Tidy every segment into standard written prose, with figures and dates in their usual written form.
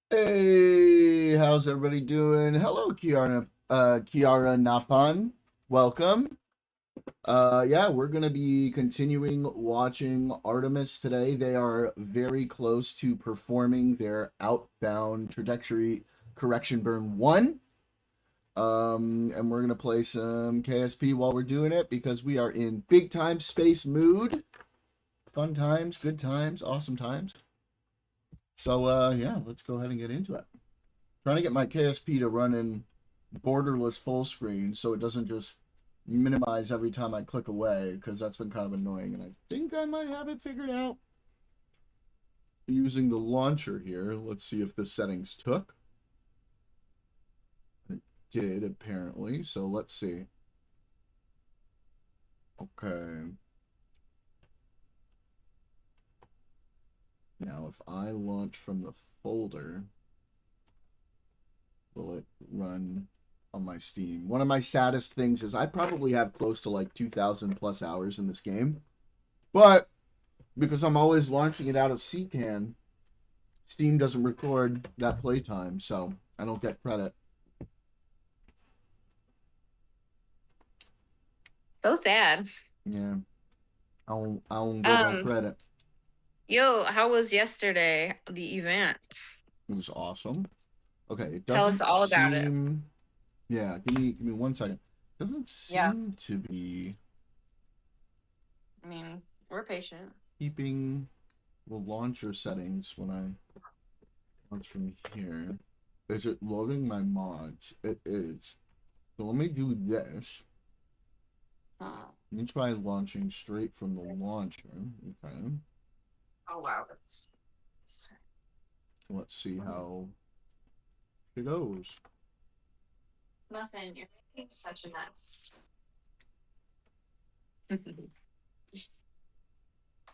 Hey, how's everybody doing? Hello, Kiara Napan. Welcome. Yeah, we're gonna be continuing watching Artemis today. They are very close to performing their outbound trajectory correction burn one. And we're gonna play some KSP while we're doing it because we are in big time space mood. Fun times, good times, awesome times. So yeah, let's go ahead and get into it. Trying to get my KSP to run in borderless full screen so it doesn't just minimize every time I click away, because that's been kind of annoying, and I think I might have it figured out. Using the launcher here, let's see if the settings took. It did, apparently, so let's see. Okay. Now, if I launch from the folder, will it run on my Steam? One of my saddest things is I probably have close to like 2,000 plus hours in this game, but because I'm always launching it out of CCAN, Steam doesn't record that playtime, so I don't get credit. So sad. Yeah, I don't get no Um, credit. how was yesterday, the event? It was awesome. Okay, it Tell us doesn't all about it. seem. Yeah, give me 1 second. Doesn't Yeah, seem to be I mean, we're patient. keeping the launcher settings when I launch from here. Is it loading my mods? It is. So let me do this. Oh, Let me try launching straight from the launcher. Okay. oh wow, Let's see how it goes. nothing. You're making such a mess.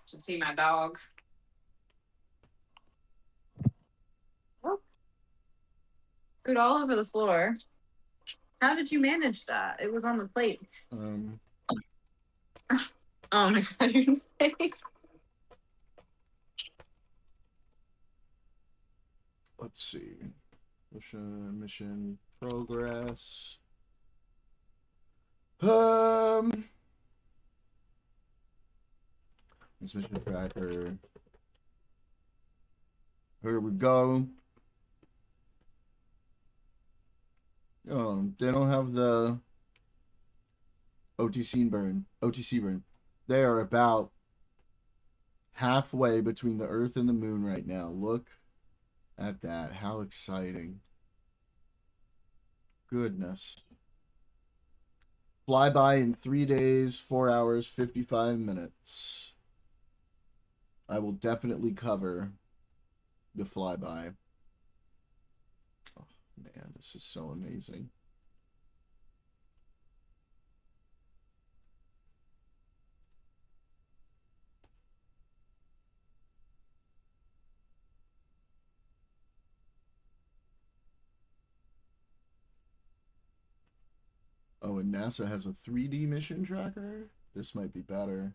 Should see my dog. Oh, food all over the floor. How did you manage that? It was on the plates. Um, Oh my god, you're insane. let's see. Mission progress. Um, this mission tracker. Here we go. They don't have the OTC burn. OTC burn. They are about halfway between the Earth and the Moon right now. Look at that. How exciting. Goodness. Flyby in 3 days, 4 hours, 55 minutes. I will definitely cover the flyby. Oh, man, this is so amazing. Oh, and NASA has a 3D mission tracker? This might be better.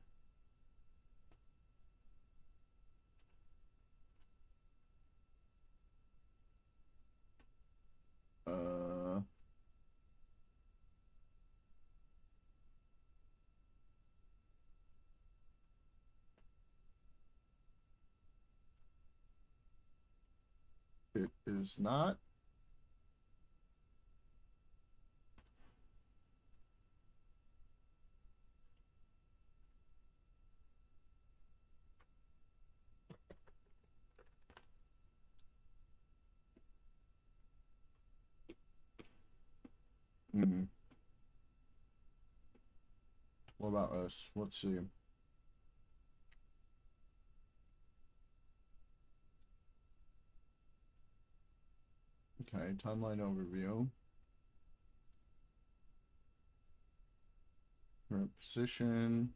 Uh, it is not. Hmm. What about us? Let's see. Okay, timeline overview. Current position.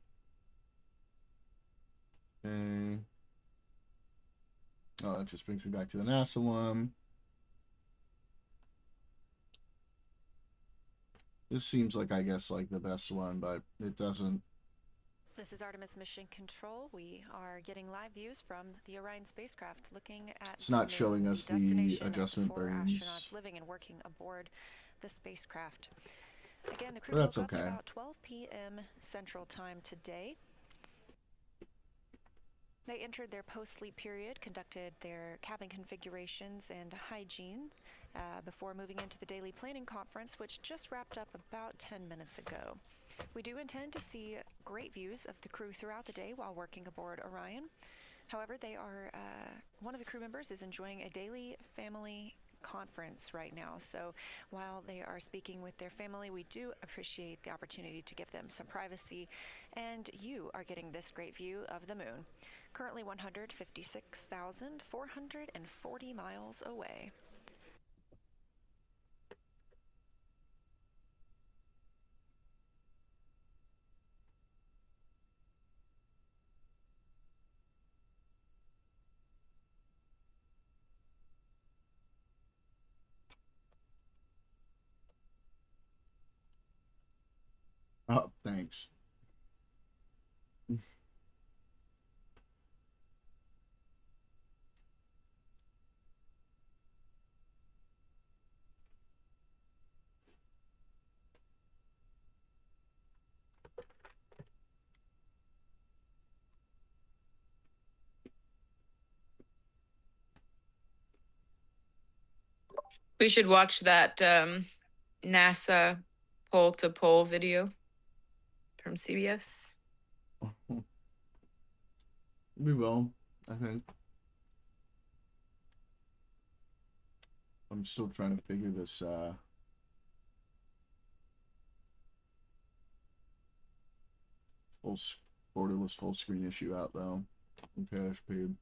Okay. Oh, that just brings me back to the NASA one. This seems like, I guess, like the best one, but it doesn't This is Artemis Mission Control. We are getting live views from the Orion spacecraft looking at It's not the showing moon, us the destination, adjustment and 4 buttons. astronauts living and working aboard the spacecraft. Again, the crew Well, that's woke up okay. at about 12 p.m. Central Time today. They entered their post-sleep period, conducted their cabin configurations and hygiene before moving into the daily planning conference, which just wrapped up about 10 minutes ago. We do intend to see great views of the crew throughout the day while working aboard Orion. However, one of the crew members is enjoying a daily family conference right now. So while they are speaking with their family, we do appreciate the opportunity to give them some privacy, and you are getting this great view of the moon, currently 156,440 miles away. Oh, thanks. We should watch that NASA pole to pole video from CBS. We will, I think. I'm still trying to figure this borderless full screen issue out though. In KSP.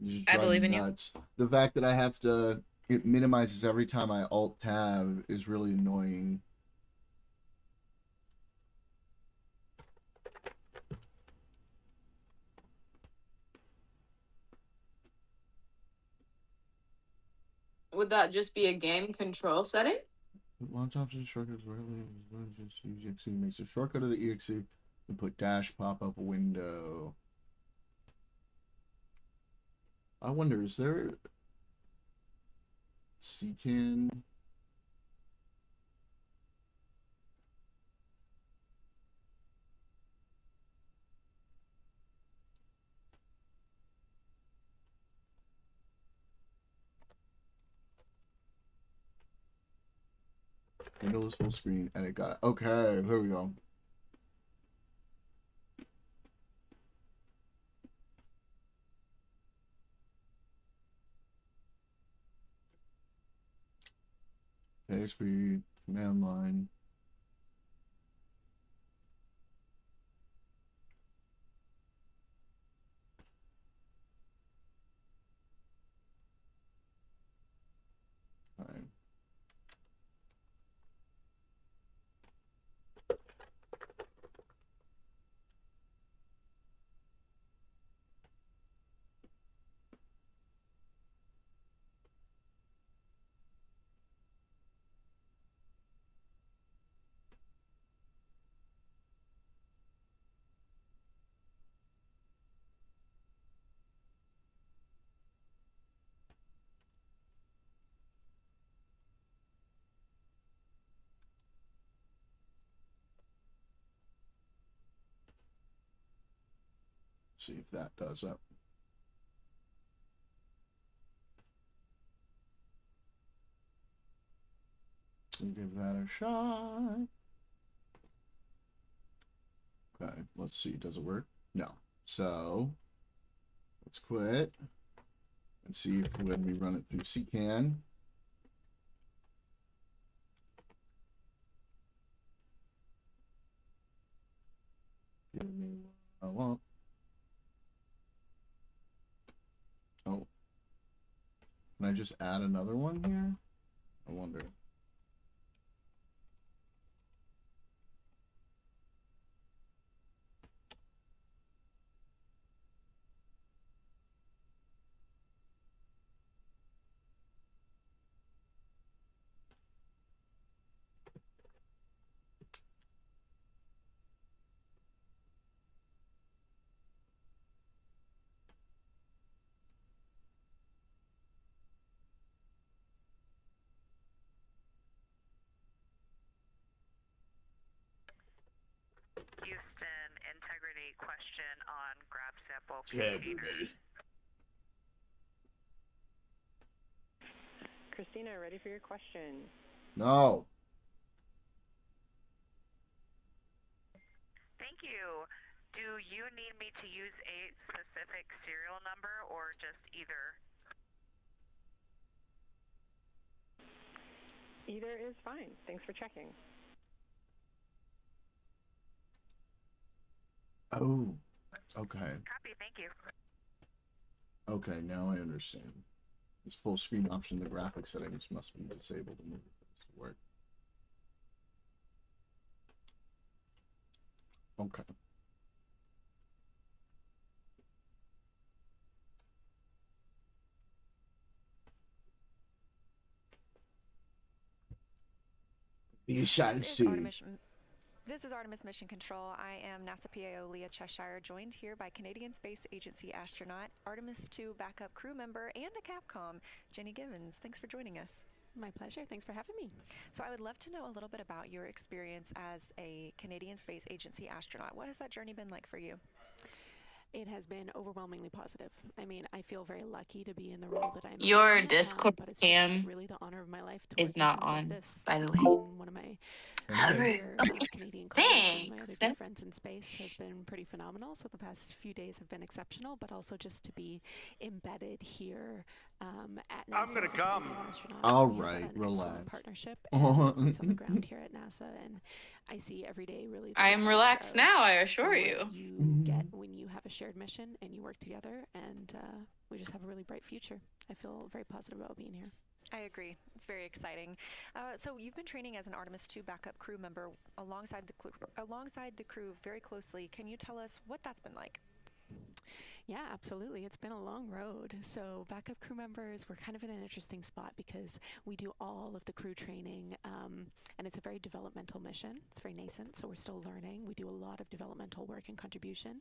It's just I driving believe me in you. nuts. The fact that I have to, it minimizes every time I alt tab is really annoying. Would that just be a game control setting? Launch options, shortcuts, just use exe, makes a shortcut of the exe and put dash pop up window. I wonder, is there CCAN? Windows full screen, and it got it. Okay, there we go. KSP command line. All right. See if that does it. We'll give that a shot. Okay, let's see. Does it work? No. So let's quit and see if when we run it through CCAN. Give me what I want. Oh. Can I just add another one here? I wonder. question on grab sample Integrity. Christina, ready for your question? No. Thank you. Do you need me to use a specific serial number or just either? Either is fine. Thanks for checking. Oh. Okay. Copy, thank you. Okay, now I understand. This full screen option, the graphic settings must be disabled in order for this to work. Okay. We shall see. This is Artemis Mission Control. I am NASA PAO Leah Cheshire, joined here by Canadian Space Agency astronaut, Artemis 2 backup crew member, and a Capcom, Jenny Givens. Thanks for joining us. My pleasure. Thanks for having me. So I would love to know a little bit about your experience as a Canadian Space Agency astronaut. What has that journey been like for you? It has been overwhelmingly positive. I mean, I feel very lucky to be in the role that I'm Your in. Discord But it's cam just really the honor of my life to is work not missions like on, this. by the way. Seeing one of my Okay. dear, Canadian colleagues and my other Thanks. dear friends in space has been pretty phenomenal. So the past few days have been exceptional, but also just to be embedded here at NASA. I'm gonna as a come. Canadian astronaut. All We have right, an relax. excellent partnership and boots on the ground here at NASA, and I see every day really. I am relaxed now, I assure what you. you get when you have a shared mission and you work together, and we just have a really bright future. I feel very positive about being here. I agree. It's very exciting. So you've been training as an Artemis 2 backup crew member alongside the crew very closely. Can you tell us what that's been like? Yeah, absolutely. It's been a long road. So backup crew members, we're kind of in an interesting spot because we do all of the crew training, and it's a very developmental mission. It's very nascent, so we're still learning. We do a lot of developmental work and contribution.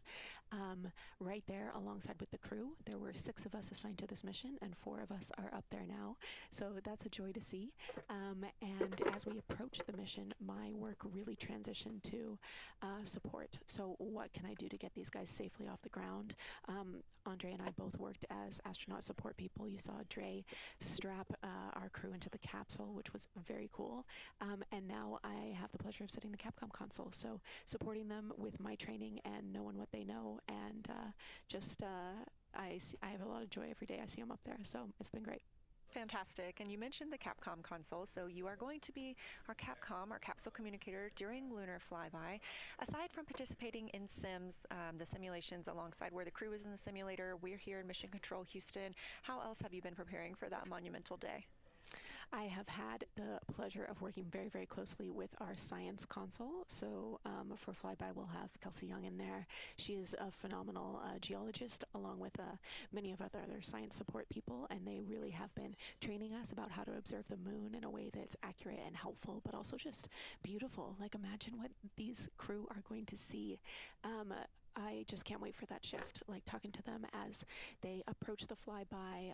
Right there alongside with the crew, there were 6 of us assigned to this mission, and 4 of us are up there now. So that's a joy to see. And as we approach the mission, my work really transitioned to support. So what can I do to get these guys safely off the ground? Andre and I both worked as astronaut support people. You saw Dre strap our crew into the capsule, which was very cool. And now I have the pleasure of sitting the Capcom console. So supporting them with my training and knowing what they know, and I have a lot of joy every day I see them up there. So it's been great. Fantastic. And you mentioned the Capcom console, so you are going to be our Capcom, our capsule communicator during lunar flyby. Aside from participating in sims, the simulations alongside where the crew is in the simulator, we're here in Mission Control Houston. How else have you been preparing for that monumental day? I have had the pleasure of working very, very closely with our science console. So for Flyby, we'll have Kelsey Young in there. She is a phenomenal geologist, along with many of our other science support people, and they really have been training us about how to observe the moon in a way that's accurate and helpful, but also just beautiful. Like, imagine what these crew are going to see. I just can't wait for that shift, like talking to them as they approach the flyby,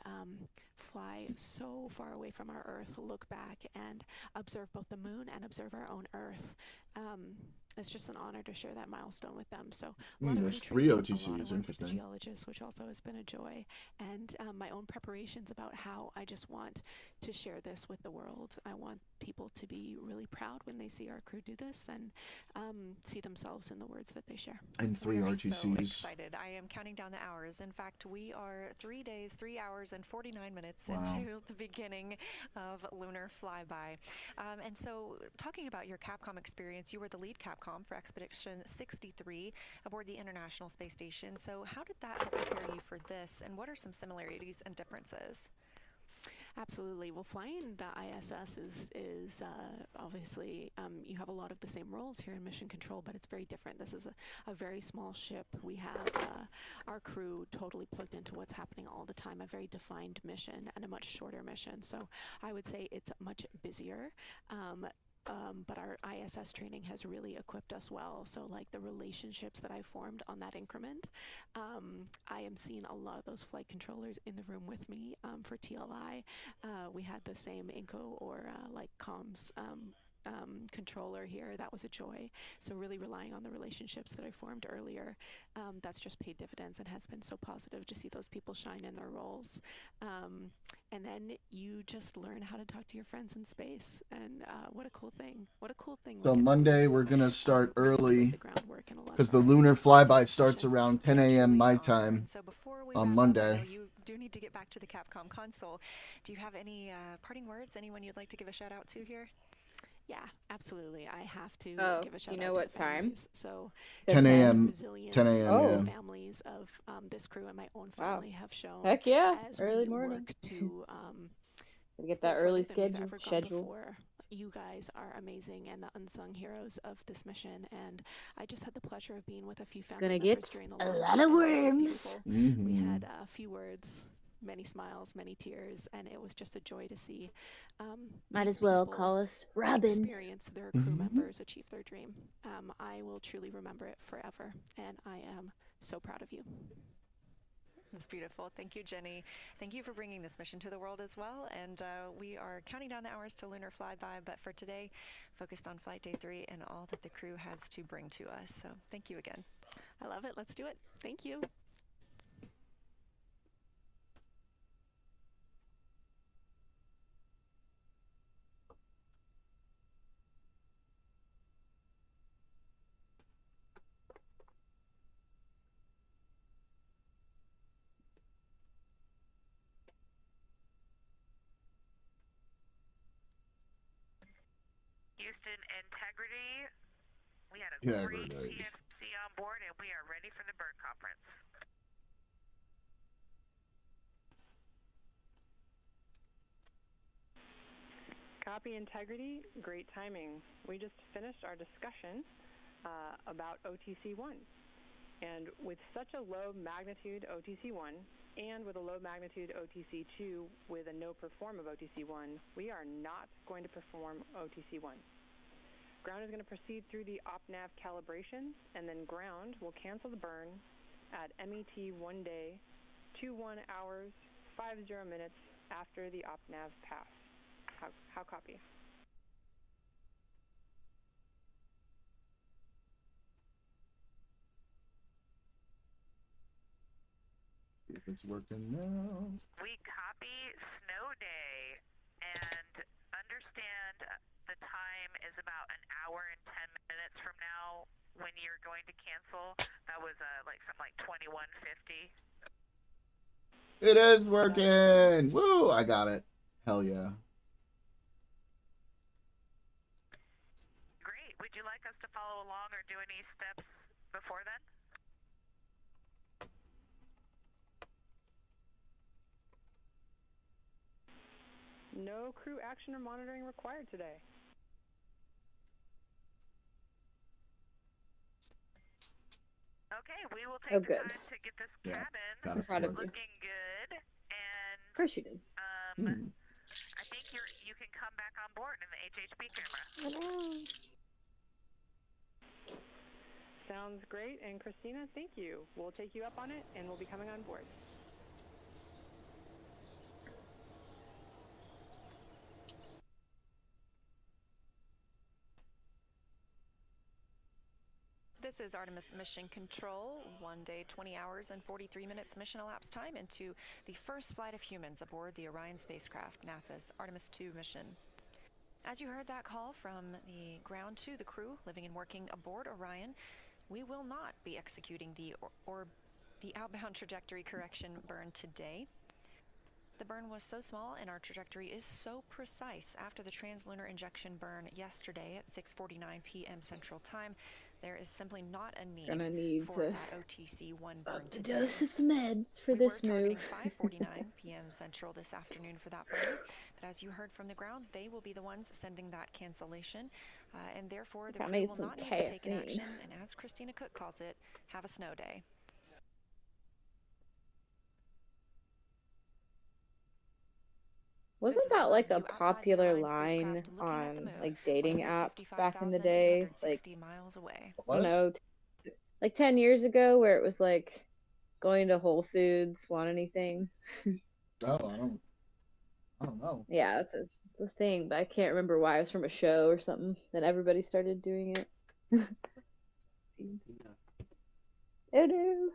fly so far away from our Earth, look back and observe both the moon and observe our own Earth. It's just an honor to share that milestone with them. So there's 3 OTCs, interesting. Geologists, which also has been a joy, and my own preparations about how I just want to share this with the world. I want people to be really proud when they see our crew do this and see themselves in the words that they share. And 3 RTCs. So excited. I am counting down the hours. In fact, we are 3 days, 3 hours, and 49 minutes into the beginning of lunar flyby. And so, talking about your Capcom experience, you were the lead Capcom for Expedition 63 aboard the International Space Station. So how did that help prepare you for this, and what are some similarities and differences? Absolutely. Well, flying the ISS is obviously, you have a lot of the same roles here in Mission Control, but it's very different. This is a very small ship. We have our crew totally plugged into what's happening all the time, a very defined mission and a much shorter mission. So I would say it's much busier. But our ISS training has really equipped us well. So like the relationships that I formed on that increment, I am seeing a lot of those flight controllers in the room with me for TLI. We had the same INCO or like comms controller here. That was a joy. So really relying on the relationships that I formed earlier, that's just paid dividends and has been so positive to see those people shine in their roles. And then you just learn how to talk to your friends in space, and what a cool thing. What a cool thing. So like Monday we're going to start early because the of lunar flyby starts missions. around 10 a.m. my time So before we on wrap up, I Monday. know you do need to get back to the Capcom console. Do you have any parting words? Anyone you'd like to give a shout out to here? Yeah, absolutely. I have to give a shout do you know out what to the time? families. So 10 a.m. resilience 10 a.m. Oh. Yeah. families of this crew and my own Wow. family have shown. Heck yeah, as early we morning. work to Get that go early further than we've schedule. ever gone before. You guys are amazing and the unsung heroes of this mission, and I just had the pleasure of being with a few family Gonna members get during the a launch, lot of and it was worms. beautiful. Mm-hmm. We had a few words, many smiles, many tears, and it was just a joy to see. Might these as well people call us Robin. experience their crew Mhm. members achieve their dream. I will truly remember it forever, and I am so proud of you. That's beautiful. Thank you, Jenny. Thank you for bringing this mission to the world as well. And we are counting down the hours to lunar flyby, but for today, focused on Flight Day 3 and all that the crew has to bring to us. So thank you again. I love it. Let's do it. Thank you. Houston Integrity, we had a Yeah, great everybody. PFC on board, and we are ready for the burn conference. Copy Integrity, great timing. We just finished our discussion about OTC-1. And with such a low magnitude OTC-1 and with a low magnitude OTC-2 with a no perform of OTC-1, we are not going to perform OTC-1. Ground is going to proceed through the OpNav calibration, and then ground will cancel the burn at MET 1 day, 21 hours, 50 minutes after the OpNav pass. How copy? If it's working now. We copy snow day, and understand the time is about an hour and 10 minutes from now when you're going to cancel. That was like something like 21:50. It is working. Woo! I got it. Hell yeah. Great. Would you like us to follow along or do any steps before then? No crew action or monitoring required today. Okay, we will take the good. time to get this Yeah, cabin got it proud of you. looking good, and Of course you did. I think you can come back on board in the HHP camera. Sounds great. And Christina, thank you. We'll take you up on it, and we'll be coming on board. This is Artemis Mission Control, 1 day, 20 hours, and 43 minutes mission elapsed time into the first flight of humans aboard the Orion spacecraft, NASA's Artemis II mission. As you heard that call from the ground to the crew living and working aboard Orion, we will not be executing the outbound trajectory correction burn today. The burn was so small and our trajectory is so precise after the translunar injection burn yesterday at 6:49 p.m. Central Time. There is simply not a need for that OTC-1 burn up the today. dose of the meds for We this were targeting move. 5:49 p.m. Central this afternoon for that burn, but as you heard from the ground, they will be the ones sending that cancellation, and therefore the crew will not need to take an action, and as Christina Cook calls it, have a snow day. Wasn't that like a popular line on like dating apps back in the day? Like, miles away. I don't know, like 10 years ago, where it was like going to Whole Foods, want anything? Oh, I don't. I don't know. Yeah, it's a thing, but I can't remember why. It was from a show or something. Then everybody started doing it. Oh no.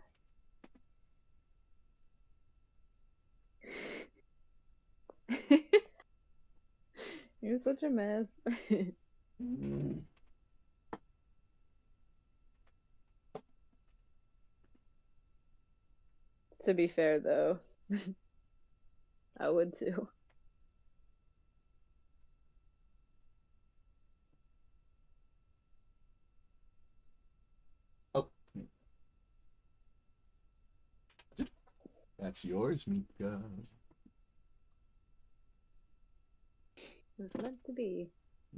You're such a mess. To be fair, though, I would too. Oh. That's yours, Mika. It's meant to be.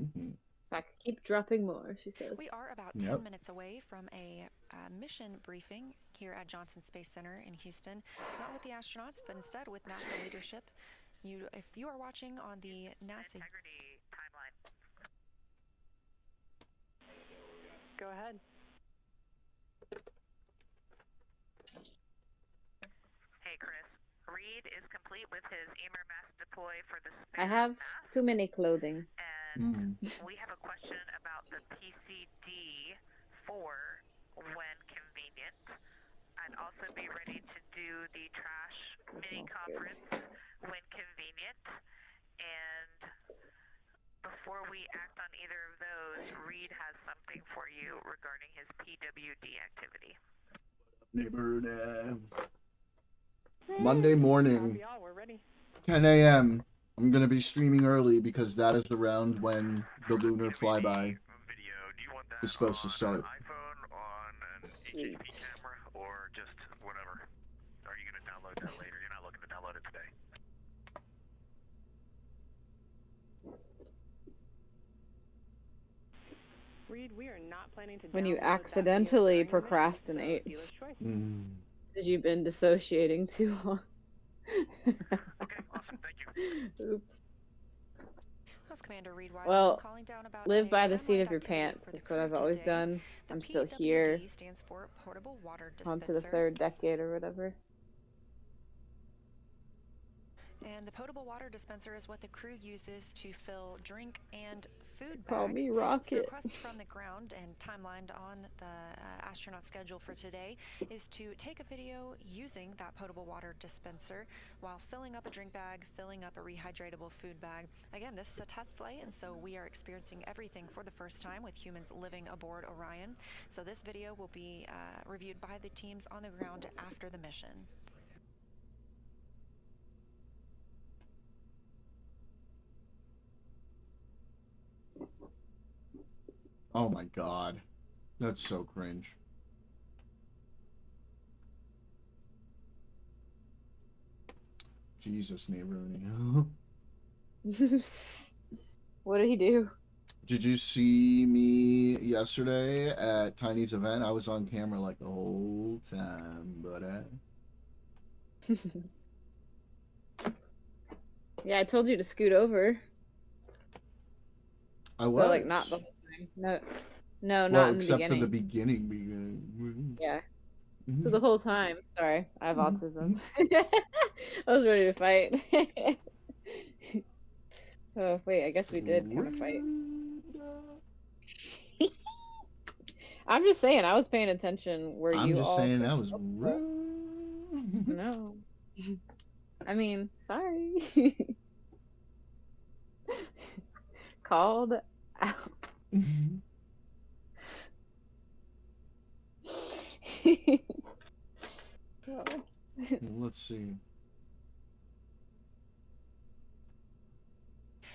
Mm-hmm. I could keep dropping more, she says. We are about 10 minutes away from a mission briefing here at Johnson Space Center in Houston, not with the astronauts, but instead with NASA leadership. If you are watching on the NASA integrity timeline. Go ahead. Hey, Chris. Reed is complete with his EMER mass deploy for the space I have too many clothing. And we have a question about the PCD-4 when convenient. I'd also be ready to do the trash mini conference when convenient. And before we act on either of those, Reed has something for you regarding his PWD activity. Neighbor, Monday morning, We're ready. 10 a.m. I'm going to be streaming early because that is around when the lunar flyby is supposed to start. iPhone, on an HDP camera, or just whatever? Are you going to download that later? You're not looking to download it today? Reed, we are not planning to. When you accidentally procrastinate. Because you've been dissociating too long. Okay, awesome. Thank you. Oops. That's Commander Reed Wiseman Well, calling down about live by the timelined seat of your activity pants. for the That's what crew I've always today. done. The I'm still PWD here. stands for Portable Water On to the Dispenser. third decade or whatever. And the potable water dispenser is what the crew uses to fill drink and food bags. Call me So the Rocket. request from the ground and timelined on the astronaut schedule for today is to take a video using that potable water dispenser while filling up a drink bag, filling up a rehydratable food bag. Again, this is a test flight, and so we are experiencing everything for the first time with humans living aboard Orion. So this video will be reviewed by the teams on the ground after the mission. Oh my god. That's so cringe. Jesus, neighbor. What did he do? Did you see me yesterday at Tiny's event? I was on camera like the whole time, but Yeah, I told you to scoot over. I was. So, like, not the whole time. No, well, not in the except beginning. for the beginning. Yeah. So the whole time. Sorry, I have autism. I was ready to fight. Oh, wait, I guess we did kind of fight. I'm just saying, I was paying attention where I'm you just all... saying that was rude. No. I mean, sorry. Called out. Let's see.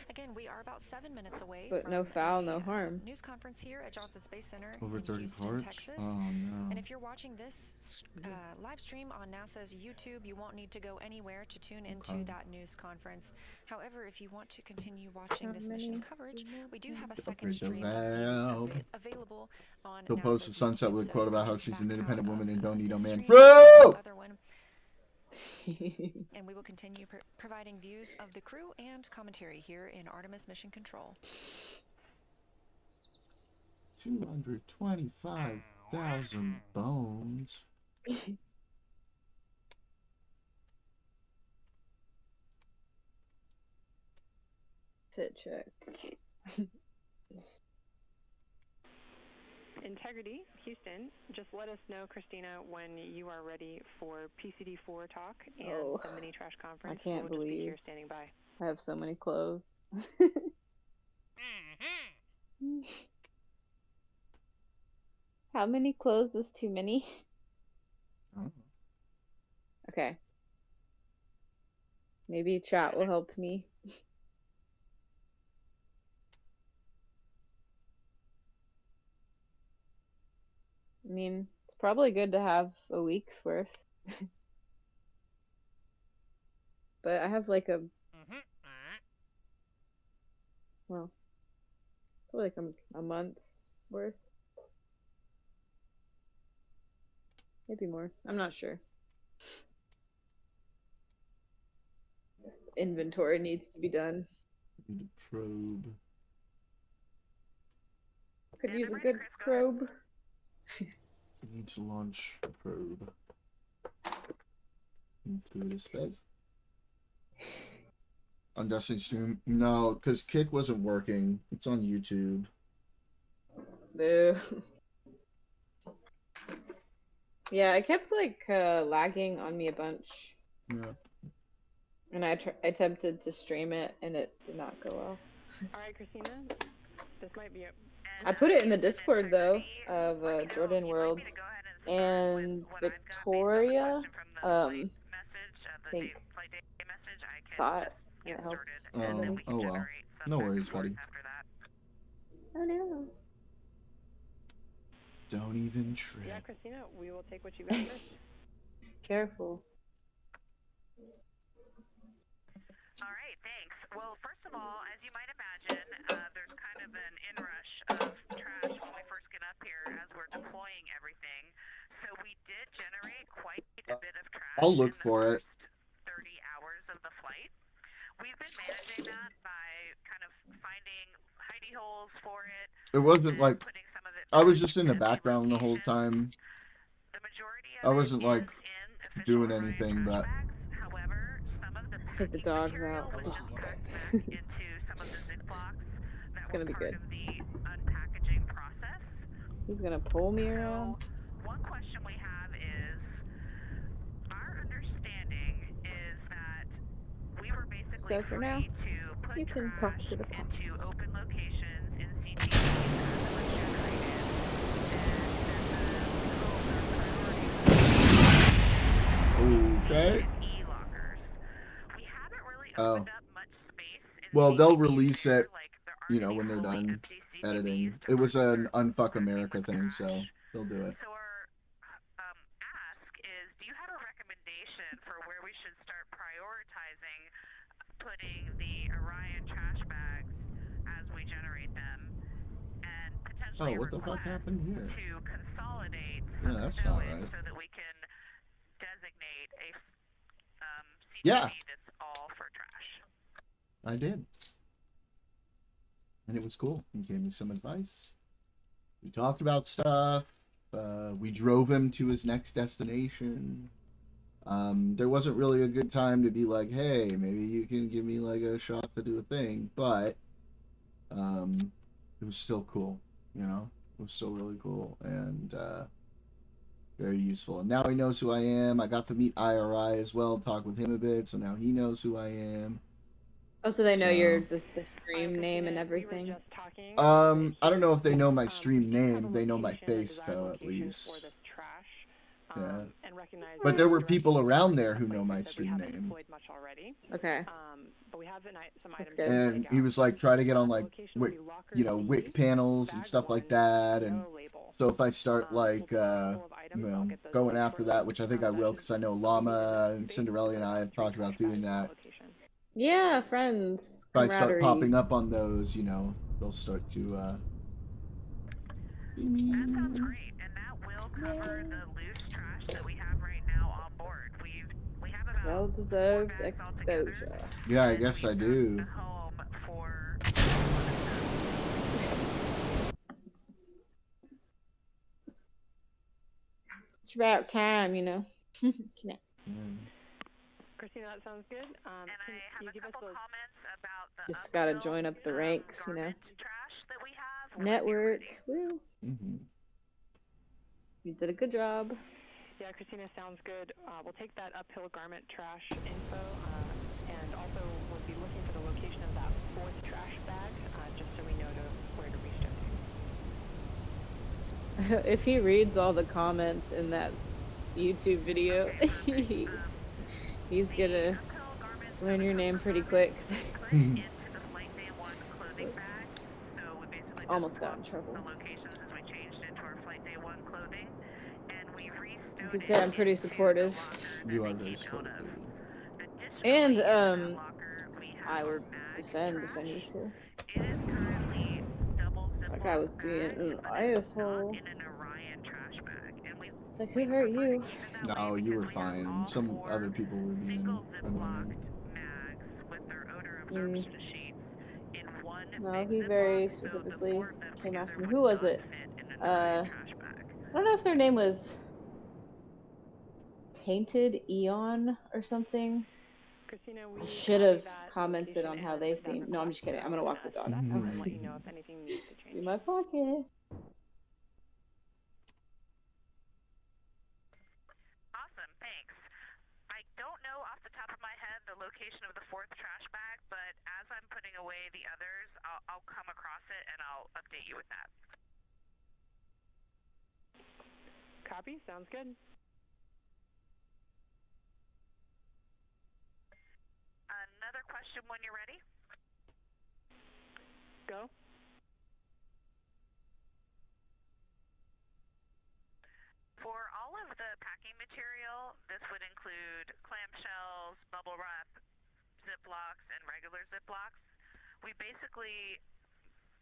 Again, we are about 7 minutes away But from no foul, no harm. news conference here at Johnson Space Center Over in 30 Houston, parts? Texas. Oh, no. And if you're watching this live stream on NASA's YouTube, you won't need to go anywhere to tune into that news conference. However, if you want to continue watching this mission coverage, we do have a second stream of views available on She'll post a NASA's sunset YouTube, with a so quote about how this she's an back independent out woman and of don't need a this man. stream, Bro! other one. And we will continue providing views of the crew and commentary here in Artemis Mission Control. 225,000 bones. Fit check. Integrity, Houston, just let us know, Christina, when you are ready for PCD4 talk and the mini trash conference. I can't we'll just be believe here standing by. I have so many clothes. How many clothes is too many? Oh. Okay. Maybe chat will help me. I mean, it's probably good to have a week's worth. But I have like well, probably like a month's worth. Maybe more. I'm not sure. This inventory needs to be done. Need a probe. Could use a good probe. Need to launch a probe into the space. On Destiny stream? No, because Kick wasn't working. It's on YouTube. Boo. Yeah, it kept like lagging on me a bunch. Yeah. And I attempted to stream it and it did not go well. Alright, Christina, this might be it. I put it in the Discord though of Jordan Worlds and Victoria I think saw it and it helped. Oh well. No worries, buddy. Oh no. Don't even trip. Yeah, Christina, we will take what you got first. Careful. Alright, thanks. Well, first of all, as you might imagine, there's kind of an inrush of trash when we first get up here as we're deploying everything. So we did generate quite a bit of trash. I'll look for it. 30 hours of the flight. We've been managing that by kind of finding hidey holes for it. It wasn't like I was just in the background the whole time. The majority I wasn't like doing anything, but however, some of the take the dogs out. was just packed back into some of the Ziplocs that It's gonna be part good. of the unpackaging process. He's gonna pull me around. One question we have is, our understanding is that we were basically So for now, free to put you can talk to the into comments. open locations in CTV as it was generated, okay. e-lockers. We haven't really opened up much space in Well, they'll CTV release here, it, like, there aren't you know, any when they're fully done empty CTVs editing. to It was monitor an Unfuck what's America with thing, so trash. they'll do it. So our ask is, do you have a recommendation for where we should start prioritizing putting the Orion trash bags as we generate them, and potentially Oh, what the fuck happened here? to consolidate Yeah, some that's not stowage right. so that we can designate a CTV Yeah. that's all for trash? I did. And it was cool. He gave me some advice. We talked about stuff. We drove him to his next destination. There wasn't really a good time to be like, hey, maybe you can give me like a shot to do a thing, but it was still cool, you know? It was still really cool and very useful. And now he knows who I am. I got to meet IRI as well, talk with him a bit, so now he knows who I am. Oh, so they know So- your the stream name and everything? I don't know if they know my stream name. They know my face, though, at least. Yeah. But there were people around there who know my stream name. Okay. But we have some That's items good. to And take he out. was like, try to get on like, Location will be locker you know, B, WIC panels and bag stuff like 1, that. And no label. so if I start like, We'll put a couple of items, you I'll know, get those going placed after for that, us. which I think I will, because I know Llama and Cinderella and I have talked about doing that. Yeah, friends. If I start Camaraderie. popping up on those, you know, they'll start to, That sounds great, and that will cover the loose trash that we have right now on board. We have about Well-deserved 4 bags altogether, exposure. yeah, I and guess we I found do. a home for It's about time, you know. Mm. Christina, that sounds good. And I have a couple comments about the Just gotta join up the ranks, you know. trash that we have. Network. Woo. Mm-hmm. You did a good job. Yeah, Christina, sounds good. We'll take that uphill garment trash info, and also we'll be looking for the location of that 4th trash bag, just so we know where to reach out to. If he reads all the comments in that YouTube video, he's gonna learn your name pretty quick. Almost got in trouble. You could say I'm pretty supportive. You are very supportive. And I would defend if I need to. Like I was being an asshole. It's like, who hurt you? No, you were fine. Some other people were being annoying. No, he very specifically came after me. Who was it? I don't know if their name was Tainted Eon or something. Christina, I should have commented on how they seem. No, I'm just kidding. I'm gonna walk the dogs now. And let you know if anything needs to change. Do my pocket. Awesome, thanks. I don't know off the top of my head the location of the 4th trash bag, but as I'm putting away the others, I'll come across it and I'll update you with that. Copy, sounds good. Another question when you're ready. Go. For all of the packing material, this would include clamshells, bubble wrap, Ziplocs, and regular Ziplocs. We basically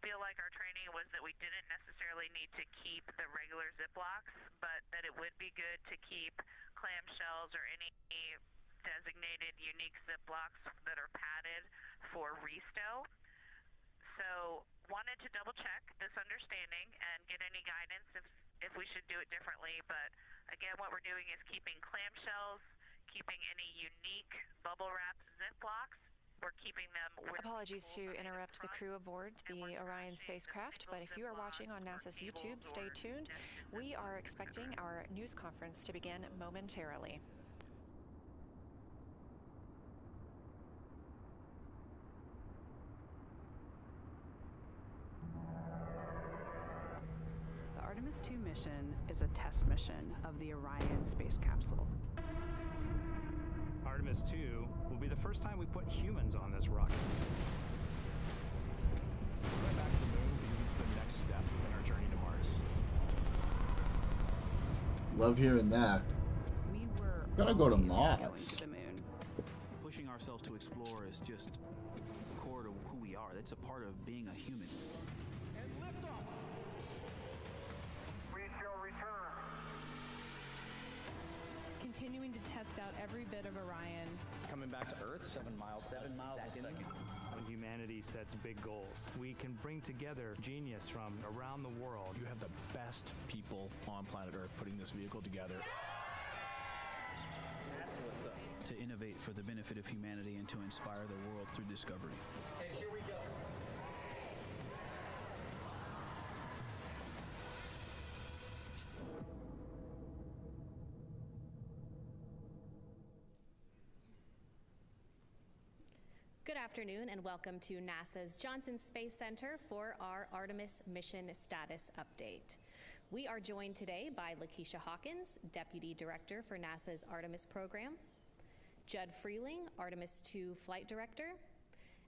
feel like our training was that we didn't necessarily need to keep the regular Ziplocs, but that it would be good to keep clamshells or any designated unique Ziplocs that are padded for restow. So wanted to double check this understanding and get any guidance if we should do it differently. But again, what we're doing is keeping clamshells, keeping any unique bubble wrap Ziplocs. We're keeping them. Apologies to interrupt the crew aboard the Orion spacecraft, but if you are watching on NASA's YouTube, stay tuned. We are expecting our news conference to begin momentarily. The Artemis 2 mission is a test mission of the Orion space capsule. Artemis 2 will be the first time we put humans on this rocket. We're going back to the moon because it's the next step in our journey to Mars. Love hearing that. We were Gotta go to always Mars. going to the moon. Pushing ourselves to explore is just core to who we are. That's a part of being a human. And lift off. We shall return. Continuing to test out every bit of Orion. Coming back to Earth, 7 miles a second. When humanity sets big goals, we can bring together genius from around the world. You have the best people on planet Earth putting this vehicle together. That's what's up. To innovate for the benefit of humanity and to inspire the world through discovery. And here we go. Good afternoon and welcome to NASA's Johnson Space Center for our Artemis mission status update. We are joined today by Lakeisha Hawkins, Deputy Director for NASA's Artemis program, Judd Freeling, Artemis 2 Flight Director,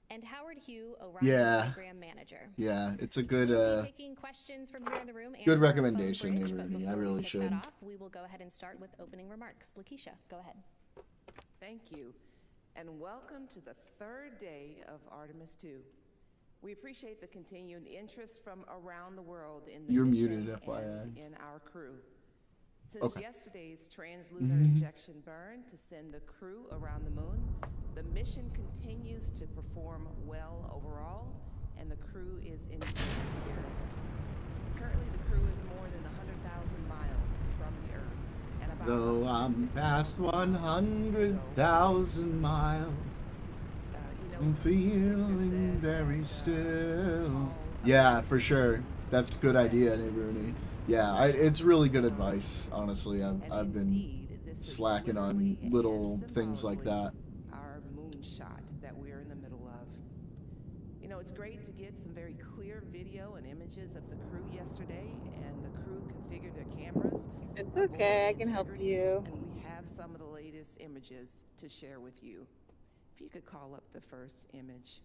and Howard Hugh, Orion Program Manager. Yeah, it's a good we'll be taking questions from here in the room and good recommendation, bridge, Rudy. I really should. We will go ahead and start with opening remarks. Lakeisha, go ahead. Thank you. And welcome to the 3rd day of Artemis 2. We appreciate the continued interest from around the world in the mission and in our crew. Since yesterday's translunar injection burn to send the crew around the moon, the mission continues to perform well overall, and the crew is in good spirits. Currently, the crew is more than 100,000 miles from the Earth, and about Though I'm past 100,000 miles, I'm feeling very still. Yeah, for sure. That's a good idea, Rooney. Yeah, it's really good advice. Honestly, I've been slacking on little things like that. Our moonshot that we're in the middle of. You know, it's great to get some very clear video and images of the crew yesterday, and the crew configured their cameras. It's okay, I can help you. And we have some of the latest images to share with you. If you could call up the first image.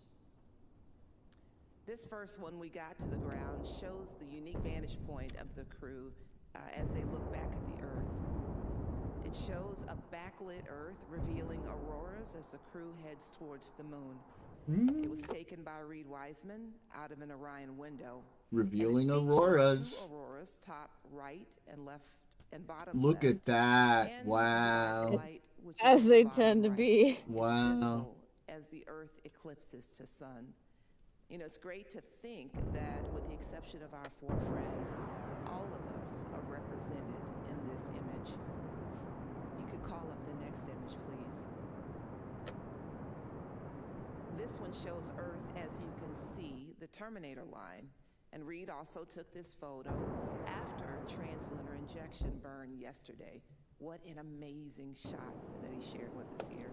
This first one we got to the ground shows the unique vantage point of the crew as they look back at the Earth. It shows a backlit Earth revealing auroras as the crew heads towards the moon. It was taken by Reed Wiseman out of an Orion window. Revealing auroras. Two auroras, top right and left and bottom Look left. at that. Wow. As they tend to be. Wow. As the Earth eclipses to sun. You know, it's great to think that with the exception of our four friends, all of us are represented in this image. You could call up the next image, please. This one shows Earth, as you can see, the Terminator line. And Reed also took this photo after translunar injection burn yesterday. What an amazing shot that he shared with us here.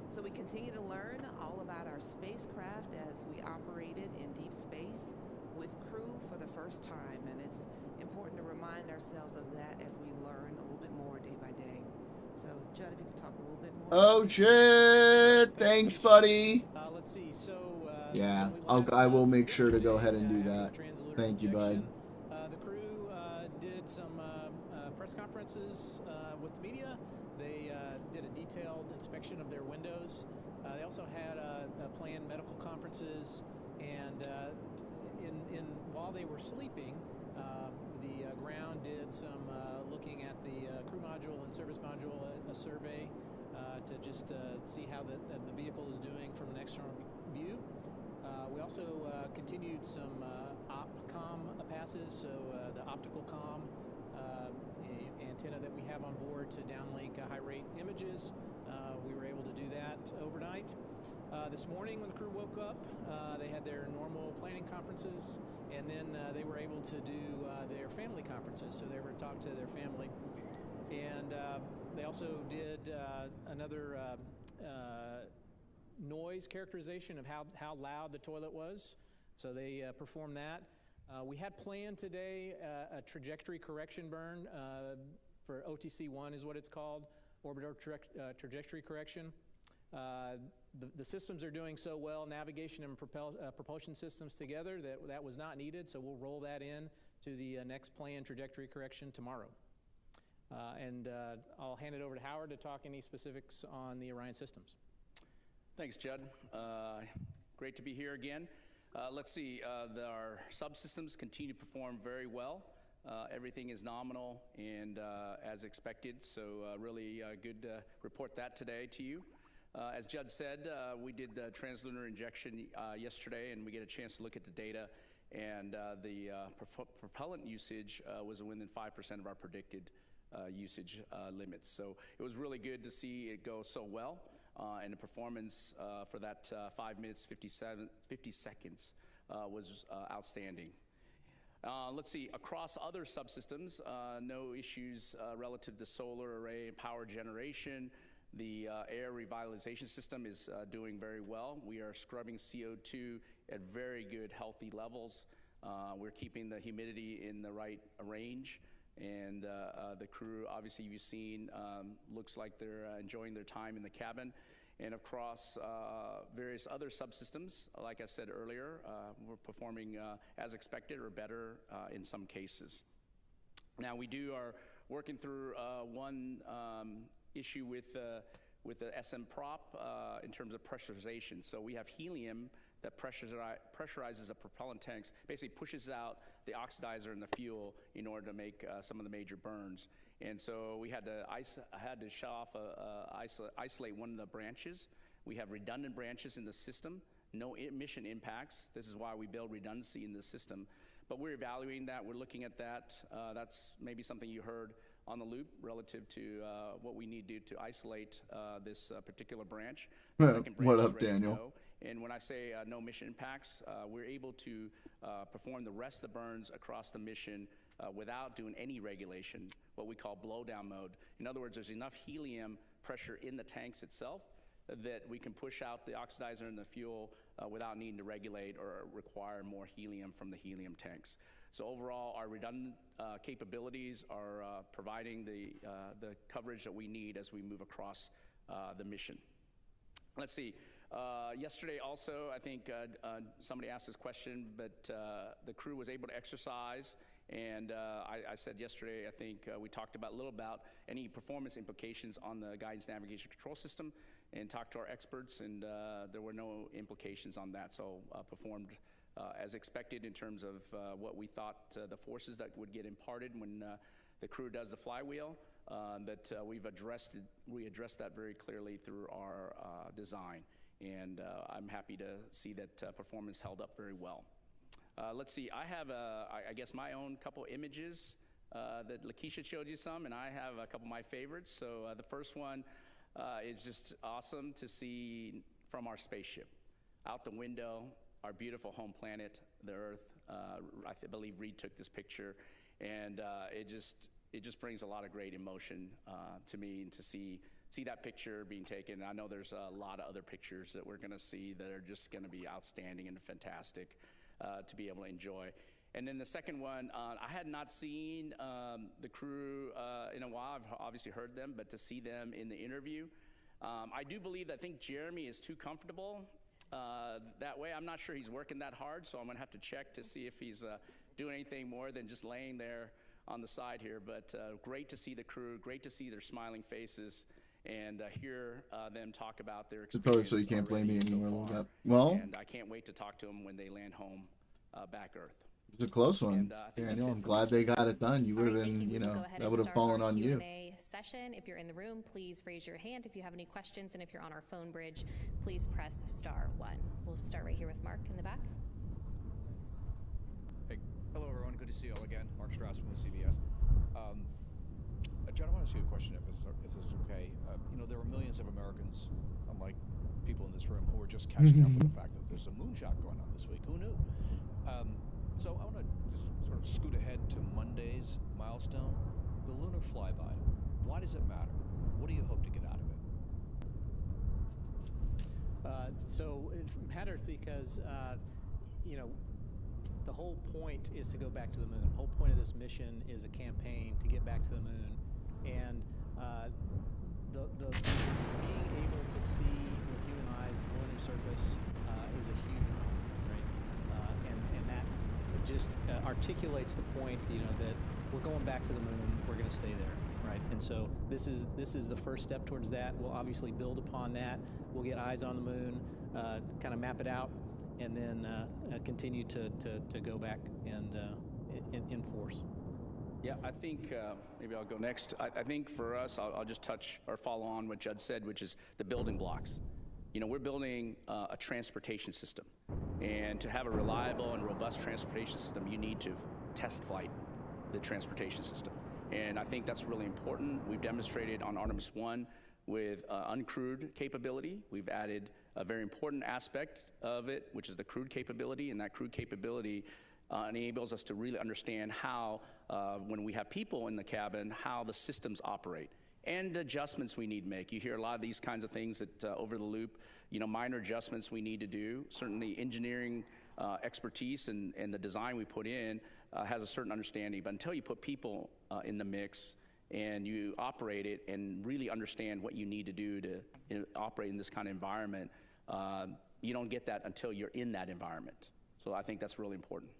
So we continue to learn all about our spacecraft as we operated in deep space with crew for the first time. And it's important to remind ourselves of that as we learn a little bit more day by day. So, Judd, if you could talk a little bit more. Oh shit! Thanks, buddy. Let's see. So yeah, I will make sure to go ahead and do that. Thank you, bud. The crew did some press conferences with the media. They did a detailed inspection of their windows. They also had planned medical conferences, and while they were sleeping, the ground did some looking at the crew module and service module, a survey to just see how the vehicle is doing from an external view. We also continued some OpCom passes, so the optical comm antenna that we have on board to downlink high rate images. We were able to do that overnight. This morning when the crew woke up, they had their normal planning conferences, and then they were able to do their family conferences, so they were to talk to their family. And they also did another noise characterization of how loud the toilet was, so they performed that. We had planned today a trajectory correction burn for OTC-1 is what it's called, orbital trajectory correction. The systems are doing so well, navigation and propulsion systems together, that was not needed, so we'll roll that in to the next planned trajectory correction tomorrow. And I'll hand it over to Howard to talk any specifics on the Orion systems. Thanks, Judd. Great to be here again. Let's see, our subsystems continue to perform very well. Everything is nominal and as expected, so really good to report that today to you. As Judd said, we did the translunar injection yesterday, and we get a chance to look at the data, and the propellant usage was within 5% of our predicted usage limits. So it was really good to see it go so well. And the performance for that 5 minutes, 50 seconds was outstanding. Let's see, across other subsystems, no issues relative to solar array and power generation. The air revitalization system is doing very well. We are scrubbing CO2 at very good, healthy levels. We're keeping the humidity in the right range. And the crew, obviously you've seen, looks like they're enjoying their time in the cabin. And across various other subsystems, like I said earlier, we're performing as expected or better in some cases. Now we are working through one issue with the SM prop in terms of pressurization. So we have helium that pressurizes the propellant tanks, basically pushes out the oxidizer and the fuel in order to make some of the major burns. And so we had to shut off, isolate one of the branches. We have redundant branches in the system, no emission impacts. This is why we build redundancy in the system. But we're evaluating that, we're looking at that. That's maybe something you heard on the loop relative to what we need to do to isolate this particular branch. The second branch what is up, ready to Daniel? go. And when I say no mission impacts, we're able to perform the rest of the burns across the mission without doing any regulation, what we call blowdown mode. In other words, there's enough helium pressure in the tanks itself that we can push out the oxidizer and the fuel without needing to regulate or require more helium from the helium tanks. So overall, our redundant capabilities are providing the coverage that we need as we move across the mission. Let's see. Yesterday also, I think somebody asked this question, but the crew was able to exercise. And I said yesterday, I think we talked a little about any performance implications on the guidance navigation control system and talked to our experts, and there were no implications on that. So performed as expected in terms of what we thought the forces that would get imparted when the crew does the flywheel, that we addressed that very clearly through our design. And I'm happy to see that performance held up very well. Let's see, I have, I guess, my own couple images that Lakeisha showed you some, and I have a couple of my favorites. So the first one is just awesome to see from our spaceship. Out the window, our beautiful home planet, the Earth. I believe Reed took this picture, and it just brings a lot of great emotion to me, and to see that picture being taken. I know there's a lot of other pictures that we're going to see that are just going to be outstanding and fantastic to be able to enjoy. And then the second one, I had not seen the crew in a while. I've obviously heard them, but to see them in the interview, I do believe that I think Jeremy is too comfortable that way. I'm not sure he's working that hard, so I'm going to have to check to see if he's doing anything more than just laying there on the side here. But great to see the crew, great to see their smiling faces, and hear them talk about their experience. So you can't blame me anymore. So well, and I can't wait to talk to them when they land home back Earth. It was a close one, And, Daniel. I'm glad they got it done. You would have been, that would have fallen on you. Q&A session. If you're in the room, please raise your hand if you have any questions, and if you're on our phone bridge, please press *1. We'll start right here with Mark in the back. Hey, hello everyone. Good to see you all again. Mark Strassman with CBS. John, I want to ask you a question, if it's okay. There are millions of Americans, unlike people in this room, who are just catching up with the fact that there's a moonshot going on this week. Who knew? So I want to just sort of scoot ahead to Monday's milestone, the lunar flyby. Why does it matter? What do you hope to get out of it? So it matters because, the whole point is to go back to the moon. The whole point of this mission is a campaign to get back to the moon. And the being able to see with human eyes the lunar surface is a huge milestone, right? And that just articulates the point, that we're going back to the moon. We're going to stay there, right? And so this is the first step towards that. We'll obviously build upon that. We'll get eyes on the moon, kind of map it out, and then continue to go back and in force. Yeah, I think maybe I'll go next. I think for us, I'll just touch or follow on what Judd said, which is the building blocks. We're building a transportation system. And to have a reliable and robust transportation system, you need to test flight the transportation system. And I think that's really important. We've demonstrated on Artemis 1 with uncrewed capability. We've added a very important aspect of it, which is the crewed capability, and that crewed capability enables us to really understand how, when we have people in the cabin, how the systems operate and adjustments we need to make. You hear a lot of these kinds of things that over the loop, minor adjustments we need to do. Certainly engineering expertise and the design we put in has a certain understanding, but until you put people in the mix and you operate it and really understand what you need to do to operate in this kind of environment, you don't get that until you're in that environment. So I think that's really important.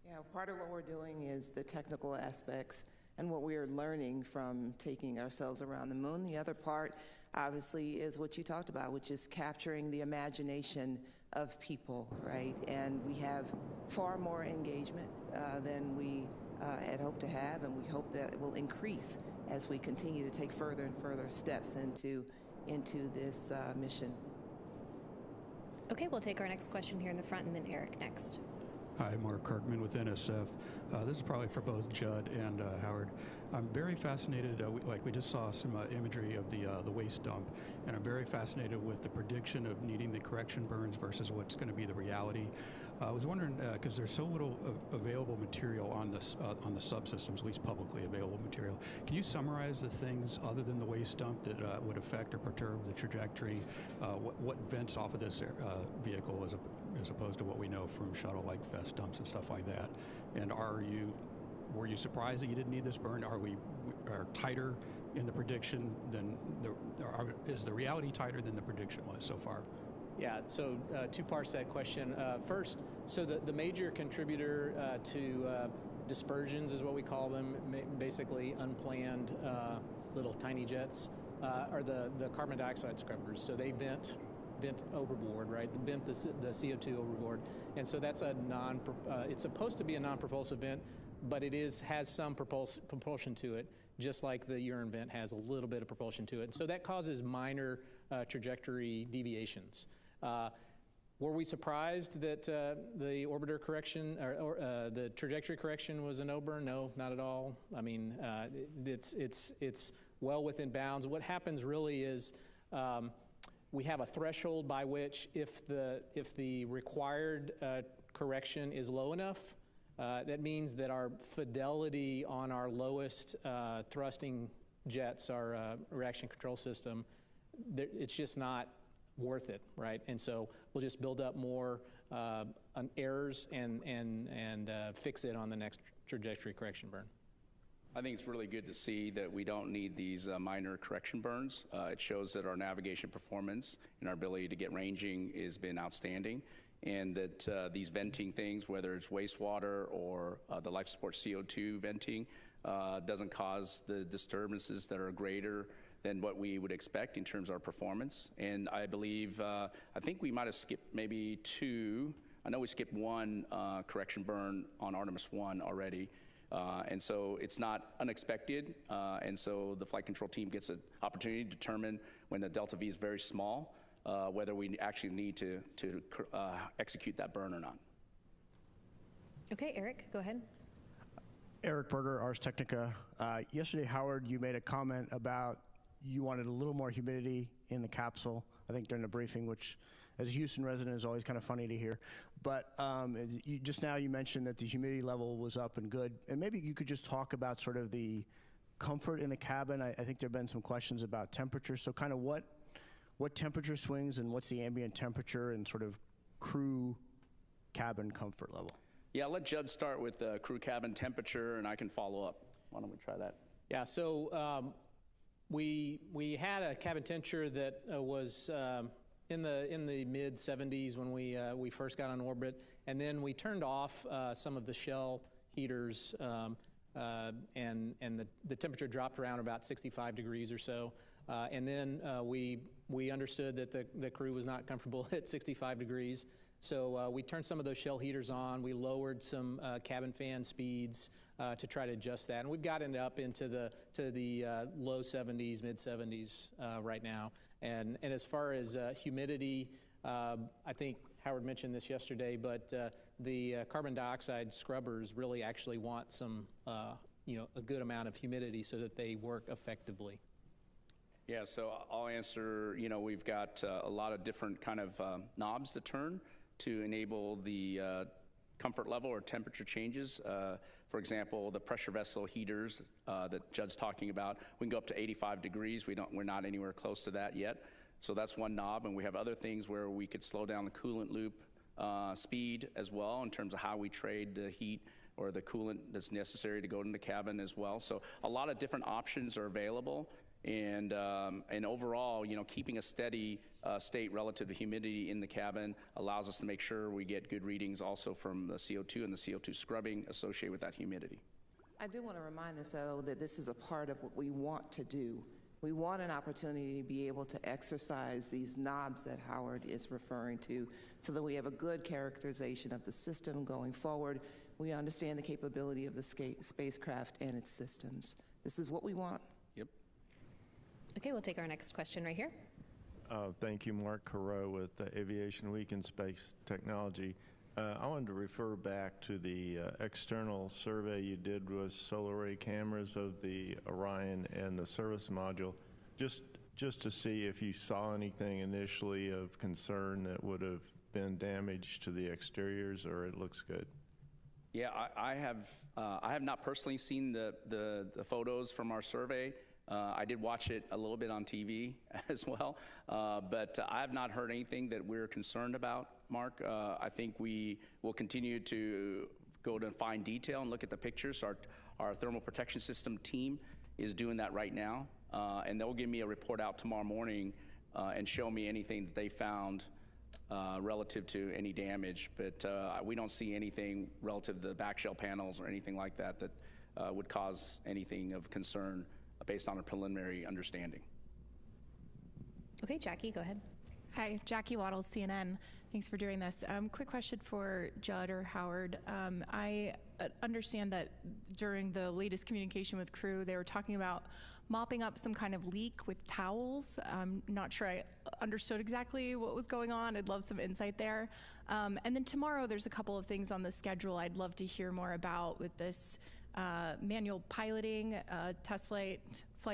Yeah, part of what we're doing is the technical aspects and what we are learning from taking ourselves around the moon. The other part, obviously, is what you talked about, which is capturing the imagination of people, right? And we have far more engagement than we had hoped to have, and we hope that it will increase as we continue to take further and further steps into this mission. Okay, we'll take our next question here in the front, and then Eric next. Hi, Mark Kirkman with NSF. This is probably for both Judd and Howard. I'm very fascinated, we just saw some imagery of the waste dump, and I'm very fascinated with the prediction of needing the correction burns versus what's going to be the reality. I was wondering, because there's so little available material on this on the subsystems, at least publicly available material. Can you summarize the things other than the waste dump that would affect or perturb the trajectory? What vents off of this vehicle as opposed to what we know from shuttle like vest dumps and stuff like that? And were you surprised that you didn't need this burn? Are we tighter in the prediction than is the reality tighter than the prediction was so far? Yeah, so two parts to that question. First, so the major contributor to dispersions is what we call them, basically unplanned little tiny jets, are the carbon dioxide scrubbers. So they vent overboard, right? Vent the CO2 overboard, and so that's it's supposed to be a non-propulsive vent, but it has some propulsion to it, just like the urine vent has a little bit of propulsion to it. And so that causes minor trajectory deviations. Were we surprised that the orbiter correction or the trajectory correction was a no-burn? No, not at all. I mean, it's well within bounds. What happens really is we have a threshold by which if the required correction is low enough, that means that our fidelity on our lowest thrusting jets, our reaction control system, it's just not worth it, right? And so we'll just build up more errors and fix it on the next trajectory correction burn. I think it's really good to see that we don't need these minor correction burns. It shows that our navigation performance and our ability to get ranging has been outstanding, and that these venting things, whether it's wastewater or the life support CO2 venting, doesn't cause the disturbances that are greater than what we would expect in terms of our performance. And I believe, I think we might have skipped maybe two. I know we skipped one correction burn on Artemis 1 already. And so it's not unexpected. And so the flight control team gets an opportunity to determine when the delta V is very small, whether we actually need to execute that burn or not. Okay, Eric, go ahead. Eric Berger, Ars Technica. Yesterday, Howard, you made a comment about you wanted a little more humidity in the capsule, I think during the briefing, which as a Houston resident is always kind of funny to hear. But just now you mentioned that the humidity level was up and good. And maybe you could just talk about sort of the comfort in the cabin. I think there have been some questions about temperature. So kind of what temperature swings and what's the ambient temperature and sort of crew cabin comfort level? Yeah, I'll let Judd start with the crew cabin temperature and I can follow up. Why don't we try that? Yeah, so we had a cabin temperature that was in the mid 70s when we first got on orbit, and then we turned off some of the shell heaters, and the temperature dropped around about 65 degrees or so, and then we understood that the crew was not comfortable at 65 degrees, so we turned some of those shell heaters on. We lowered some cabin fan speeds to try to adjust that, and we've gotten it up into the low 70s, mid 70s right now. And as far as humidity, I think Howard mentioned this yesterday, but the carbon dioxide scrubbers really actually want some, a good amount of humidity so that they work effectively. Yeah, so I'll answer, we've got a lot of different kind of knobs to turn to enable the comfort level or temperature changes. For example, the pressure vessel heaters that Judd's talking about, we can go up to 85 degrees. We're not anywhere close to that yet. So that's one knob, and we have other things where we could slow down the coolant loop speed as well in terms of how we trade the heat or the coolant that's necessary to go into the cabin as well. So a lot of different options are available. And overall, keeping a steady state relative to humidity in the cabin allows us to make sure we get good readings also from the CO2 and the CO2 scrubbing associated with that humidity. I do want to remind us, though, that this is a part of what we want to do. We want an opportunity to be able to exercise these knobs that Howard is referring to so that we have a good characterization of the system going forward. We understand the capability of the spacecraft and its systems. This is what we want. Okay, we'll take our next question right here. Thank you, Mark Carreau with Aviation Week in Space Technology. I wanted to refer back to the external survey you did with solar array cameras of the Orion and the service module, just to see if you saw anything initially of concern that would have been damage to the exteriors, or it looks good. Yeah, I have not personally seen the photos from our survey. I did watch it a little bit on TV as well, but I have not heard anything that we're concerned about, Mark. I think we will continue to go to fine detail and look at the pictures. Our thermal protection system team is doing that right now, and they'll give me a report out tomorrow morning and show me anything that they found relative to any damage. But we don't see anything relative to the back shell panels or anything like that that would cause anything of concern based on a preliminary understanding. Okay, Jackie, go ahead. Hi, Jackie Waddles, CNN. Thanks for doing this. Quick question for Judd or Howard. I understand that during the latest communication with crew, they were talking about mopping up some kind of leak with towels. I'm not sure I understood exactly what was going on. I'd love some insight there. And then tomorrow, there's a couple of things on the schedule I'd love to hear more about with this manual piloting, test flight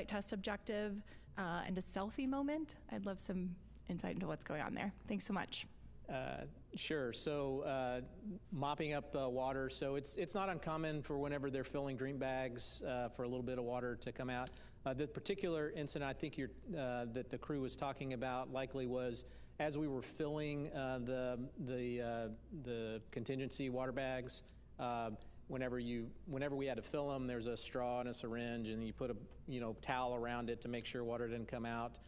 test objective, and a selfie moment. I'd love some insight into what's going on there. Thanks so much. Sure. So mopping up water. So it's not uncommon for whenever they're filling dream bags for a little bit of water to come out. The particular incident I think that the crew was talking about likely was as we were filling the contingency water bags. Whenever we had to fill them, there's a straw and a syringe, and you put a towel around it to make sure water didn't come out.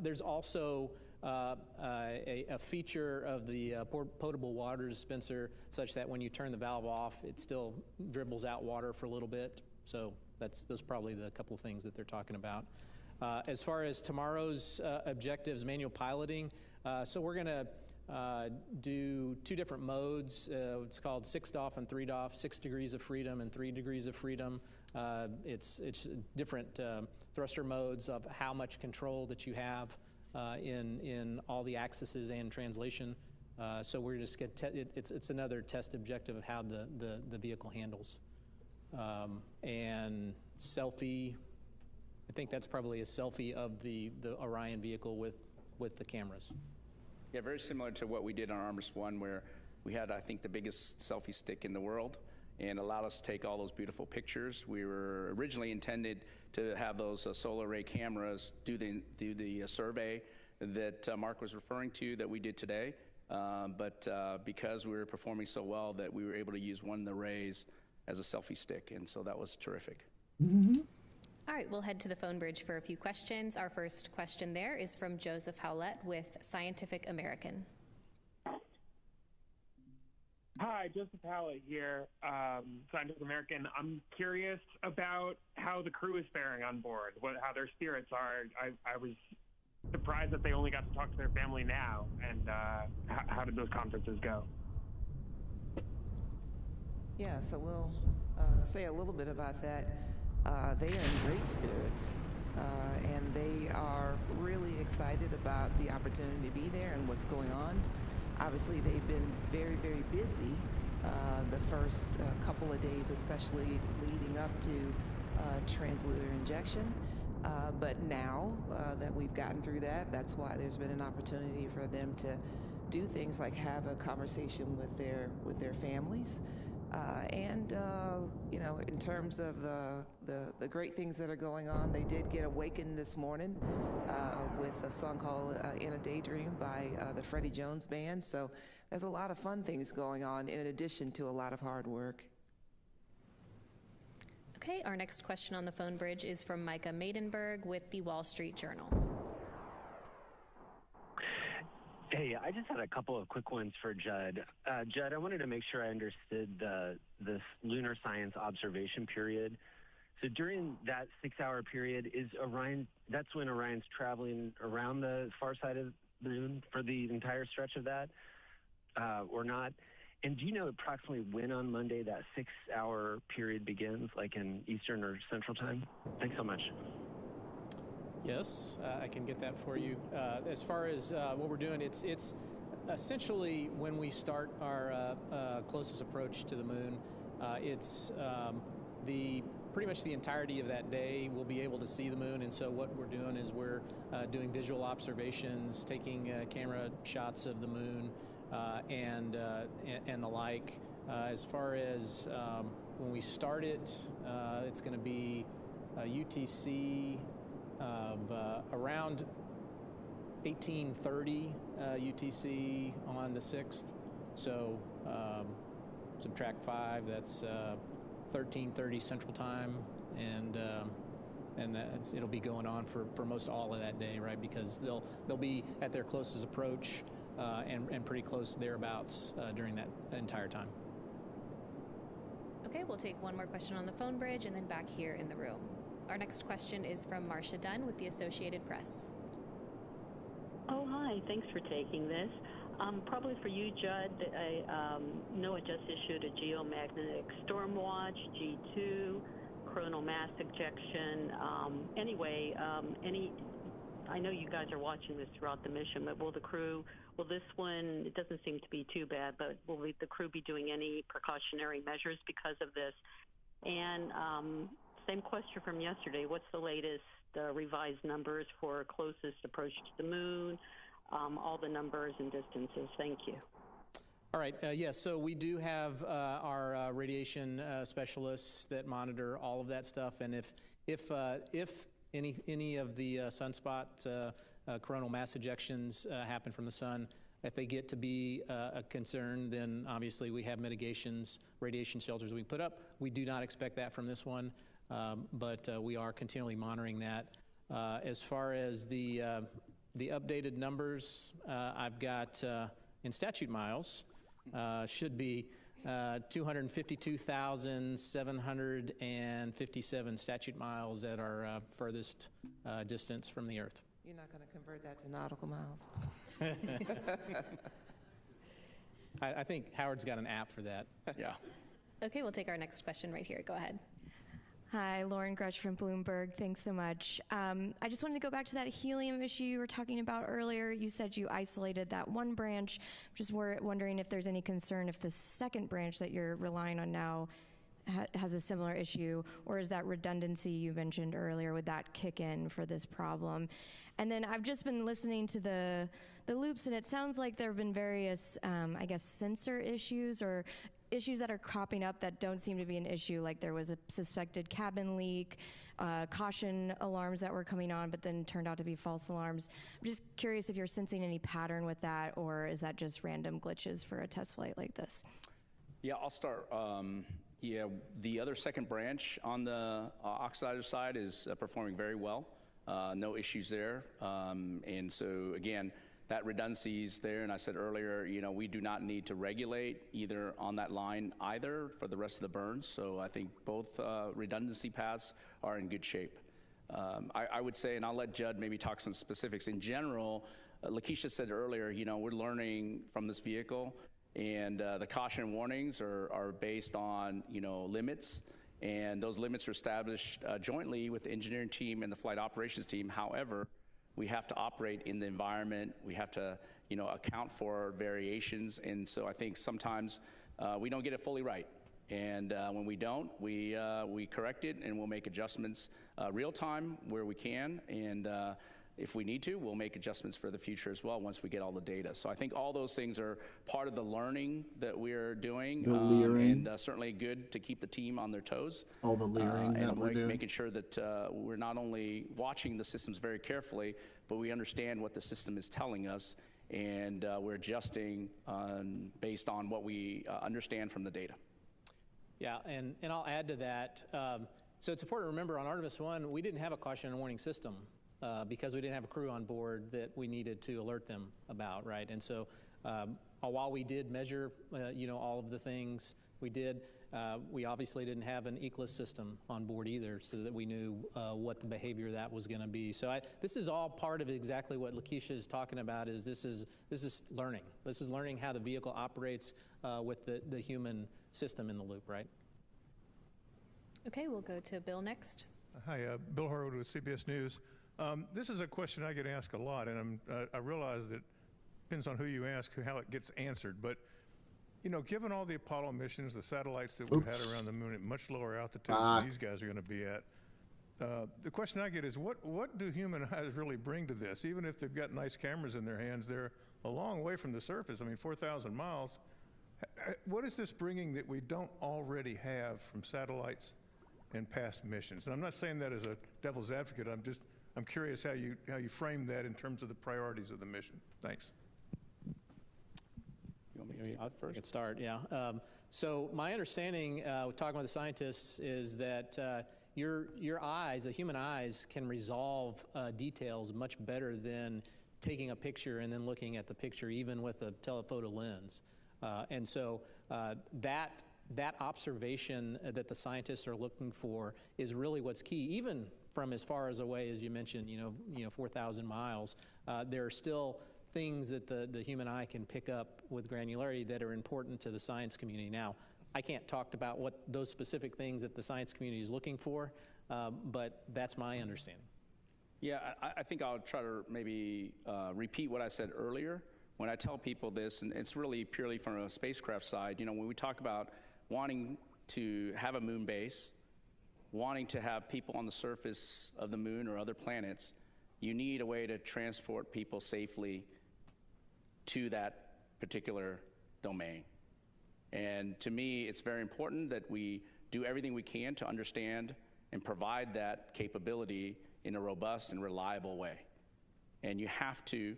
There's also a feature of the potable water dispenser such that when you turn the valve off, it still dribbles out water for a little bit. So those are probably the couple of things that they're talking about. As far as tomorrow's objectives, manual piloting, so we're going to do two different modes. It's called 6 DOF and 3 DOF, 6 degrees of freedom and 3 degrees of freedom. It's different thruster modes of how much control that you have in all the axes and translation. So we're just it's another test objective of how the vehicle handles. And selfie, I think that's probably a selfie of the Orion vehicle with the cameras. Yeah, very similar to what we did on Artemis 1, where we had, I think, the biggest selfie stick in the world and allowed us to take all those beautiful pictures. We were originally intended to have those solar array cameras do the survey that Mark was referring to that we did today. But because we were performing so well that we were able to use one of the arrays as a selfie stick, and so that was terrific. Mm-hmm. All right, we'll head to the phone bridge for a few questions. Our first question there is from Joseph Howlett with Scientific American. Hi, Joseph Howlett here, Scientific American. I'm curious about how the crew is faring on board, how their spirits are. I was surprised that they only got to talk to their family now, and how did those conferences go? Yeah, so we'll say a little bit about that. They are in great spirits, and they are really excited about the opportunity to be there and what's going on. Obviously, they've been very, very busy the first couple of days, especially leading up to translunar injection. But now that we've gotten through that, that's why there's been an opportunity for them to do things like have a conversation with their families. And you know, in terms of the great things that are going on, they did get awakened this morning with a song called In a Daydream by the Freddie Jones Band. So there's a lot of fun things going on in addition to a lot of hard work. Okay, our next question on the phone bridge is from Micah Maidenberg with the Wall Street Journal. Hey, I just had a couple of quick ones for Judd. Judd, I wanted to make sure I understood this lunar science observation period. So during that 6-hour period, that's when Orion's traveling around the far side of the moon for the entire stretch of that, or not? And do you know approximately when on Monday that 6-hour period begins, like in Eastern or Central Time? Thanks so much. Yes, I can get that for you. As far as what we're doing, it's essentially, when we start our closest approach to the moon, it's pretty much the entirety of that day we'll be able to see the moon. And so what we're doing is we're doing visual observations, taking camera shots of the moon and the like. As far as when we start it, it's going to be UTC of around 1830 UTC on the 6th. So subtract 5, that's 1330 Central Time, and it'll be going on for most all of that day, right? Because they'll be at their closest approach and pretty close thereabouts during that entire time. Okay, we'll take one more question on the phone bridge and then back here in the room. Our next question is from Marcia Dunn with the Associated Press. Oh, hi. Thanks for taking this. Probably for you, Judd. NOAA just issued a geomagnetic storm watch, G2, coronal mass ejection. I know you guys are watching this throughout the mission, but will this one, it doesn't seem to be too bad, but will the crew be doing any precautionary measures because of this? And same question from yesterday. What's the latest revised numbers for closest approach to the moon, all the numbers and distances? Thank you. All right. Yes. So we do have our radiation specialists that monitor all of that stuff, and if any of the sunspot coronal mass ejections happen from the sun, if they get to be a concern, then obviously we have mitigations, radiation shelters we put up. We do not expect that from this one, but we are continually monitoring that. As far as the updated numbers, I've got in statute miles, should be 252,757 statute miles at our furthest distance from the Earth. You're not going to convert that to nautical miles? I think Howard's got an app for that. Yeah. Okay, we'll take our next question right here. Go ahead. Hi, Lauren Grutch from Bloomberg. Thanks so much. I just wanted to go back to that helium issue you were talking about earlier. You said you isolated that one branch. Just wondering if there's any concern if the second branch that you're relying on now has a similar issue, or is that redundancy you mentioned earlier, would that kick in for this problem? And then I've just been listening to the loops, and it sounds like there have been various, sensor issues or issues that are cropping up that don't seem to be an issue, like there was a suspected cabin leak, caution alarms that were coming on but then turned out to be false alarms. I'm just curious if you're sensing any pattern with that, or is that just random glitches for a test flight like this? Yeah, I'll start. The other second branch on the oxidizer side is performing very well. No issues there. And so, again, that redundancy is there, and I said earlier, we do not need to regulate either on that line either for the rest of the burns. So I think both redundancy paths are in good shape. I would say, and I'll let Judd maybe talk some specifics. In general, Lakeisha said earlier, we're learning from this vehicle, and the caution warnings are based on limits, and those limits are established jointly with the engineering team and the flight operations team. However, we have to operate in the environment. We have to, account for variations. And so I think sometimes we don't get it fully right. And when we don't, we correct it, and we'll make adjustments real time where we can. And if we need to, we'll make adjustments for the future as well once we get all the data. So I think all those things are part of the learning that we're doing. The leering. And certainly good to keep the team on their toes. All the leering that we're doing. Making sure that we're not only watching the systems very carefully, but we understand what the system is telling us, and we're adjusting based on what we understand from the data. Yeah, and I'll add to that. So it's important to remember on Artemis 1, we didn't have a caution and warning system. Because we didn't have a crew on board that we needed to alert them about, right? And so while we did measure, all of the things we did, we obviously didn't have an ECLIS system on board either, so that we knew what the behavior of that was going to be. So this is all part of exactly what Lakeisha is talking about. Is this is learning. This is learning how the vehicle operates with the human system in the loop, right? Okay, we'll go to Bill next. Hi, Bill Harwood with CBS News. This is a question I get asked a lot, and I realize that depends on who you ask how it gets answered. But, you know, given all the Apollo missions, the satellites that we've had around the moon at much lower altitudes than these guys are going to be at, the question I get is, what do human eyes really bring to this? Even if they've got nice cameras in their hands, they're a long way from the surface. I mean, 4,000 miles. What is this bringing that we don't already have from satellites and past missions? And I'm not saying that as a devil's advocate. I'm curious how you frame that in terms of the priorities of the mission. Thanks. You want me to go first? I could start, yeah. So my understanding, talking with the scientists, is that your eyes, the human eyes, can resolve details much better than taking a picture and then looking at the picture, even with a telephoto lens. And so that observation that the scientists are looking for is really what's key. Even from as far as away as you mentioned, 4,000 miles, there are still things that the human eye can pick up with granularity that are important to the science community. Now, I can't talk about what those specific things that the science community is looking for, but that's my understanding. Yeah, I think I'll try to maybe repeat what I said earlier. When I tell people this, and it's really purely from a spacecraft side, when we talk about wanting to have a moon base, wanting to have people on the surface of the moon or other planets, you need a way to transport people safely to that particular domain. And to me, it's very important that we do everything we can to understand and provide that capability in a robust and reliable way. And you have to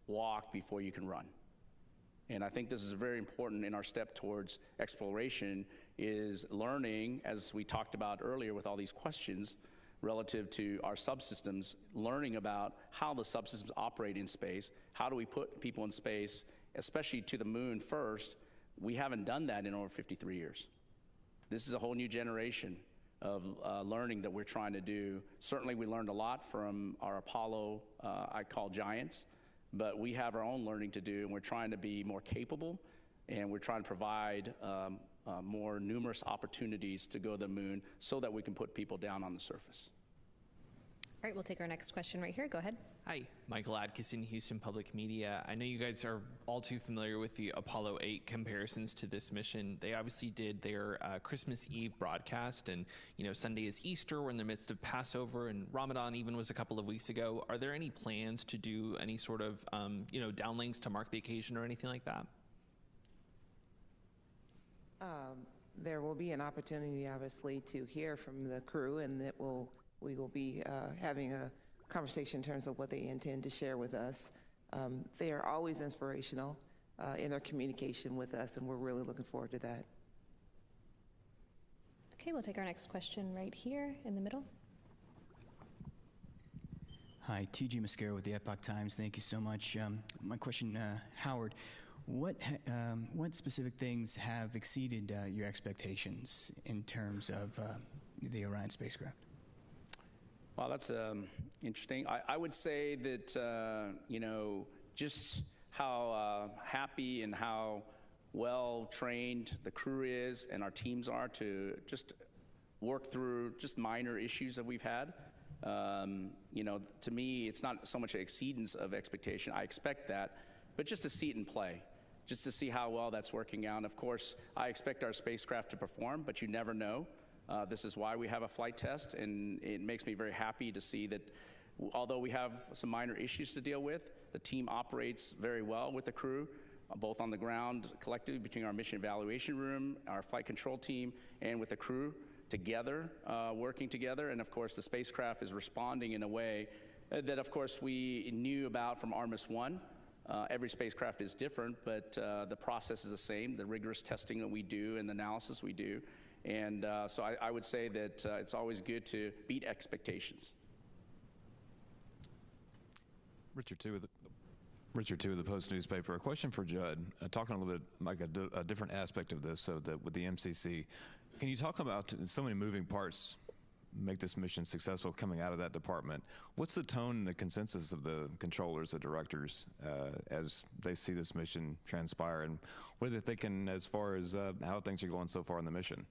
walk before you can run. And I think this is very important in our step towards exploration, is learning, as we talked about earlier with all these questions relative to our subsystems, learning about how the subsystems operate in space. How do we put people in space, especially to the moon first? We haven't done that in over 53 years. This is a whole new generation of learning that we're trying to do. Certainly we learned a lot from our Apollo, I call giants, but we have our own learning to do, and we're trying to be more capable, and we're trying to provide more numerous opportunities to go to the moon so that we can put people down on the surface. All right, we'll take our next question right here. Go ahead. Hi, Michael Adkison, Houston Public Media. I know you guys are all too familiar with the Apollo 8 comparisons to this mission. They obviously did their Christmas Eve broadcast, and Sunday is Easter. We're in the midst of Passover, and Ramadan even was a couple of weeks ago. Are there any plans to do any sort of downlinks to mark the occasion or anything like that? There will be an opportunity, obviously, to hear from the crew, and we will be having a conversation in terms of what they intend to share with us. They are always inspirational in their communication with us, and we're really looking forward to that. Okay, we'll take our next question right here in the middle. Hi, T.G. Mascara with the Epoch Times. Thank you so much. My question, Howard, what specific things have exceeded your expectations in terms of the Orion spacecraft? Well, that's interesting. I would say that, just how happy and how well trained the crew is and our teams are to just work through just minor issues that we've had. To me, it's not so much an exceedance of expectation. I expect that, but just to see it in play, just to see how well that's working out. And of course, I expect our spacecraft to perform, but you never know. This is why we have a flight test, and it makes me very happy to see that although we have some minor issues to deal with, the team operates very well with the crew, both on the ground collectively between our mission evaluation room, our flight control team, and with the crew together, working together. And of course, the spacecraft is responding in a way that, of course, we knew about from Artemis 1. Every spacecraft is different, but the process is the same, the rigorous testing that we do and the analysis we do. And so I would say that it's always good to beat expectations. Richard Two of the Post newspaper. A question for Judd. Talking a little bit like a different aspect of this, so that with the MCC, can you talk about so many moving parts make this mission successful coming out of that department? What's the tone and the consensus of the controllers, the directors, as they see this mission transpire, and what are they thinking as far as how things are going so far in the mission?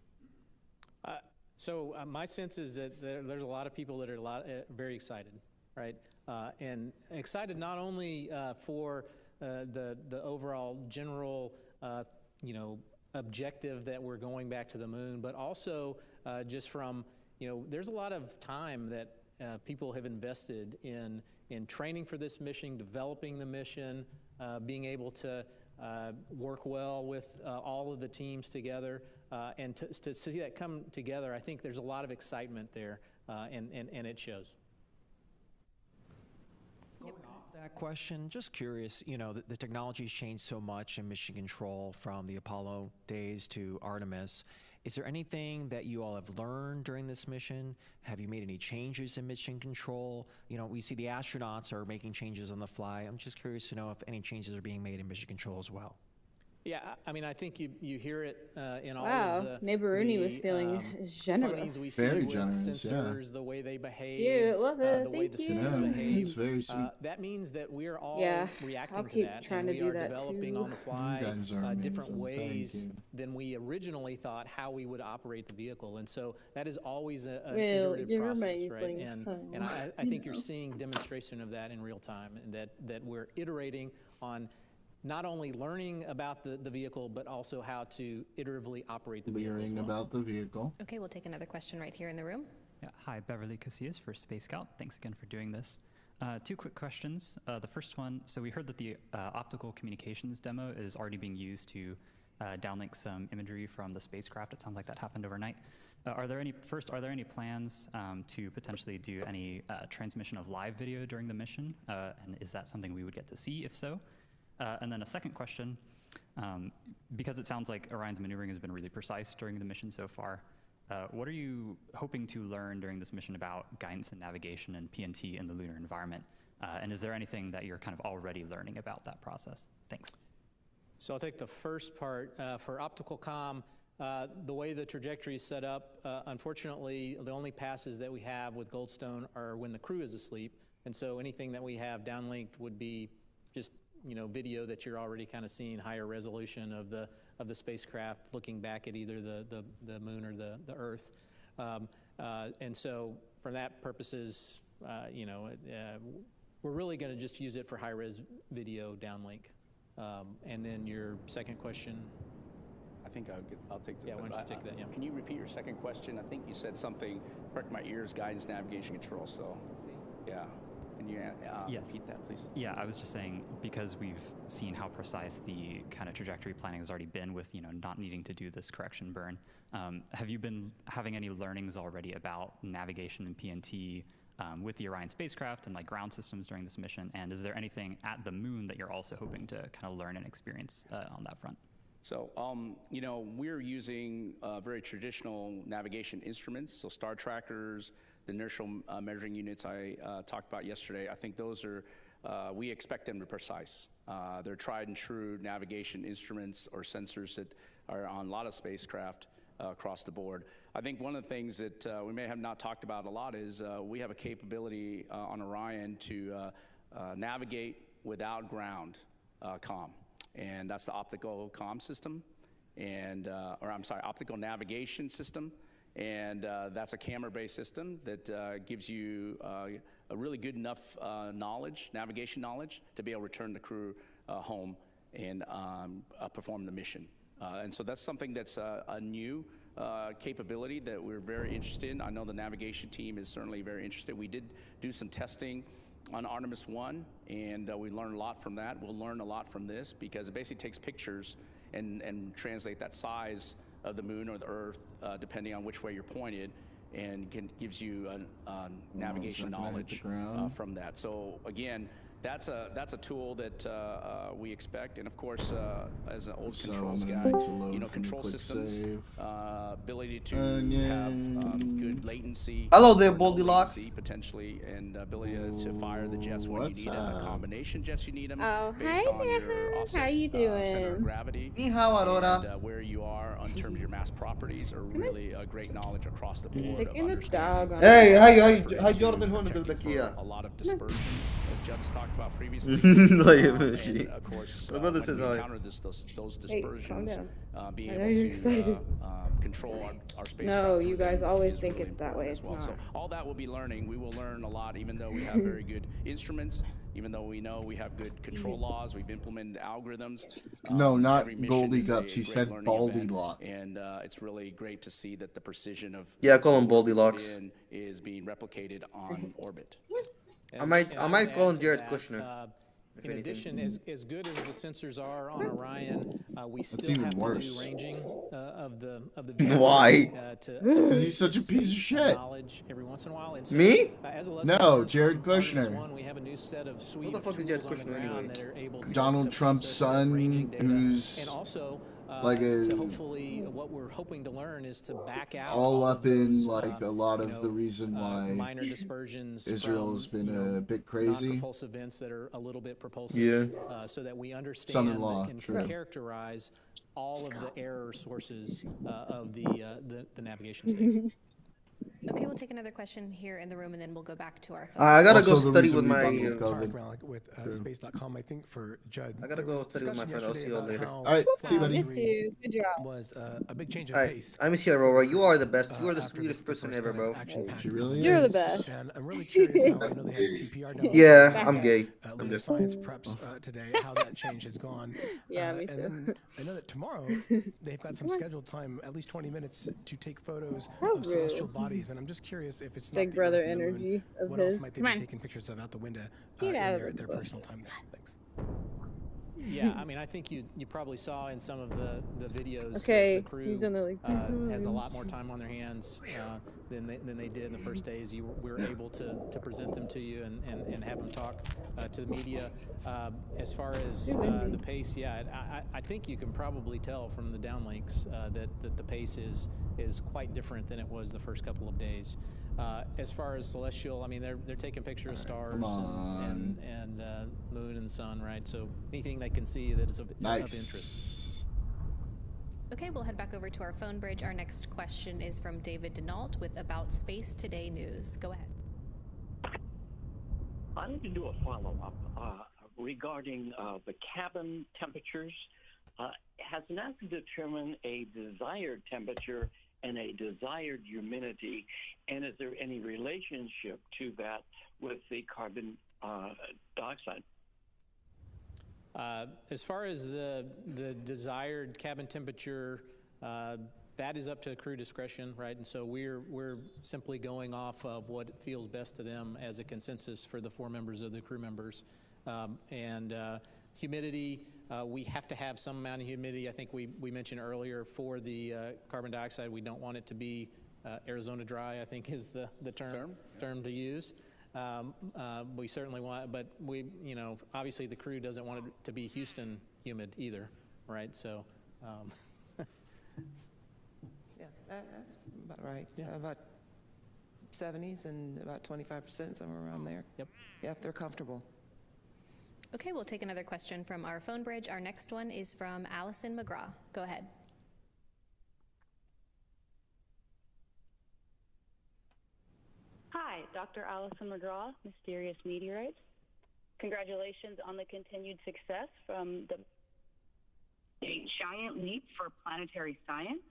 So my sense is that there's a lot of people that are very excited, right? And excited not only for the overall general, objective that we're going back to the moon, but also just from, there's a lot of time that people have invested in training for this mission, developing the mission, being able to work well with all of the teams together, and to see that come together. I think there's a lot of excitement there, and it shows. Going off that question, just curious, the technology's changed so much in mission control from the Apollo days to Artemis. Is there anything that you all have learned during this mission? Have you made any changes in mission control? We see the astronauts are making changes on the fly. I'm just curious to know if any changes are being made in mission control as well. Yeah, I mean, I think you hear it in all Wow, of the Mabaruni was feeling generous. funnies we see Very with generous, sensors, the way they behave, Cute, love it. the way Thank the you. systems Yeah, behave. it's very sweet. That means that we are all Yeah, reacting I'll to keep that, trying and to we do are that developing too. on the fly You guys are different amazing. ways Thank you. than we originally thought how we would operate the vehicle, and so that is always an Well, iterative you're process, amazing. right? And Oh, I think you're seeing demonstration of that in real time, and that we're iterating on not only learning about the vehicle, but also how to iteratively operate the vehicle. Learning about the vehicle. Okay, we'll take another question right here in the room. Yeah, hi, Beverly Casillas for Space Scout. Thanks again for doing this. Two quick questions. The first one, so we heard that the optical communications demo is already being used to downlink some imagery from the spacecraft. It sounds like that happened overnight. Are there any plans to potentially do any transmission of live video during the mission? And is that something we would get to see, if so? And then a second question, because it sounds like Orion's maneuvering has been really precise during the mission so far, what are you hoping to learn during this mission about guidance and navigation and PNT in the lunar environment? And is there anything that you're kind of already learning about that process? Thanks. So I'll take the first part. For optical comm, the way the trajectory is set up, unfortunately, the only passes that we have with Goldstone are when the crew is asleep. And so anything that we have downlinked would be just video that you're already kind of seeing, higher resolution of the spacecraft looking back at either the moon or the Earth. And so from that purposes, we're really going to just use it for high-res video downlink. And then your second question. I think I'll take the. Yeah, why don't you take that? Yeah. Can you repeat your second question? I think you said something. Correct my ears. Guidance, navigation, control. So. Yeah. Can you yes. repeat that, please? Yeah, I was just saying, because we've seen how precise the kind of trajectory planning has already been with, not needing to do this correction burn, have you been having any learnings already about navigation and PNT with the Orion spacecraft and like ground systems during this mission? And is there anything at the moon that you're also hoping to kind of learn and experience on that front? So, we're using very traditional navigation instruments, so star trackers, the inertial measuring units I talked about yesterday. I think those are, we expect them to be precise. They're tried and true navigation instruments or sensors that are on a lot of spacecraft across the board. I think one of the things that we may have not talked about a lot is we have a capability on Orion to navigate without ground comm. And that's the optical comm system, optical navigation system. And that's a camera-based system that gives you a really good enough navigation knowledge, to be able to return the crew home and perform the mission. And so that's something that's a new capability that we're very interested in. I know the navigation team is certainly very interested. We did do some testing on Artemis 1, and we learned a lot from that. We'll learn a lot from this, because it basically takes pictures and translate that size of the moon or the Earth, depending on which way you're pointed, and gives you navigation knowledge from that. So again, that's a tool that we expect, and of course, as an old controls guy, control systems, ability to have good latency. Hello there, or no Goldilocks. latency, potentially, and ability to fire the jets when you need them, the combination jets you need them, Oh, based hi on there. your offset How you center of doing? gravity, Ni hao, Aurora. and where you are in terms of your mass properties, are really great knowledge across the board. Like in the dog. Hey, hi, Jordan, هون بدك A lot of dispersions, as Judd's talked about previously. طيب And ماشي. of course, My when brother we says hi. encounter those Hey, calm dispersions, down. being I know able you're to excited. control our spacecraft. No, you through guys them always is think really it's that way. important It's as well. not. So all that we'll be learning. We will learn a lot, even though we have very good instruments even though we know we have good control laws, we've implemented algorithms. No, not every mission Goldie is Guts. a He great said learning Baldy event, Lot. and it's really great to see that the precision of Yeah, call him what we've Goldilocks. been is being replicated on orbit. I might call him Jared Kushner. In addition, as good as the sensors are on Orion, we still even have worse. to do ranging of the Why? Because he's such a piece of shit. knowledge every once in a while. And so, Me? As a lesson No, learned Jared from Artemis Kushner. 1, we have a new set of suite Who the of fuck is tools Jared on the Kushner ground anyway? that are able to Donald Trump's process that ranging son, data. who's and also like to hopefully what we're hoping to learn is to back out all of up in those, like a lot you of know, the reason why minor dispersions Israel's from, been a bit crazy. non-propulsive events that are a little bit propulsive, Yeah. So that we understand Son-in-law, and true. can characterize all of the error sources of the navigation state. Okay, we'll take another question here in the room, and then we'll go back to our phone. I gotta Also go the study reason with we my. bundled COVID. Malik with Space.com, I think, for Judd. I gotta There go was study with my discussion friend. I'll see yesterday you all about later. how All right, see you, I buddy. miss you. Good job. was a big change of Alright, pace. I miss you, Aurora. You are the best. You are the after sweetest the person first ever, kind of bro. action-packed She couple really of You're the days. best. And I'm really curious how, I know they had CPR done. Yeah, they I'm had, gay. Lunar science preps today, how that change has gone. Yeah, me and too. then I know that tomorrow they've got some scheduled time, at least 20 minutes, to take photos How of celestial rude. bodies. And I'm just curious if it's not Big the brother Earth and the moon, energy of what his. else might they Come be on. taking pictures of out the window Get in out of their the personal bush. time there? Thanks. Yeah, I mean, I think you probably saw in some of the videos Okay, the crew you've done that like 3 has a lot times. more time on their hands than they did in the first days. We were able to present them to you and have them talk to the media. As far as the pace, yeah, I think you can probably tell from the downlinks that the pace is quite different than it was the first couple of days. As far as celestial, I mean, they're taking pictures of stars and moon and sun, right? So anything they can see that is of interest. Okay, we'll head back over to our phone bridge. Our next question is from David Denault with About Space Today News. Go ahead. I need to do a follow-up regarding the cabin temperatures. Has NASA determined a desired temperature and a desired humidity, and is there any relationship to that with the carbon dioxide? As far as the desired cabin temperature, that is up to crew discretion, right? And so we're simply going off of what feels best to them as a consensus for the 4 members of the crew members. Humidity, we have to have some amount of humidity. I think we mentioned earlier for the carbon dioxide, we don't want it to be Arizona dry, I think is the term to use. We certainly want, but obviously the crew doesn't want it to be Houston humid either, right? So. Yeah, that's about right. Yeah. About 70s and about 25%, somewhere around there. Yep. Yep, they're comfortable. Okay, we'll take another question from our phone bridge. Our next one is from Allison McGraw. Go ahead. Hi, Dr. Allison McGraw, Mysterious Meteorites. Congratulations on the continued success from a giant leap for planetary science.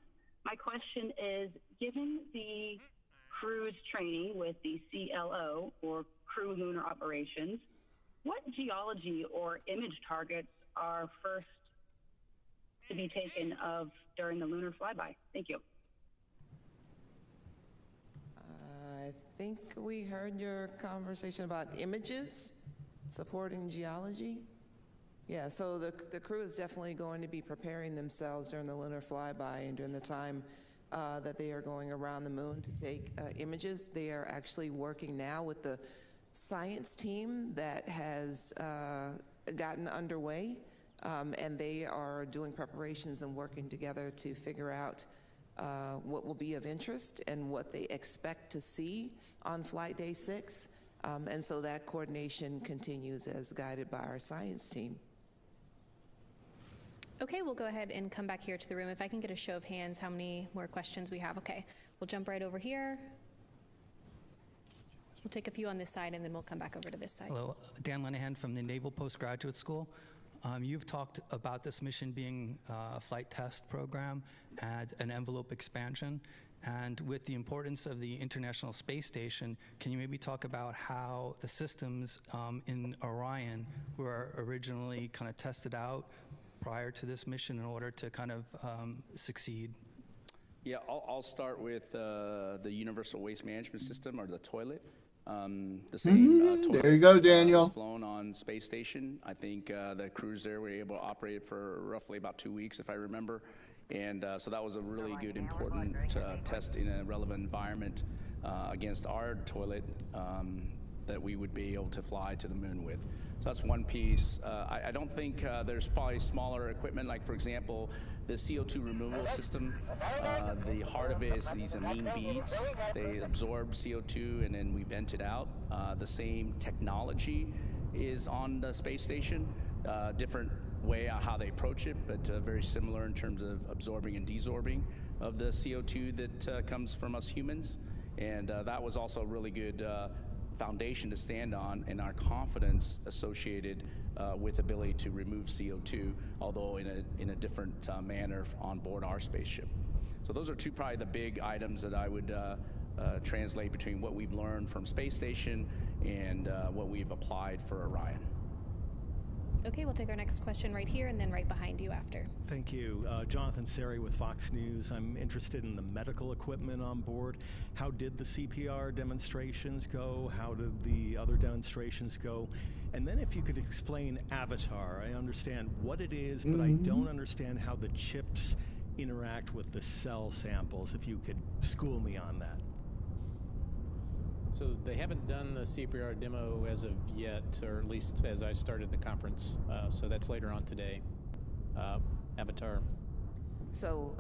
My question is, given the crew's training with the CLO, or Crew Lunar Operations, what geology or image targets are first to be taken of during the lunar flyby? Thank you. I think we heard your conversation about images supporting geology. Yeah, so the crew is definitely going to be preparing themselves during the lunar flyby and during the time that they are going around the moon to take images. They are actually working now with the science team that has gotten underway, and they are doing preparations and working together to figure out what will be of interest and what they expect to see on flight day 6. And so that coordination continues as guided by our science team. Okay, we'll go ahead and come back here to the room. If I can get a show of hands, how many more questions we have? Okay, we'll jump right over here. We'll take a few on this side, and then we'll come back over to this side. Hello, Dan Lenahan from the Naval Postgraduate School. You've talked about this mission being a flight test program and an envelope expansion. And with the importance of the International Space Station, can you maybe talk about how the systems in Orion were originally kind of tested out prior to this mission in order to kind of succeed? Yeah, I'll start with the Universal Waste Management System, or the toilet. The same toilet there you go, Daniel. Was flown on space station. I think the crews there were able to operate it for roughly about 2 weeks, if I remember. And so that was a really good, important test in a relevant environment against our toilet that we would be able to fly to the moon with. So that's one piece. I don't think there's probably smaller equipment, like, for example, the CO2 removal system. The heart of it is these amine beads. They absorb CO2 and then we vent it out. The same technology is on the space station. Different way on how they approach it, but very similar in terms of absorbing and desorbing of the CO2 that comes from us humans. And that was also a really good foundation to stand on, and our confidence associated with ability to remove CO2, although in a different manner on board our spaceship. So those are two probably the big items that I would translate between what we've learned from space station and what we've applied for Orion. Okay, we'll take our next question right here and then right behind you after. Thank you. Jonathan Seri with Fox News. I'm interested in the medical equipment on board. How did the CPR demonstrations go? How did the other demonstrations go? And then if you could explain Avatar. I understand what it is, but I don't understand how the chips interact with the cell samples. If you could school me on that. So they haven't done the CPR demo as of yet, or at least as I started the conference. So that's later on today. Avatar. So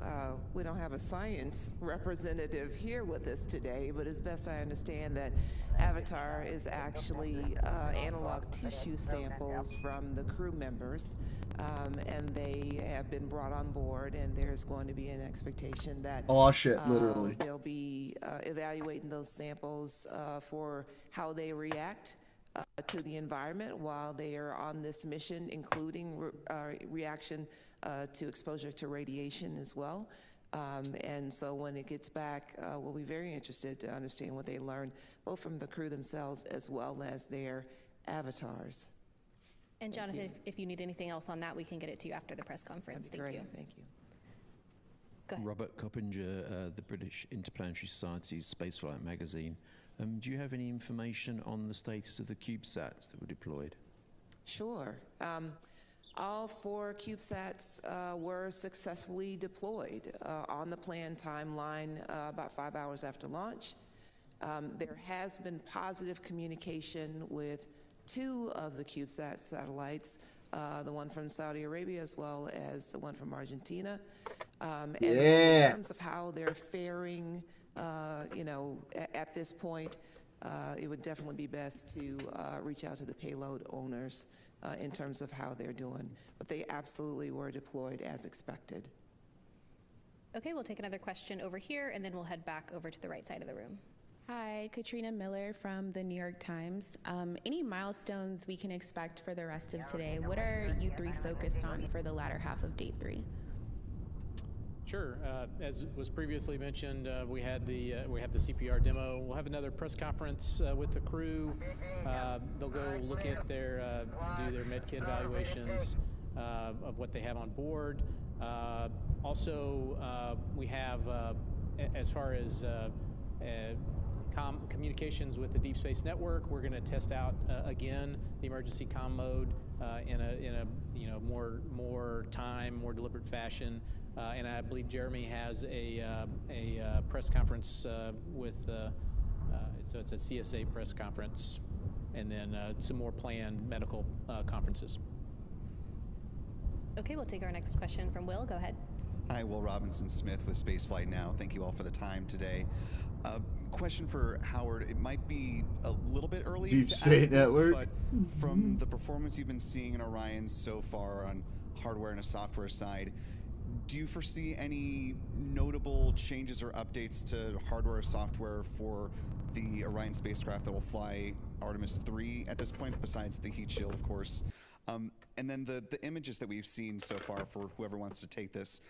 we don't have a science representative here with us today, but as best I understand that Avatar is actually analog tissue samples from the crew members, and they have been brought on board, and there's going to be an expectation that literally they'll be evaluating those samples for how they react to the environment while they are on this mission, including reaction to exposure to radiation as well. And so when it gets back, we'll be very interested to understand what they learn, both from the crew themselves as well as their avatars. And Jonathan, if you need anything else on that, we can get it to you after the press conference. Thank you. Thank you. Go ahead. Robert Coppinger, the British Interplanetary Society's Spaceflight magazine. Do you have any information on the status of the CubeSats that were deployed? Sure. All 4 CubeSats were successfully deployed on the planned timeline about 5 hours after launch. There has been positive communication with 2 of the CubeSat satellites, the one from Saudi Arabia as well as the one from Argentina. And in terms of how they're faring, at this point, it would definitely be best to reach out to the payload owners in terms of how they're doing. But they absolutely were deployed as expected. Okay, we'll take another question over here, and then we'll head back over to the right side of the room. Hi, Katrina Miller from the New York Times. Any milestones we can expect for the rest of today? What are you 3 focused on for the latter half of day 3? Sure. As was previously mentioned, we have the CPR demo. We'll have another press conference with the crew. They'll go look at their do their med kit evaluations of what they have on board. Also, we have as far as communications with the Deep Space Network, we're going to test out again the emergency comm mode in a more deliberate fashion. And I believe Jeremy has a press conference with so it's a CSA press conference, and then some more planned medical conferences. Okay, we'll take our next question from Will. Go ahead. Hi, Will Robinson-Smith with Spaceflight Now. Thank you all for the time today. Question for Howard. It might be a little bit early Deep to State ask this, Network. but from the performance you've been seeing in Orion so far on hardware and a software side, do you foresee any notable changes or updates to hardware or software for the Orion spacecraft that will fly Artemis 3 at this point, besides the heat shield, of course? And then the images that we've seen so far for whoever wants to take this,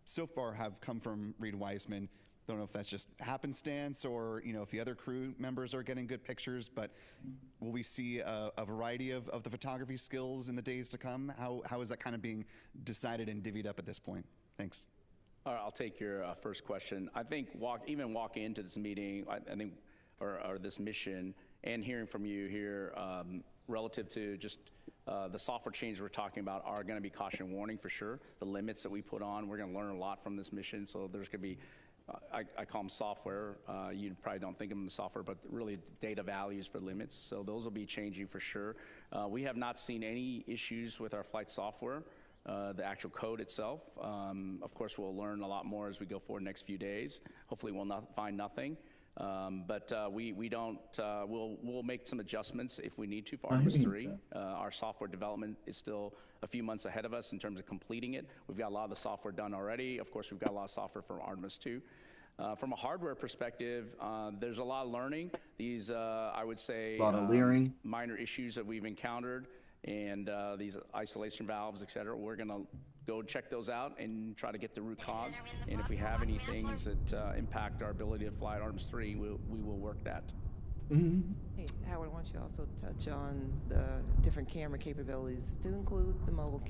so far have come from Reed Wiseman. Don't know if that's just happenstance or, you know, if the other crew members are getting good pictures, but will we see a variety of the photography skills in the days to come? How is that kind of being decided and divvied up at this point? Thanks. All right, I'll take your first question. I think even walking into this meeting, I think, or this mission, and hearing from you here relative to just the software changes we're talking about are going to be caution and warning for sure. The limits that we put on, we're going to learn a lot from this mission. So there's going to be, I call them software. You probably don't think of them as software, but really data values for limits. So those will be changing for sure. We have not seen any issues with our flight software. The actual code itself. Of course, we'll learn a lot more as we go forward next few days. Hopefully, we'll not find nothing. But we'll make some adjustments if we need to for Artemis 3. Our software development is still a few months ahead of us in terms of completing it. We've got a lot of the software done already. Of course, we've got a lot of software for Artemis 2. From a hardware perspective, there's a lot of learning. These, I would say, a lot of leering. Minor issues that we've encountered, and these isolation valves, et cetera. We're going to go check those out and try to get the root cause. And if we have any things that impact our ability to fly at Artemis 3, we will work that. Mm-hmm. Hey, Howard, why don't you also touch on the different camera capabilities to include the mobile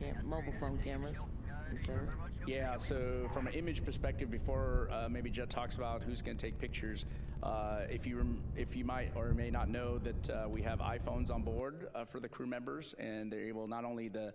phone cameras, etc. Yeah, so from an image perspective, before maybe Judd talks about who's going to take pictures, if you might or may not know that we have iPhones on board for the crew members, and they're able, not only the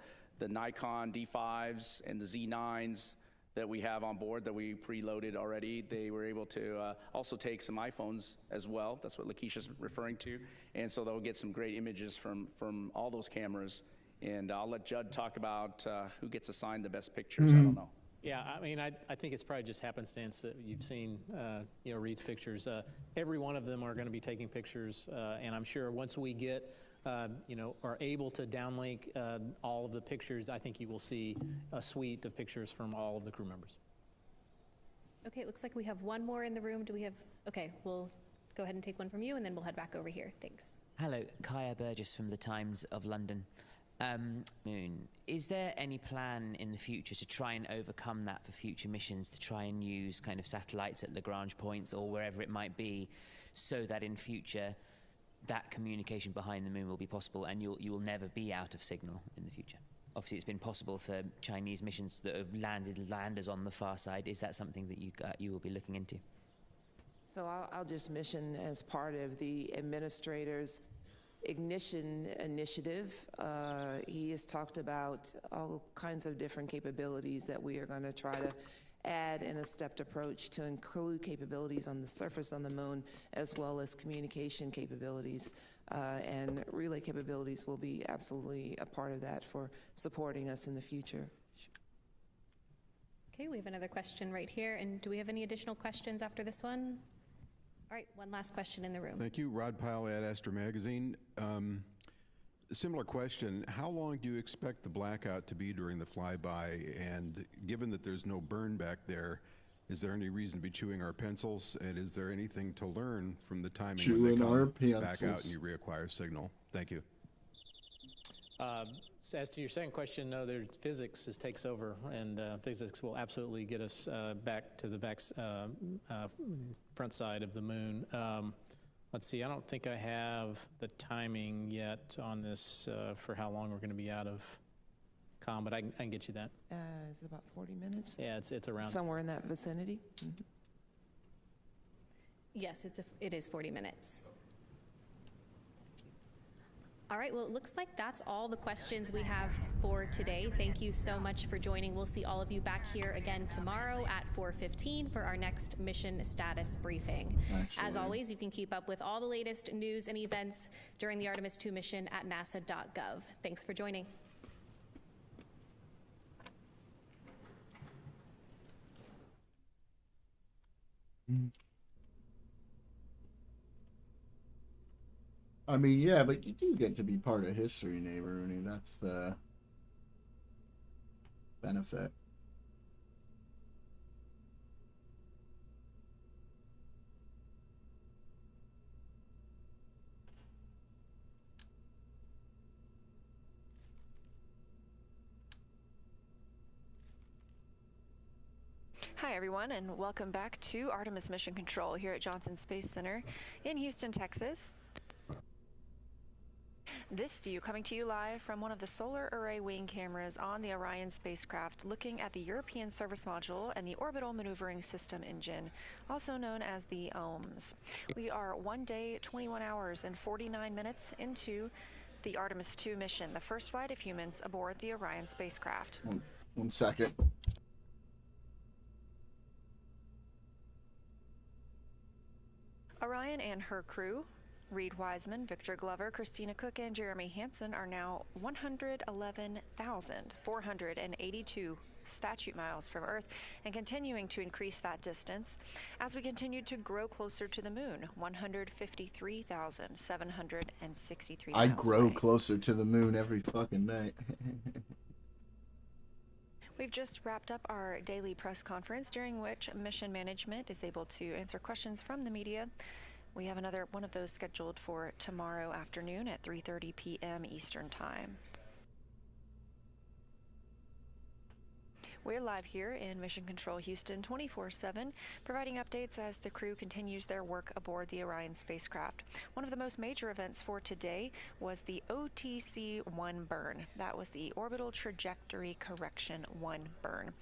Nikon D5s and the Z9s that we have on board that we preloaded already, they were able to also take some iPhones as well. That's what Lakeisha's referring to. And so they'll get some great images from all those cameras. And I'll let Judd talk about who gets assigned the best pictures. I don't know. Yeah, I mean, I think it's probably just happenstance that you've seen, Reed's pictures. Every one of them are going to be taking pictures, and I'm sure once we get, are able to downlink all of the pictures, I think you will see a suite of pictures from all of the crew members. Okay, it looks like we have one more in the room. Do we have? Okay, we'll go ahead and take one from you, and then we'll head back over here. Thanks. Hello, Kaya Burgess from the Times of London. Moon, is there any plan in the future to try and overcome that for future missions, to try and use kind of satellites at Lagrange points or wherever it might be, so that in future that communication behind the moon will be possible and you will never be out of signal in the future? Obviously, it's been possible for Chinese missions that have landed landers on the far side. Is that something that you will be looking into? So I'll just mention, as part of the administrator's Ignition initiative, he has talked about all kinds of different capabilities that we are going to try to add in a stepped approach to include capabilities on the surface on the moon, as well as communication capabilities. And relay capabilities will be absolutely a part of that for supporting us in the future. Okay, we have another question right here. And do we have any additional questions after this one? All right, one last question in the room. Thank you. Rod Powell at Astor Magazine. Similar question. How long do you expect the blackout to be during the flyby? And given that there's no burn back there, is there any reason to be chewing our pencils? And is there anything to learn from the timing when they come back out and you reacquire signal? Thank you. So as to your second question, no, physics takes over, and physics will absolutely get us back to the front side of the moon. Let's see, I don't think I have the timing yet on this for how long we're going to be out of comm, but I can get you that. Is it about 40 minutes? Yeah, it's around. Somewhere in that vicinity? Mm-hmm. Yes, it is 40 minutes. All right, well, it looks like that's all the questions we have for today. Thank you so much for joining. We'll see all of you back here again tomorrow at 4:15 for our next mission status briefing. As always, you can keep up with all the latest news and events during the Artemis 2 mission at nasa.gov. Thanks for joining. I mean, yeah, but you do get to be part of history, neighbor. I mean, that's the benefit. Hi, everyone, and welcome back to Artemis Mission Control here at Johnson Space Center in Houston, Texas. This view coming to you live from one of the solar array wing cameras on the Orion spacecraft, looking at the European Service Module and the Orbital Maneuvering System engine, also known as the OMS. We are 1 day, 21 hours, and 49 minutes into the Artemis 2 mission, the first flight of humans aboard the Orion spacecraft. One second. Orion and her crew, Reed Wiseman, Victor Glover, Christina Cook, and Jeremy Hansen, are now 111,482 statute miles from Earth and continuing to increase that distance as we continue to grow closer to the moon, 153,763 miles I grow away. closer to the moon every fucking night. We've just wrapped up our daily press conference, during which mission management is able to answer questions from the media. We have another one of those scheduled for tomorrow afternoon at 3:30 p.m. Eastern Time. We're live here in Mission Control Houston 24/7, providing updates as the crew continues their work aboard the Orion spacecraft. One of the most major events for today was the OTC-1 burn. That was the Orbital Trajectory Correction 1 burn.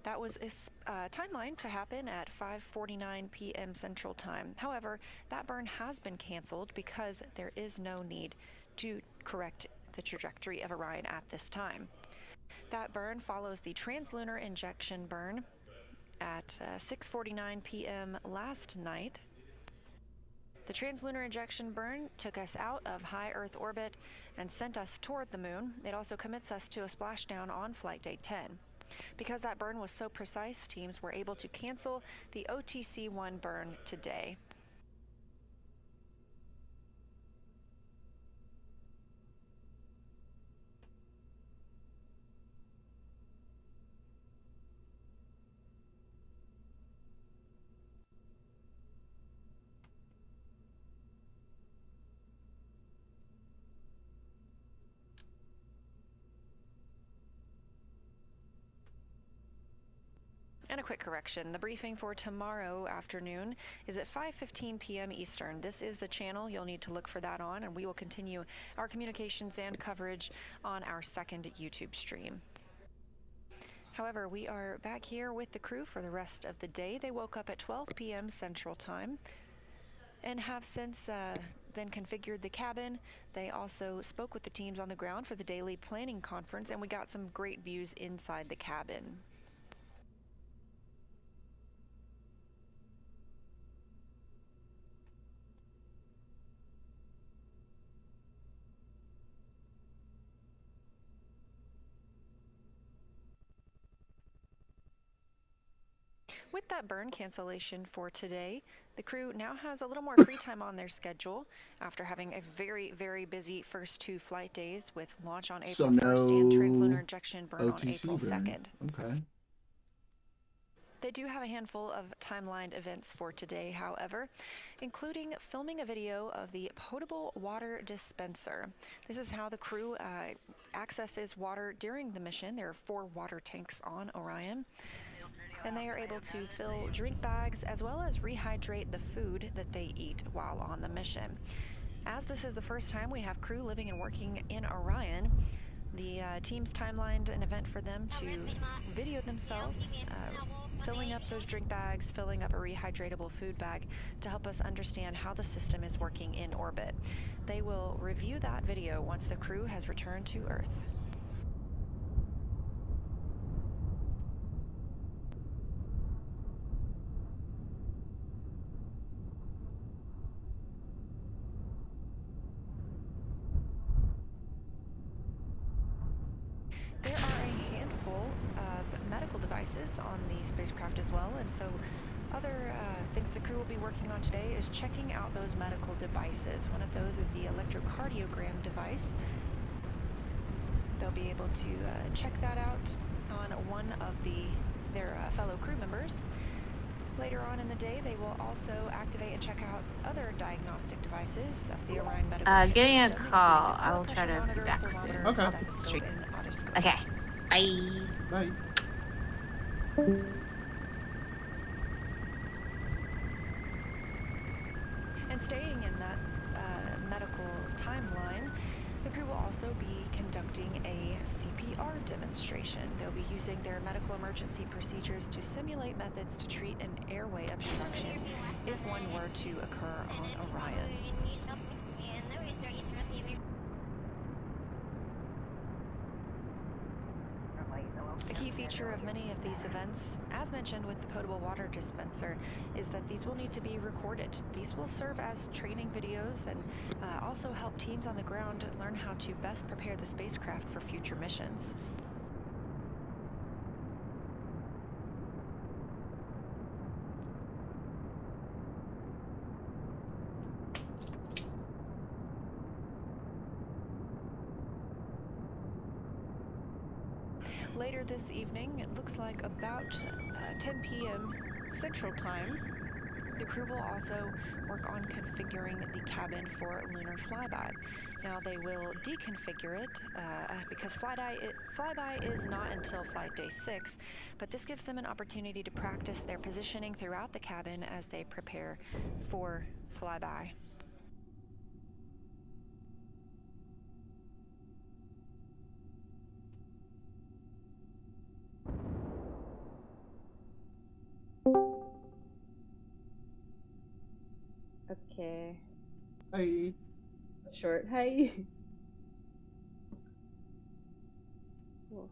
That was timeline to happen at 5:49 p.m. Central Time. However, that burn has been canceled because there is no need to correct the trajectory of Orion at this time. That burn follows the translunar injection burn at 6:49 p.m. last night. The translunar injection burn took us out of high Earth orbit and sent us toward the moon. It also commits us to a splashdown on flight day 10. Because that burn was so precise, teams were able to cancel the OTC-1 burn today. And a quick correction, the briefing for tomorrow afternoon is at 5:15 p.m. Eastern. This is the channel you'll need to look for that on, and we will continue our communications and coverage on our second YouTube stream. However, we are back here with the crew for the rest of the day. They woke up at 12 p.m. Central Time and have since then configured the cabin. They also spoke with the teams on the ground for the daily planning conference, and we got some great views inside the cabin. With that burn cancellation for today, the crew now has a little more free time on their schedule after having a very, very busy first 2 flight days with launch on April 1st and translunar injection burn on April 2nd. Okay. They do have a handful of timelined events for today, however, including filming a video of the potable water dispenser. This is how the crew accesses water during the mission. There are 4 water tanks on Orion, and they are able to fill drink bags as well as rehydrate the food that they eat while on the mission. As this is the first time we have crew living and working in Orion, the team's timelined an event for them to video themselves filling up those drink bags, filling up a rehydratable food bag to help us understand how the system is working in orbit. They will review that video once the crew has returned to Earth. There are a handful of medical devices on the spacecraft as well, and so other things the crew will be working on today is checking out those medical devices. One of those is the electrocardiogram device. They'll be able to check that out on one of their fellow crew members. Later on in the day, they will also activate and check out other diagnostic devices of the Orion medical getting a system, call. including I will try to blood be pressure back monitor, soon. thermometer, Okay. stethoscope, and otoscope. Okay. Bye. Bye. And staying in that medical timeline, the crew will also be conducting a CPR demonstration. They'll be using their medical emergency procedures to simulate methods to treat an airway obstruction if one were to occur on Orion. A key feature of many of these events, as mentioned with the potable water dispenser, is that these will need to be recorded. These will serve as training videos and also help teams on the ground learn how to best prepare the spacecraft for future missions. Later this evening, it looks like about 10 p.m. Central Time, the crew will also work on configuring the cabin for lunar flyby. Now they will deconfigure it because flyby is not until flight day 6, but this gives them an opportunity to practice their positioning throughout the cabin as they prepare for flyby. Okay. Hi. Short. Hi. Cool.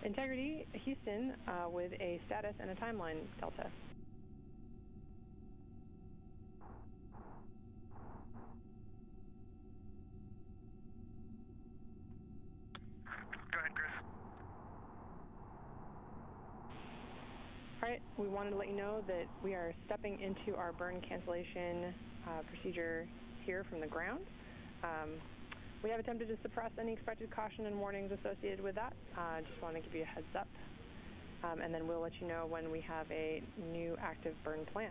Integrity, Houston, with a status and a timeline, Delta. Go ahead, Chris. All right, we wanted to let you know that we are stepping into our burn cancellation procedure here from the ground. We have attempted to suppress any expected caution and warnings associated with that. Just want to give you a heads up. And then we'll let you know when we have a new active burn plan.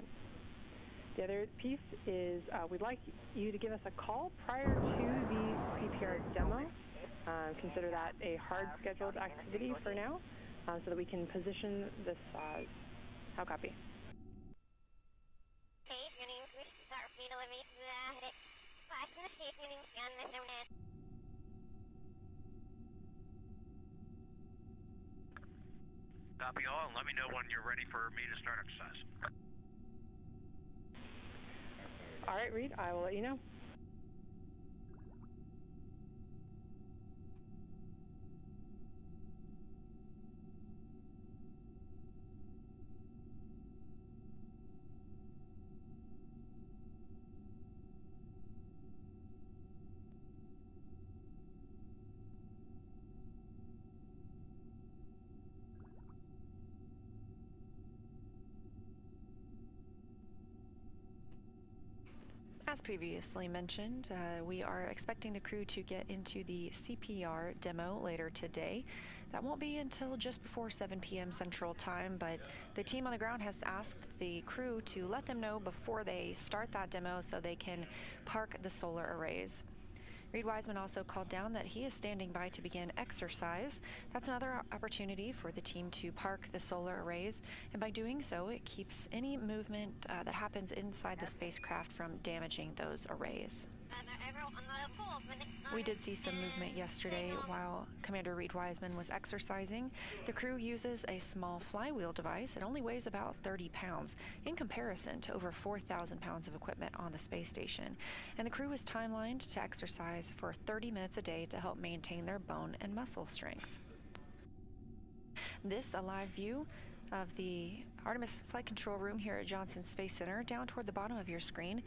The other piece is we'd like you to give us a call prior to the CPR demo. Consider that a hard scheduled activity for now so that we can position this. How copy? Copy all, and let me know when you're ready for me to start exercise. All right, Reed, I will let you know. As previously mentioned, we are expecting the crew to get into the CPR demo later today. That won't be until just before 7 p.m. Central Time, but the team on the ground has asked the crew to let them know before they start that demo so they can park the solar arrays. Reed Wiseman also called down that he is standing by to begin exercise. That's another opportunity for the team to park the solar arrays, and by doing so, it keeps any movement that happens inside the spacecraft from damaging those arrays. We did see some movement yesterday while Commander Reed Wiseman was exercising. The crew uses a small flywheel device. It only weighs about 30 pounds in comparison to over 4,000 pounds of equipment on the space station. And the crew is timelined to exercise for 30 minutes a day to help maintain their bone and muscle strength. This a live view of the Artemis Flight Control Room here at Johnson Space Center. Down toward the bottom of your screen,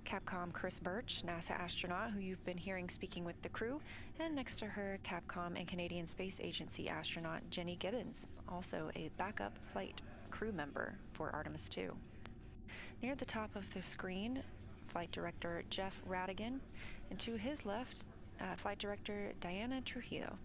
Capcom Chris Birch, NASA astronaut who you've been hearing speaking with the crew, and next to her, Capcom and Canadian Space Agency astronaut Jenny Gibbons, also a backup flight crew member for Artemis 2. Near the top of the screen, Flight Director Jeff Radigan, and to his left, Flight Director Diana Trujillo.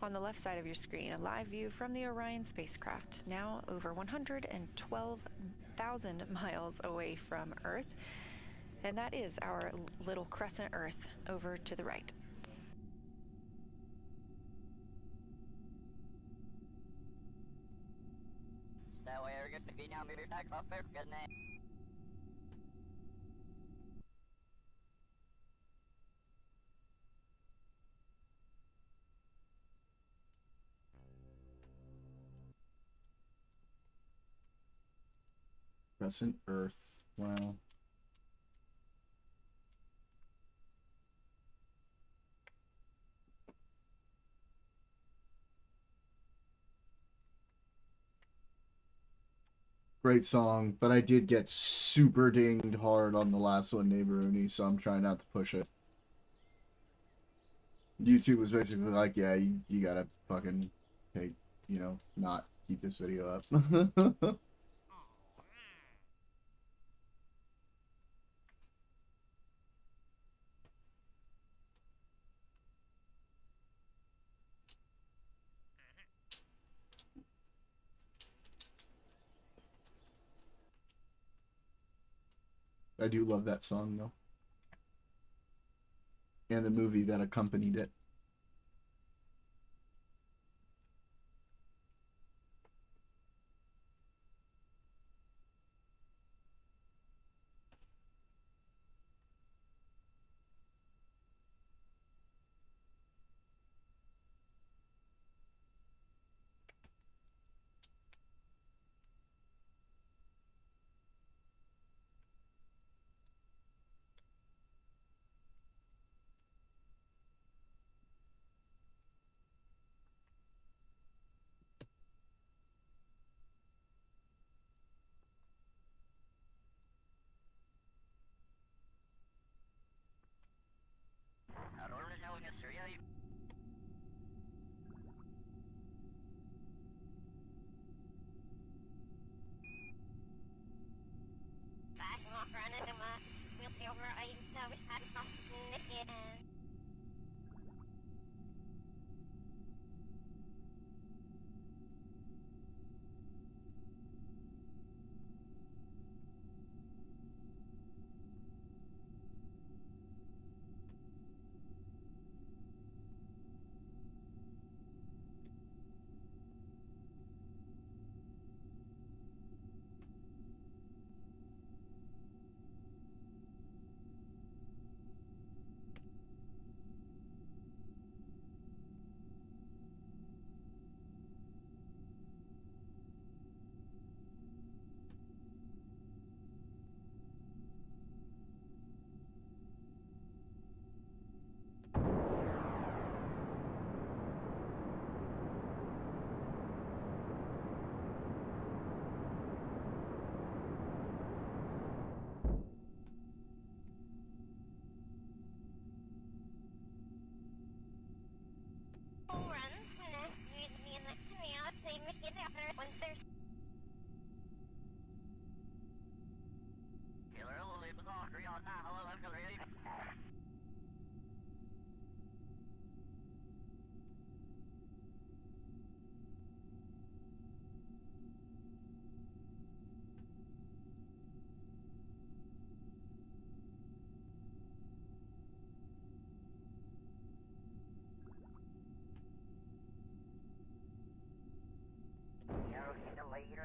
On the left side of your screen, a live view from the Orion spacecraft, now over 112,000 miles away from Earth. And that is our little crescent Earth over to the right. Crescent Earth. Wow. Great song, but I did get super dinged hard on the last one, Neighboruni, so I'm trying not to push it. YouTube was basically like, yeah, you gotta fucking take, you know, not keep this video up. I do love that song, though. And the movie that accompanied it.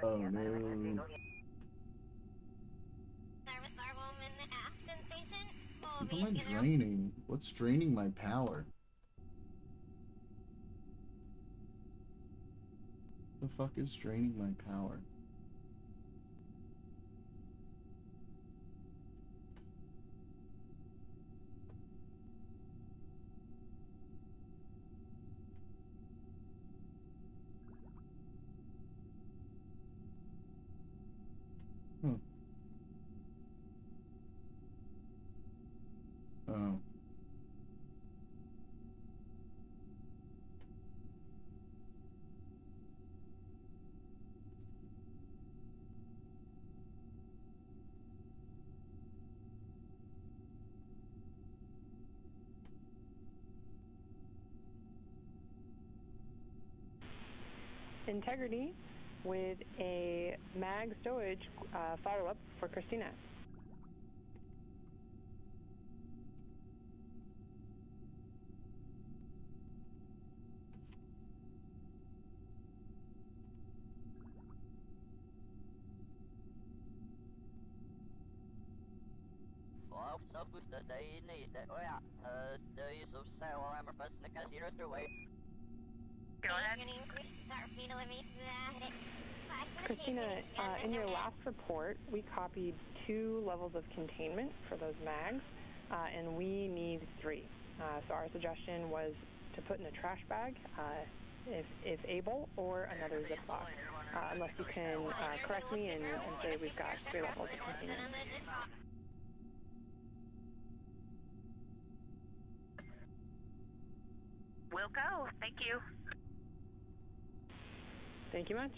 Oh no. What am I draining? What's draining my power? The fuck is draining my power? Hmm. Oh. Integrity with a mag stowage follow-up for Christina. Christina, in your last report, we copied 2 levels of containment for those mags, and we need 3. So our suggestion was to put in a trash bag, if able, or another Ziploc, unless you can correct me and say we've got 3 levels of containment. We'll go. Thank you. Thank you much.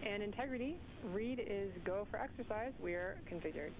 And integrity, read is go for exercise. We're configured.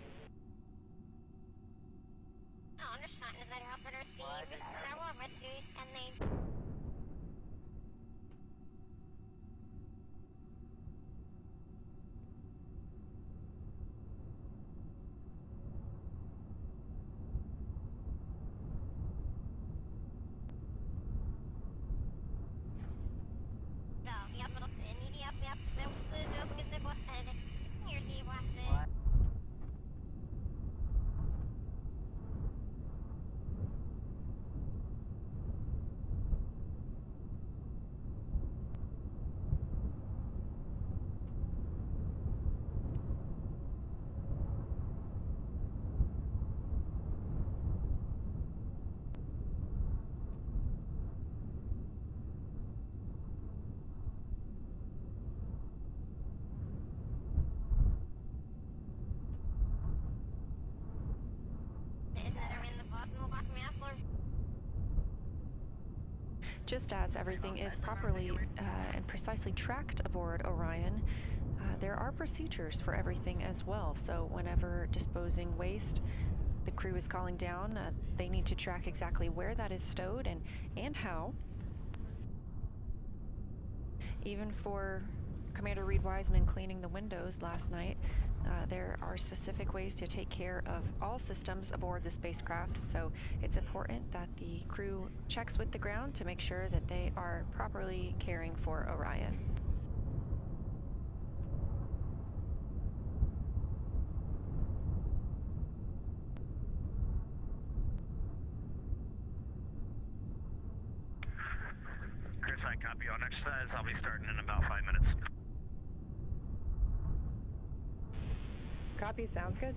Just as everything is properly and precisely tracked aboard Orion, there are procedures for everything as well. So whenever disposing waste, the crew is calling down, they need to track exactly where that is stowed and how. Even for Commander Reed Wiseman cleaning the windows last night, there are specific ways to take care of all systems aboard the spacecraft, so it's important that the crew checks with the ground to make sure that they are properly caring for Orion. Chris, I copy on exercise. I'll be starting in about 5 minutes. Copy, sounds good.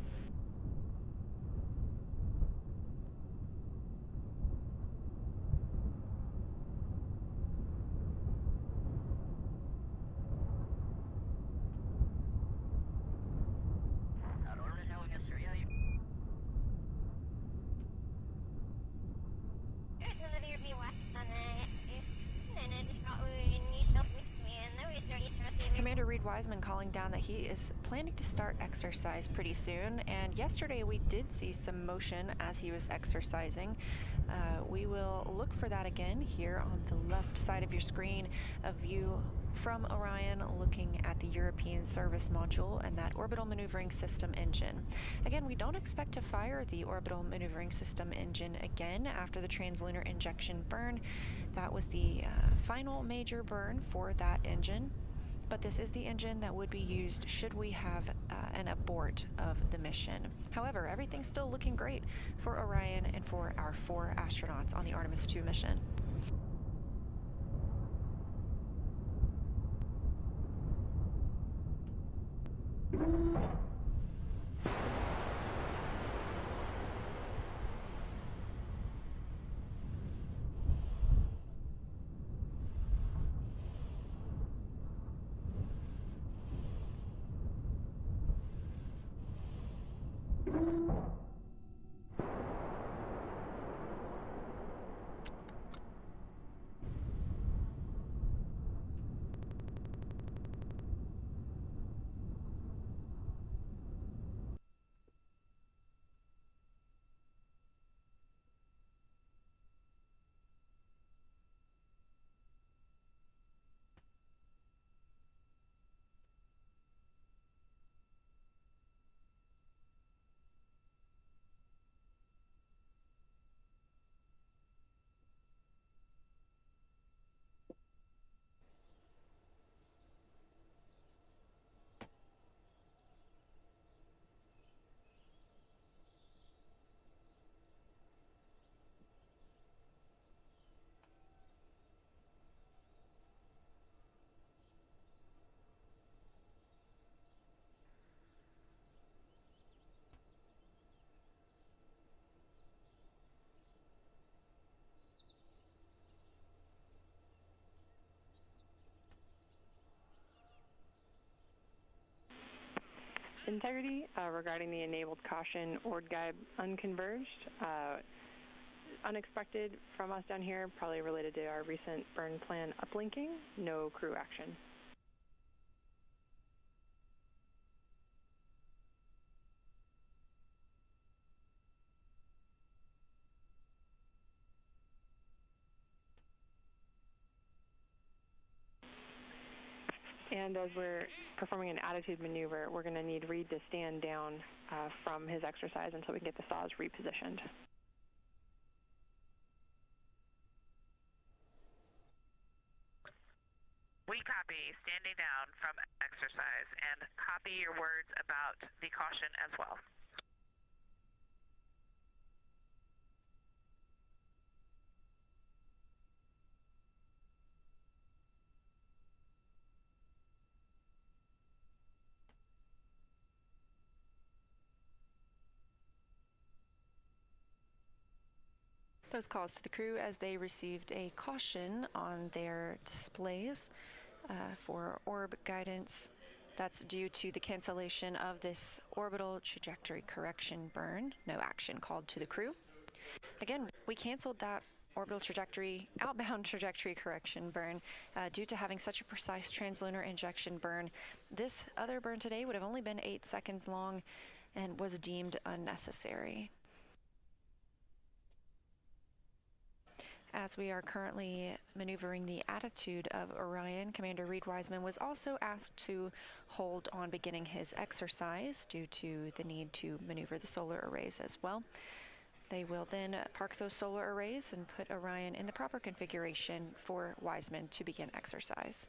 Wiseman calling down that he is planning to start exercise pretty soon, and yesterday we did see some motion as he was exercising. We will look for that again here on the left side of your screen, a view from Orion looking at the European service module and that orbital maneuvering system engine. Again, we don't expect to fire the orbital maneuvering system engine again after the translunar injection burn. That was the final major burn for that engine, but this is the engine that would be used should we have an abort of the mission. However, everything's still looking great for Orion and for our 4 astronauts on the Artemis 2 mission. Integrity regarding the enabled caution ORD guide unconverged. Unexpected from us down here, probably related to our recent burn plan uplinking. No crew action. And as we're performing an attitude maneuver, we're going to need Reed to stand down from his exercise until we can get the saws repositioned. We copy standing down from exercise and copy your words about the caution as well. Those calls to the crew as they received a caution on their displays for orb guidance. That's due to the cancellation of this orbital trajectory correction burn. No action called to the crew. Again, we canceled that orbital trajectory, outbound trajectory correction burn due to having such a precise translunar injection burn. This other burn today would have only been 8 seconds long and was deemed unnecessary. As we are currently maneuvering the attitude of Orion, Commander Reed Wiseman was also asked to hold on beginning his exercise due to the need to maneuver the solar arrays as well. They will then park those solar arrays and put Orion in the proper configuration for Wiseman to begin exercise.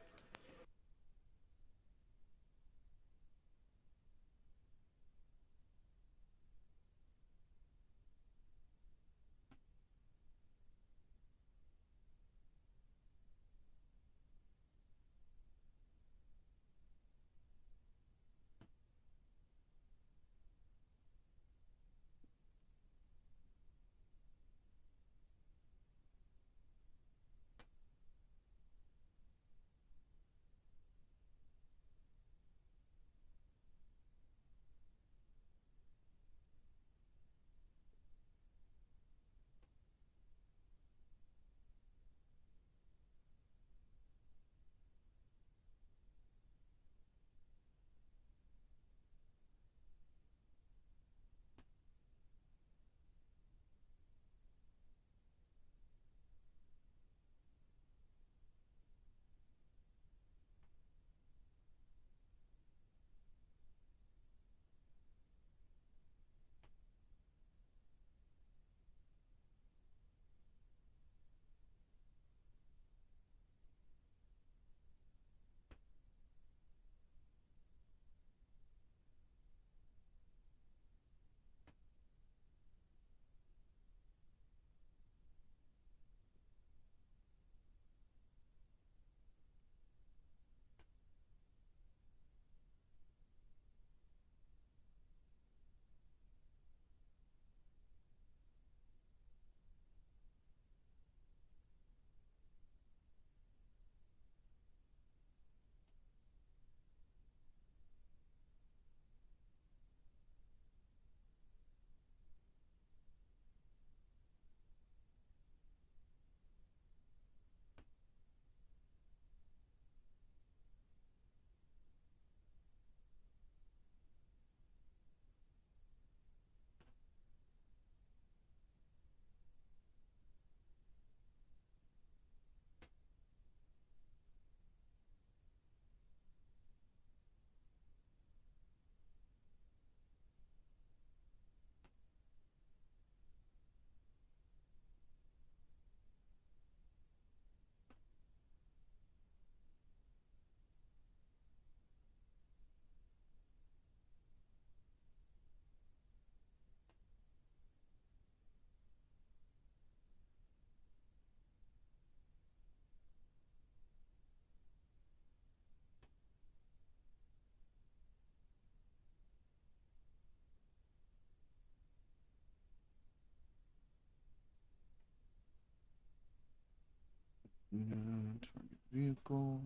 Target vehicle.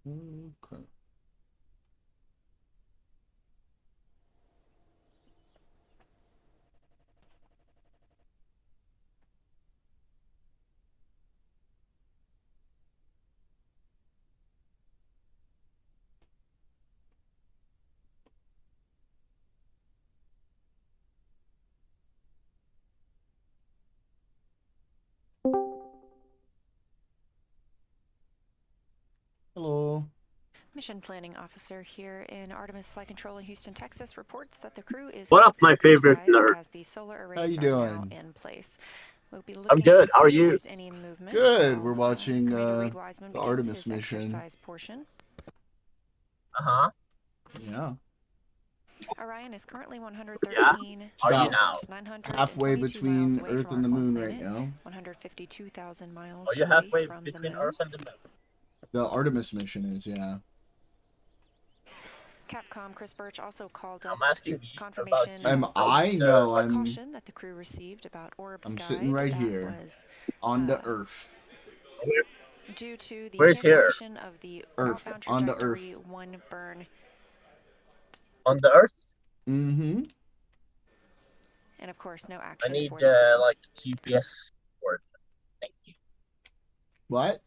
Okay. Hello. Mission planning officer here in Artemis Flight Control in Houston, Texas, reports that the crew is What up, my favorite exercised nerd? as the solar How arrays you are now doing? in place. We'll be I'm looking good. to How are see if you? there's any movement. Good. We're watching Commander Reed Wiseman the begins Artemis his mission. exercise portion. Uh-huh. Yeah. Orion is currently Yeah? 113,922 How are you now? Halfway miles between away Earth from and the our home moon planet, right now. 152,000 miles Are you away halfway from the between moon. Earth and the moon? The Artemis mission is, yeah. Capcom Chris Birch also called I'm up asking you about confirmation you. Am that I? the No, caution that the crew received about orb I'm guide sitting right that here was on the Earth. due to the Where's here? cancellation of the Earth. outbound On the trajectory Earth. 1 burn. On the Earth? Mm-hmm. And of course, no I action need, for the crew. like, GPS coordinates. Thank you. What?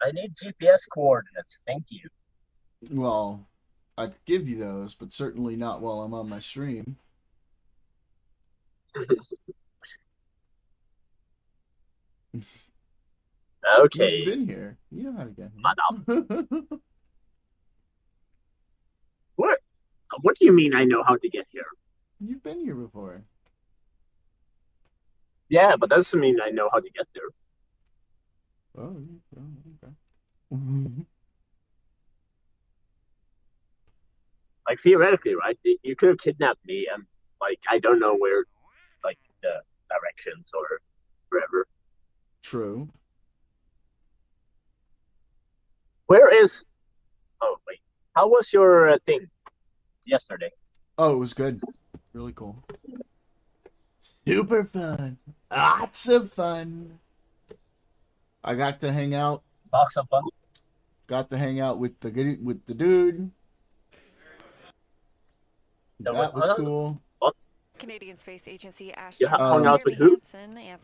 I need GPS coordinates. Thank you. Well, I could give you those, but certainly not while I'm on my stream. Okay. You've been here. You know how to get here. What do you mean I know how to get here? You've been here before. Yeah, but that doesn't mean I know how to get there. Oh, okay. Like, theoretically, right? You could have kidnapped me and, like, I don't know where, like, the directions or wherever. True. Where is... Oh, wait. How was your thing yesterday? Oh, it was good. Really cool. Super fun. Lots of fun. I got to hang out. Lots of fun. Got to hang out with the dude. That was cool. What? Canadian Space Agency asked You hung out with who?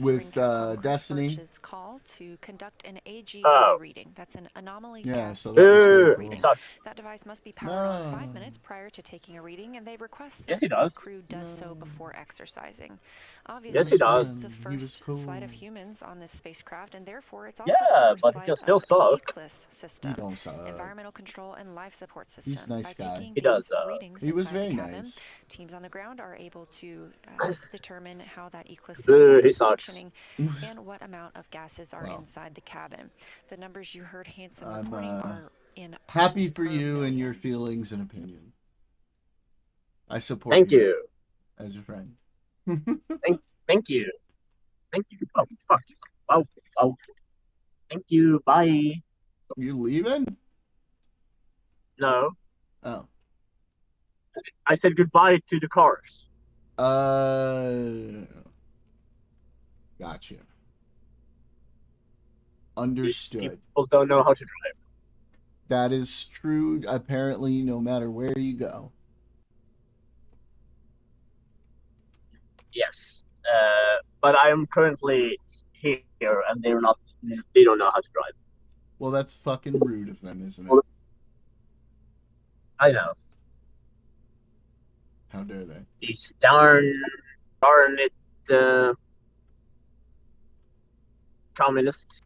With Destiny. Call to conduct an AGE reading. That's an anomaly. Yeah, so that was pretty cool. Sucks. That device must be powered on 5 minutes prior to taking a reading, and they request Yes, that he does. the crew does so before exercising. Obviously, Yes, he does. this is the first flight of humans on this spacecraft, and therefore it's also Yeah, the first but flight he can still of suck. ECLIS system, He don't suck. environmental control and life support system. He's a nice By guy. taking He does. these readings He was inside the very cabin, nice. teams on the ground are able to determine how that ECLIS Boo, system he is sucks. functioning and what amount of gases are inside the cabin. The numbers you heard Hansen I'm reporting are in happy parts for per you and million. your feelings and opinion. I support Thank you. as your friend. Thank you. Thank you. Oh, fuck. Oh. Thank you. Bye. You leaving? No. Oh. I said goodbye to the cars. Gotcha. Understood. People don't know how to drive. That is true, apparently, no matter where you go. Yes. But I am currently here, and they don't know how to drive. Well, that's fucking rude of them, isn't it? I know. How dare they? These darn it, communists.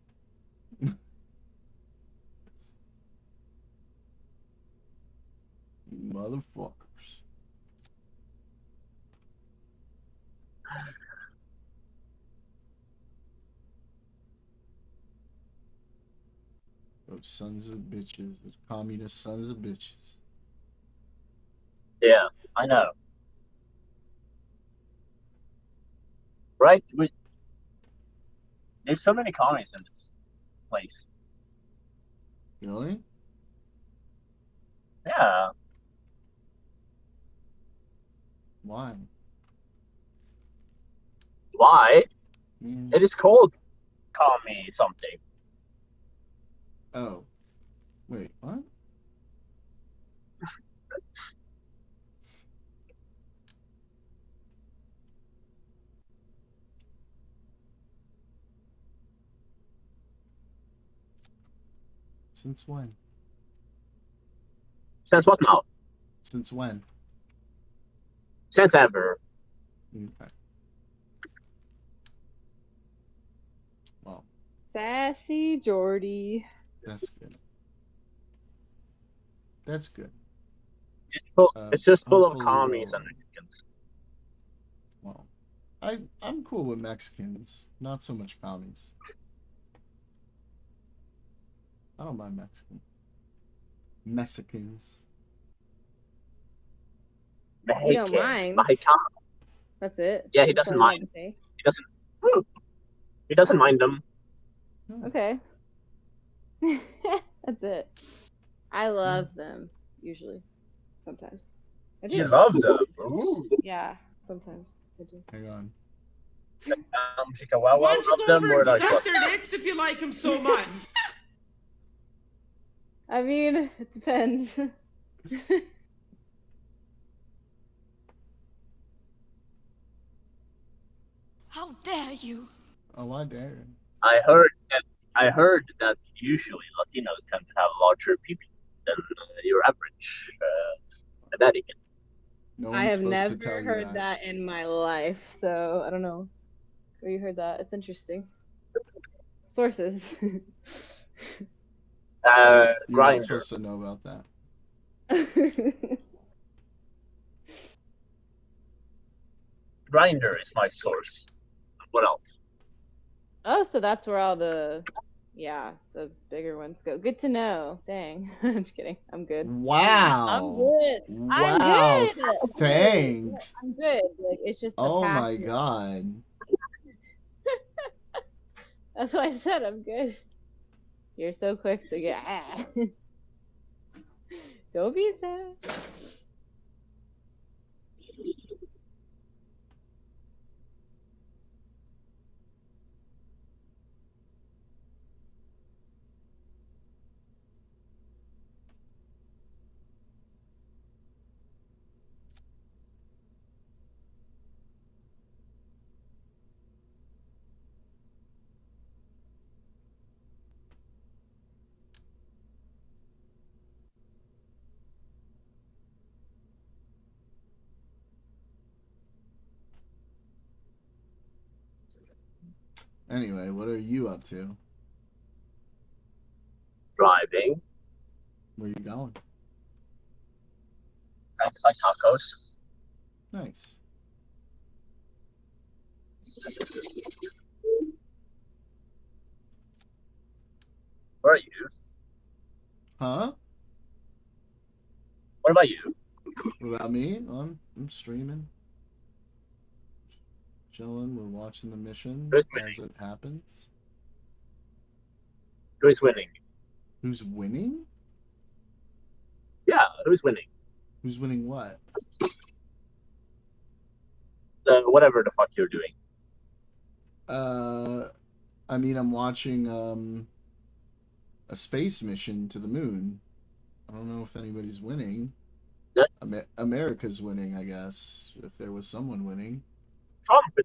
Motherfuckers. Those sons of bitches. Those communist sons of bitches. Yeah, I know. Right? There's so many communists in this place. Really? Yeah. Why? Why? Mm. It is called commie something. Oh. Wait, what? Since when? Since what now? Since when? Since ever. Okay. Well. Sassy Jordy. That's good. That's good. It's just full of commies and Mexicans. Well, I'm cool with Mexicans. Not so much commies. I don't mind Mexicans. You don't mind? That's it. Yeah, he That's doesn't all you had mind. to say? He doesn't mind them. Okay. That's it. I love them, usually. Sometimes. I do. You love them. Ooh. Yeah, sometimes I do. Hang on. Chihuahua, Why don't you love go them over or and like suck what? their dicks if you like them so much? I mean, it depends. How dare you? Oh, I dare. I heard that usually Latinos tend to have larger people than your average American. No I one's have supposed to never tell you heard that in my life, so I don't know where you heard that. It's interesting. Sources. You're not Grindr. supposed to know about that. Grindr is my source. What else? Oh, so that's where all the bigger ones go. Good to know. Dang. I'm just kidding. I'm good. Wow. I'm good. Wow. I'm good. Thanks. I'm good. Like, it's just the Oh my passion. god. That's why I said I'm good. You're so quick to get. Don't be sad. Anyway, what are you up to? Driving. Where you going? I like tacos. Nice. Where are you? Huh? What about you? What about me? I'm streaming. Chilling. We're watching the mission Who's as it happens. Who's winning? Who's winning? Yeah, who's winning? Who's winning what? Whatever the fuck you're doing. I mean, I'm watching a space mission to the moon. I don't know if anybody's winning. Yes. America's winning, I guess. If there was someone winning. Trump is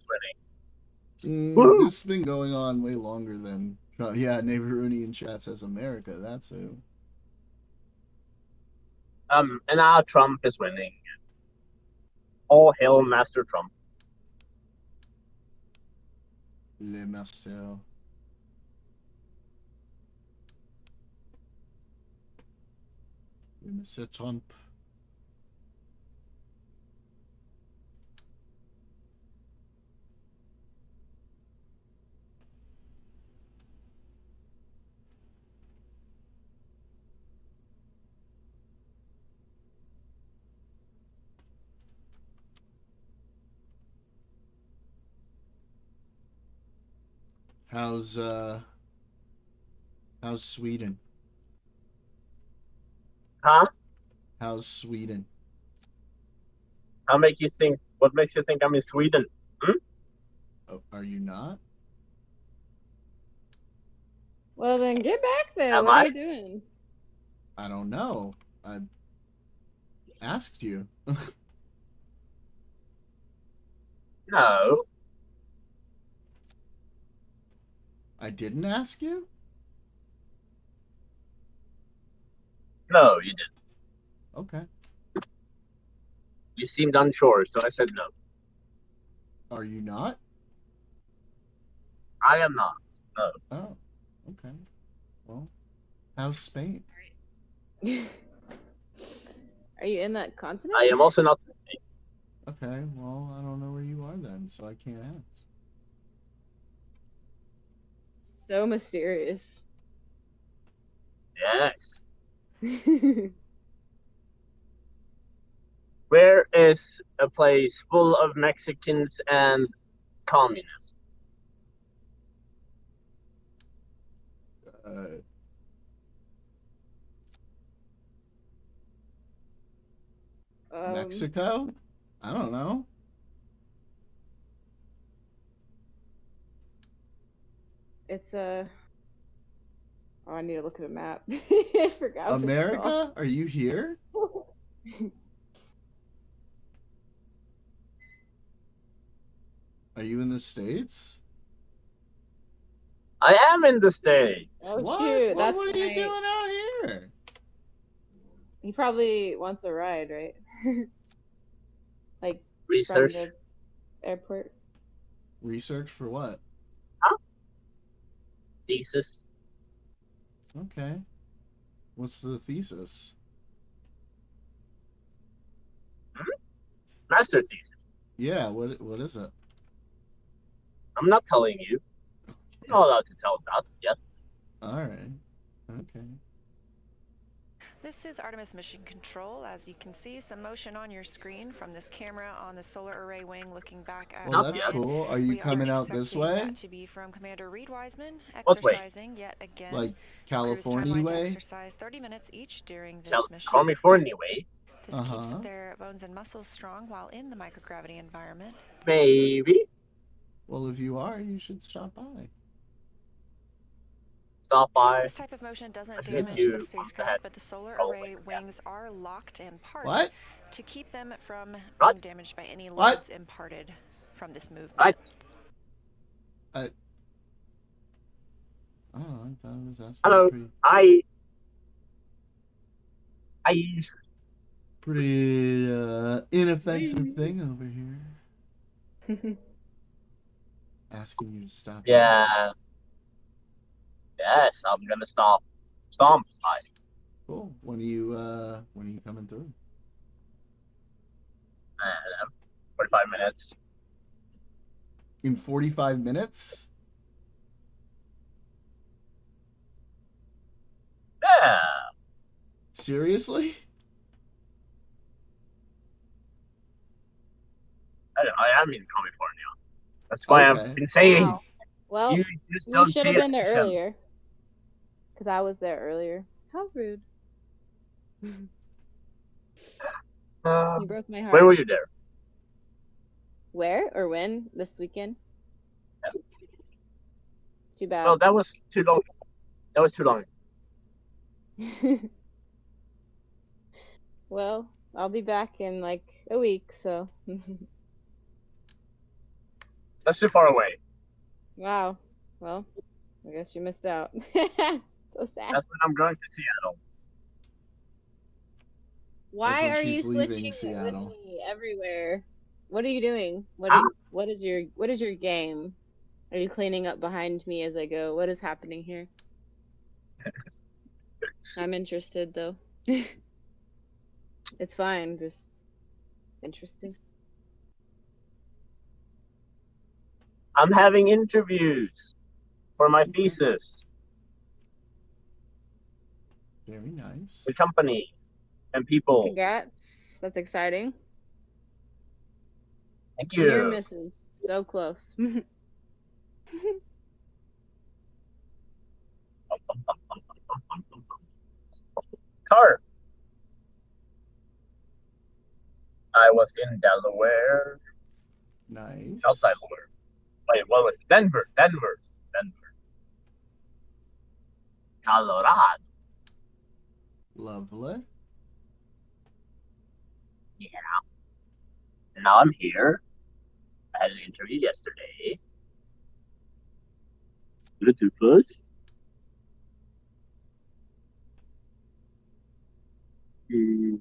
winning. This has been going on way longer than Trump. Yeah, Neighbor Rooney in chat says America. That's who. And now Trump is winning. All hail Master Trump. Le Master. Le Master Trump. How's Sweden? Huh? How's Sweden? What makes you think I'm in Sweden? Hmm? Oh, are you not? Well, then get back there. Am What I? are you doing? I don't know. I asked you. No. I didn't ask you? No, you didn't. Okay. You seemed unsure, so I said no. Are you not? I am not. No. Oh, okay. Well, how's Spain? Are you in that continent? I am also not. Okay, well, I don't know where you are then, so I can't ask. So mysterious. Yes. Where is a place full of Mexicans and communists? Mexico? I don't know. It's Oh, I need to look at a map. I forgot. America? Are you here? Are you in the States? I am in the States. Oh what? shoot! Well, That's what are you right. doing out here? He probably wants a ride, right? Like Research. from the airport. Research for what? Huh? Thesis. Okay. What's the thesis? Master thesis. Yeah, what is it? I'm not telling you. I'm not allowed to tell that yet. All right. Okay. This is Artemis Mission Control. As you can see, some motion on your screen from this camera on the solar array wing looking back at Well, that's cool. Are you coming out this way? That to be from Commander Reed Wiseman, What way? exercising yet again. Like Cruise California timeline to way? exercise 30 minutes each during this mission. California way? This keeps their bones and muscles strong while in the microgravity environment. Maybe. Well, if you are, you should stop by. Stop by. This type of motion doesn't damage the spacecraft, but the solar array wings are locked and parked to keep them from being damaged by any loads imparted from this movement. I don't know. I thought it was asking. Hello. Pretty inoffensive thing over here. Asking you to stop. Yeah. Yes, I'm gonna stop. Stomp. Bye. Cool. When are you coming through? 45 minutes. In 45 minutes? Yeah. Seriously? I am in California. That's why I've been saying. Wow. Well, you should have been there earlier. Because I was there earlier. How rude. You broke my heart. Where were you there? Where or when? This weekend? Yeah. Too bad. No, that was too long. That was too long. Well, I'll be back in like a week, so. That's too far away. Wow. Well, I guess you missed out. So sad. That's when I'm going to Seattle. Why are you switching with me everywhere? What are you doing? What is your game? Are you cleaning up behind me as I go? What is happening here? I'm interested though. It's fine, just interesting. I'm having interviews for my thesis. Very nice. With companies and people. Congrats. That's exciting. Thank you. Near misses. So close. Car. I was in Delaware. Nice. South Delaware. Wait, what was it? Denver. Colorado. Lovely. Yeah. Now I'm here. I had an interview yesterday. Bluetooth first. We're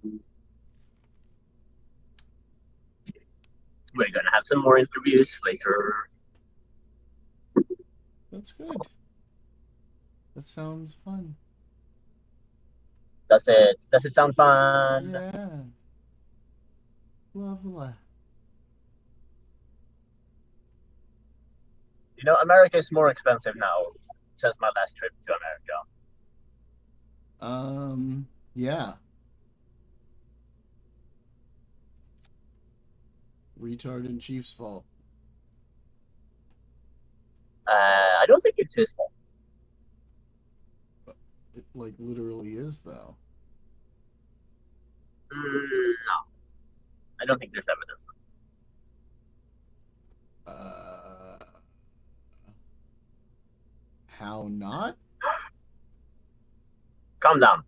gonna have some more interviews later. That's good. That sounds fun. Does it sound fun? Yeah. Lovely. You know, America is more expensive now since my last trip to America. Yeah. Retarded Chief's fault. I don't think it's his fault. It, like, literally is, though. No. I don't think there's evidence for it. How not? Calm down.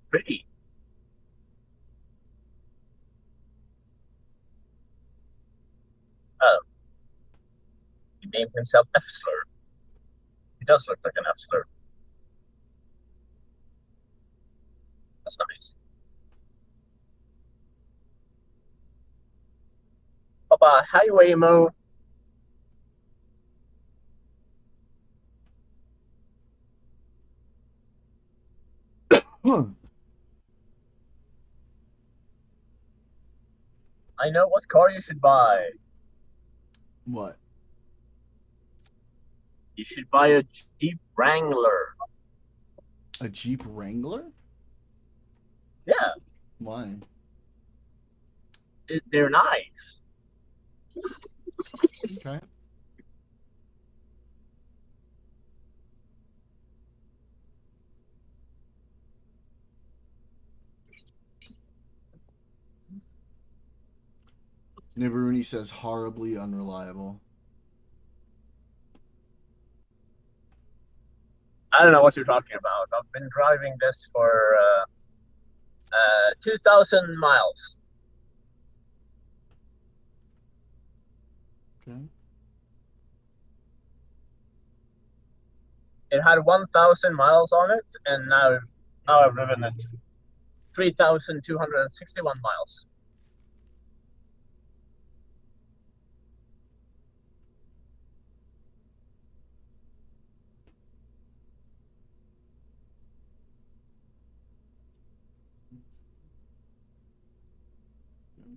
Pretty. Oh. He named himself F-Slur. He does look like an F-Slur. That's nice. Papa, highway mo. I know what car you should buy. What? You should buy a Jeep Wrangler. A Jeep Wrangler? Yeah. Why? They're nice. Okay. Nibaruni says horribly unreliable. I don't know what you're talking about. I've been driving this for 2,000 miles. Okay. It had 1,000 miles on it, and now I've driven it 3,261 miles.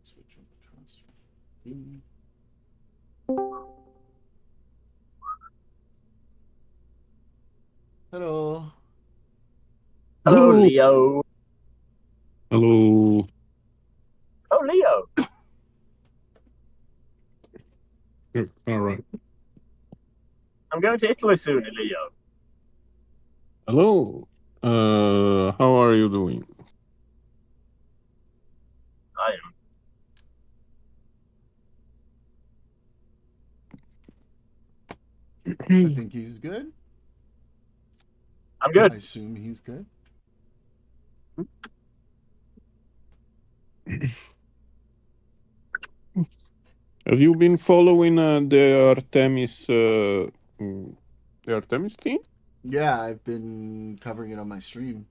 Switch on the transfer. Hello. Hello, Leo. Hello. Oh, Leo. All right. I'm going to Italy soon, Leo. Hello. How are you doing? I I think he's good. I'm good. I assume he's good. Have you been following the Artemis thing? Yeah, I've been covering it on my stream.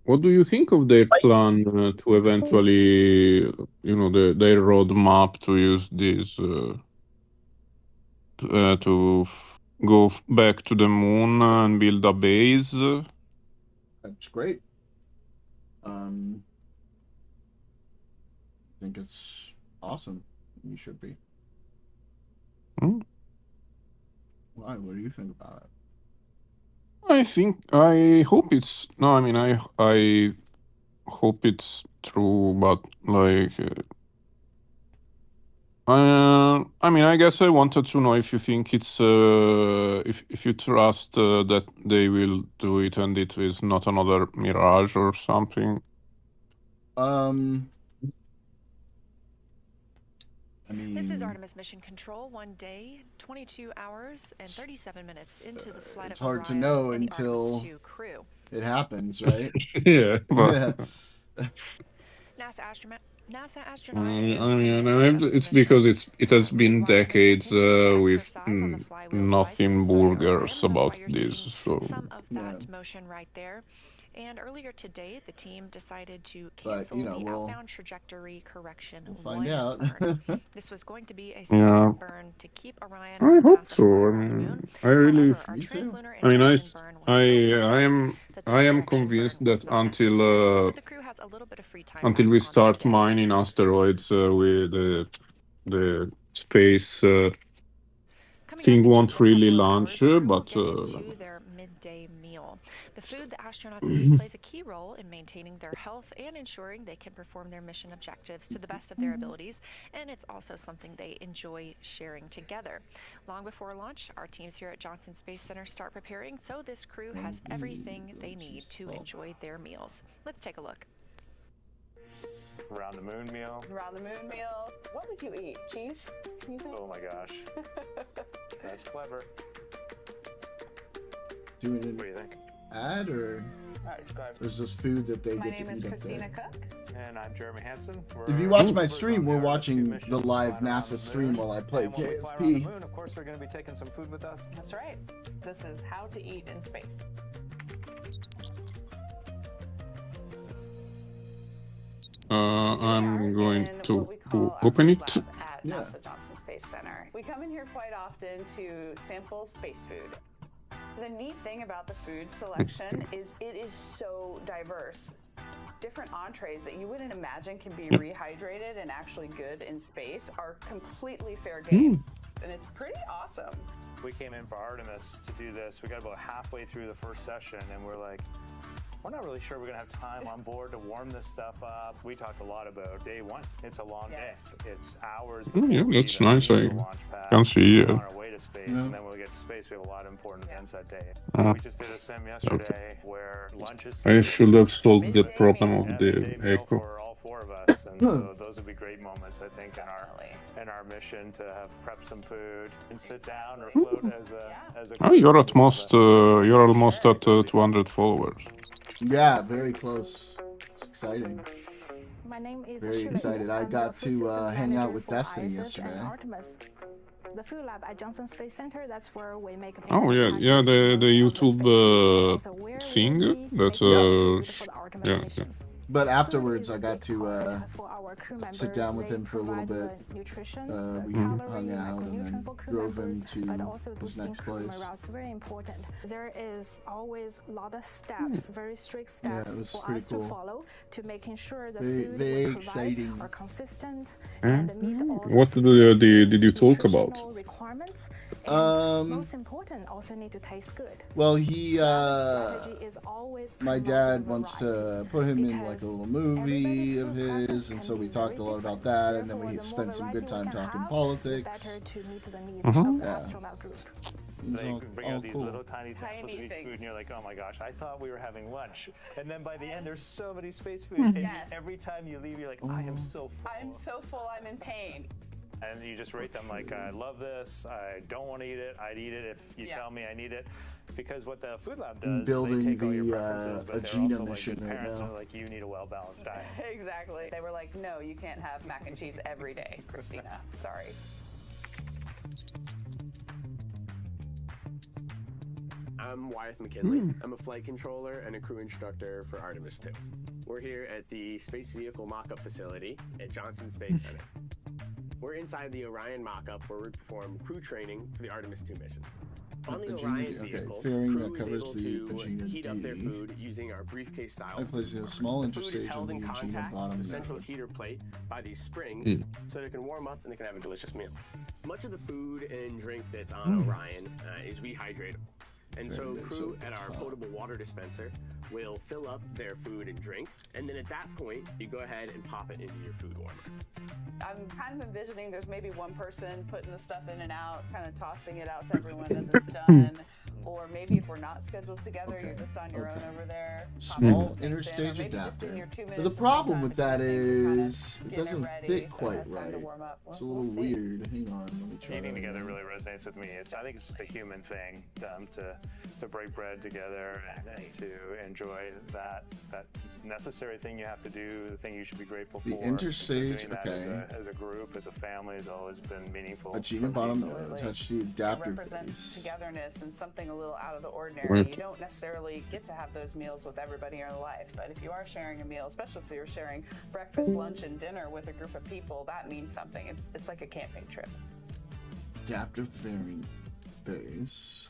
What do you think of their plan to eventually, their roadmap to use this to go back to the moon and build a base? That's great. I think it's awesome. You should be. Hmm? Why? What do you think about it? I hope it's no. I mean, I hope it's true, but like, I mean, I guess I wanted to know if you think it's if you trust that they will do it and it is not another mirage or something. I mean, this is Artemis Mission Control. 1 day, 22 hours, and 37 minutes into the flight it's of hard to Orion know and the until Artemis 2 crew. It happens, right? Yeah. Yeah. NASA astronaut. I mean, it's because it has been decades with nothing burgers about this. So Some of that motion right there. And earlier today, the team decided to cancel the outbound trajectory correction. We'll find out. This was going to be a small burn to keep Orion on I the hope path of so. fire I around the mean, moon. I really. However, our translator I mean, injection burn was so precise I am convinced that until so the crew has a little bit of free time until we start mining asteroids with the space thing won't really launch, but to their midday meal. The food the astronauts eat plays a key role in maintaining their health and ensuring they can perform their mission objectives to the best of their abilities, and it's also something they enjoy sharing together. Long before launch, our teams here at Johnson Space Center start preparing, so this crew has everything they need to enjoy their meals. Let's take a look. Around the moon meal. Around the moon meal. What would you eat? Cheese? Can you think? Oh my gosh. That's clever. Do it what do you think? Ad or there's this food that they get to eat up there? My name is Christina Cook. And I'm Jeremy Hansen. If you watch my stream, we're watching the live NASA stream while I play KSP. Of course, they're going to be taking some food with us. That's right. This is how to eat in space. I'm going to open it. At NASA Johnson Space Center. We come in here quite often to sample space food. The neat thing about the food selection is it is so diverse. Different entrees that you wouldn't imagine can be rehydrated and actually good in space are completely fair game. And it's pretty awesome. We came in for Artemis to do this. We got about halfway through the first session and we're like, we're not really sure we're going to have time on board to warm this stuff up. We talked a lot about day one. It's a long day. It's hours before Yeah, we that's even nice. leave I the launch pad. can see it. On our way to space, and then when we get to space, we have a lot of important events that day. We just did a sim yesterday where lunch is. I should have solved the problem of the echo. For all four of us, and so those would be great moments, I think, in our mission to have prepped some food and sit down or float as a. Oh, you're almost at 200 followers. Yeah, very close. It's exciting. My name is very excited. I got to hang out with Destiny yesterday. The food lab at Johnson Space Center, that's where we make. Oh yeah, the YouTube thing. That's yeah. But afterwards, I got to sit down with him for a little bit. We hung out and then drove him to his next place. It's very important. There is always a lot of steps, very strict steps for us to follow to making sure the food we provide are consistent and meet all what did you talk about? Requirements. Most important, also need to taste good. Well, my dad wants to put him in like a little movie of his, and so we talked a lot about that, and then we spent some good time talking politics. Yeah. They bring out these little tiny samples of each food, and you're like, oh my gosh, I thought we were having lunch. And then by the end, there's so many space food, and every time you leave, you're like, I am so full. I'm so full, I'm in pain. And you just rate them like, I love this, I don't want to eat it, I'd eat it if you tell me I need it. Because what the food lab does, building they take all your preferences, but they're Agena also mission like good parents, right now. and they're like, you need a well-balanced diet. Exactly. They were like, no, you can't have mac and cheese every day, Christina. Sorry. I'm Wyeth McKinley. I'm a flight controller and a crew instructor for Artemis 2. We're here at the Space Vehicle Mock-Up Facility at Johnson Space Center. We're inside the Orion mock-up where we perform crew training for the Artemis 2 mission. On the Agena Orion D. Okay, vehicle, fairing crew that is covers able the to Agena heat up their D. food using our briefcase style. I place a small The food is interstage on held the in Agena contact bottom with the central node. heater plate by these springs, so they can warm up and they can have a delicious meal. Much of the food and drink that's on Orion is rehydratable. And so crew at our potable water dispenser will fill up their food and drink, and then at that point, you go ahead and pop it into your food warmer. I'm kind of envisioning there's maybe one person putting the stuff in and out, kind of tossing it out to everyone as it's done. Or maybe if we're not scheduled together, you're just on your own over there. Small interstage adapter. But the problem with that is it doesn't fit quite right. It's a little weird. Hang on, let me try. Eating together really resonates with me. I think it's just a human thing to break bread together and to enjoy that necessary thing you have to do, the thing you should be grateful for. The interstage, so doing that okay. As a group, as a family, has always been meaningful. Agena bottom node, touch the adapter represents face. togetherness and something a little out of the ordinary. You don't necessarily get to have those meals with everybody in your life, but if you are sharing a meal, especially if you're sharing breakfast, lunch, and dinner with a group of people, that means something. It's like a camping trip. Adaptive fairing base.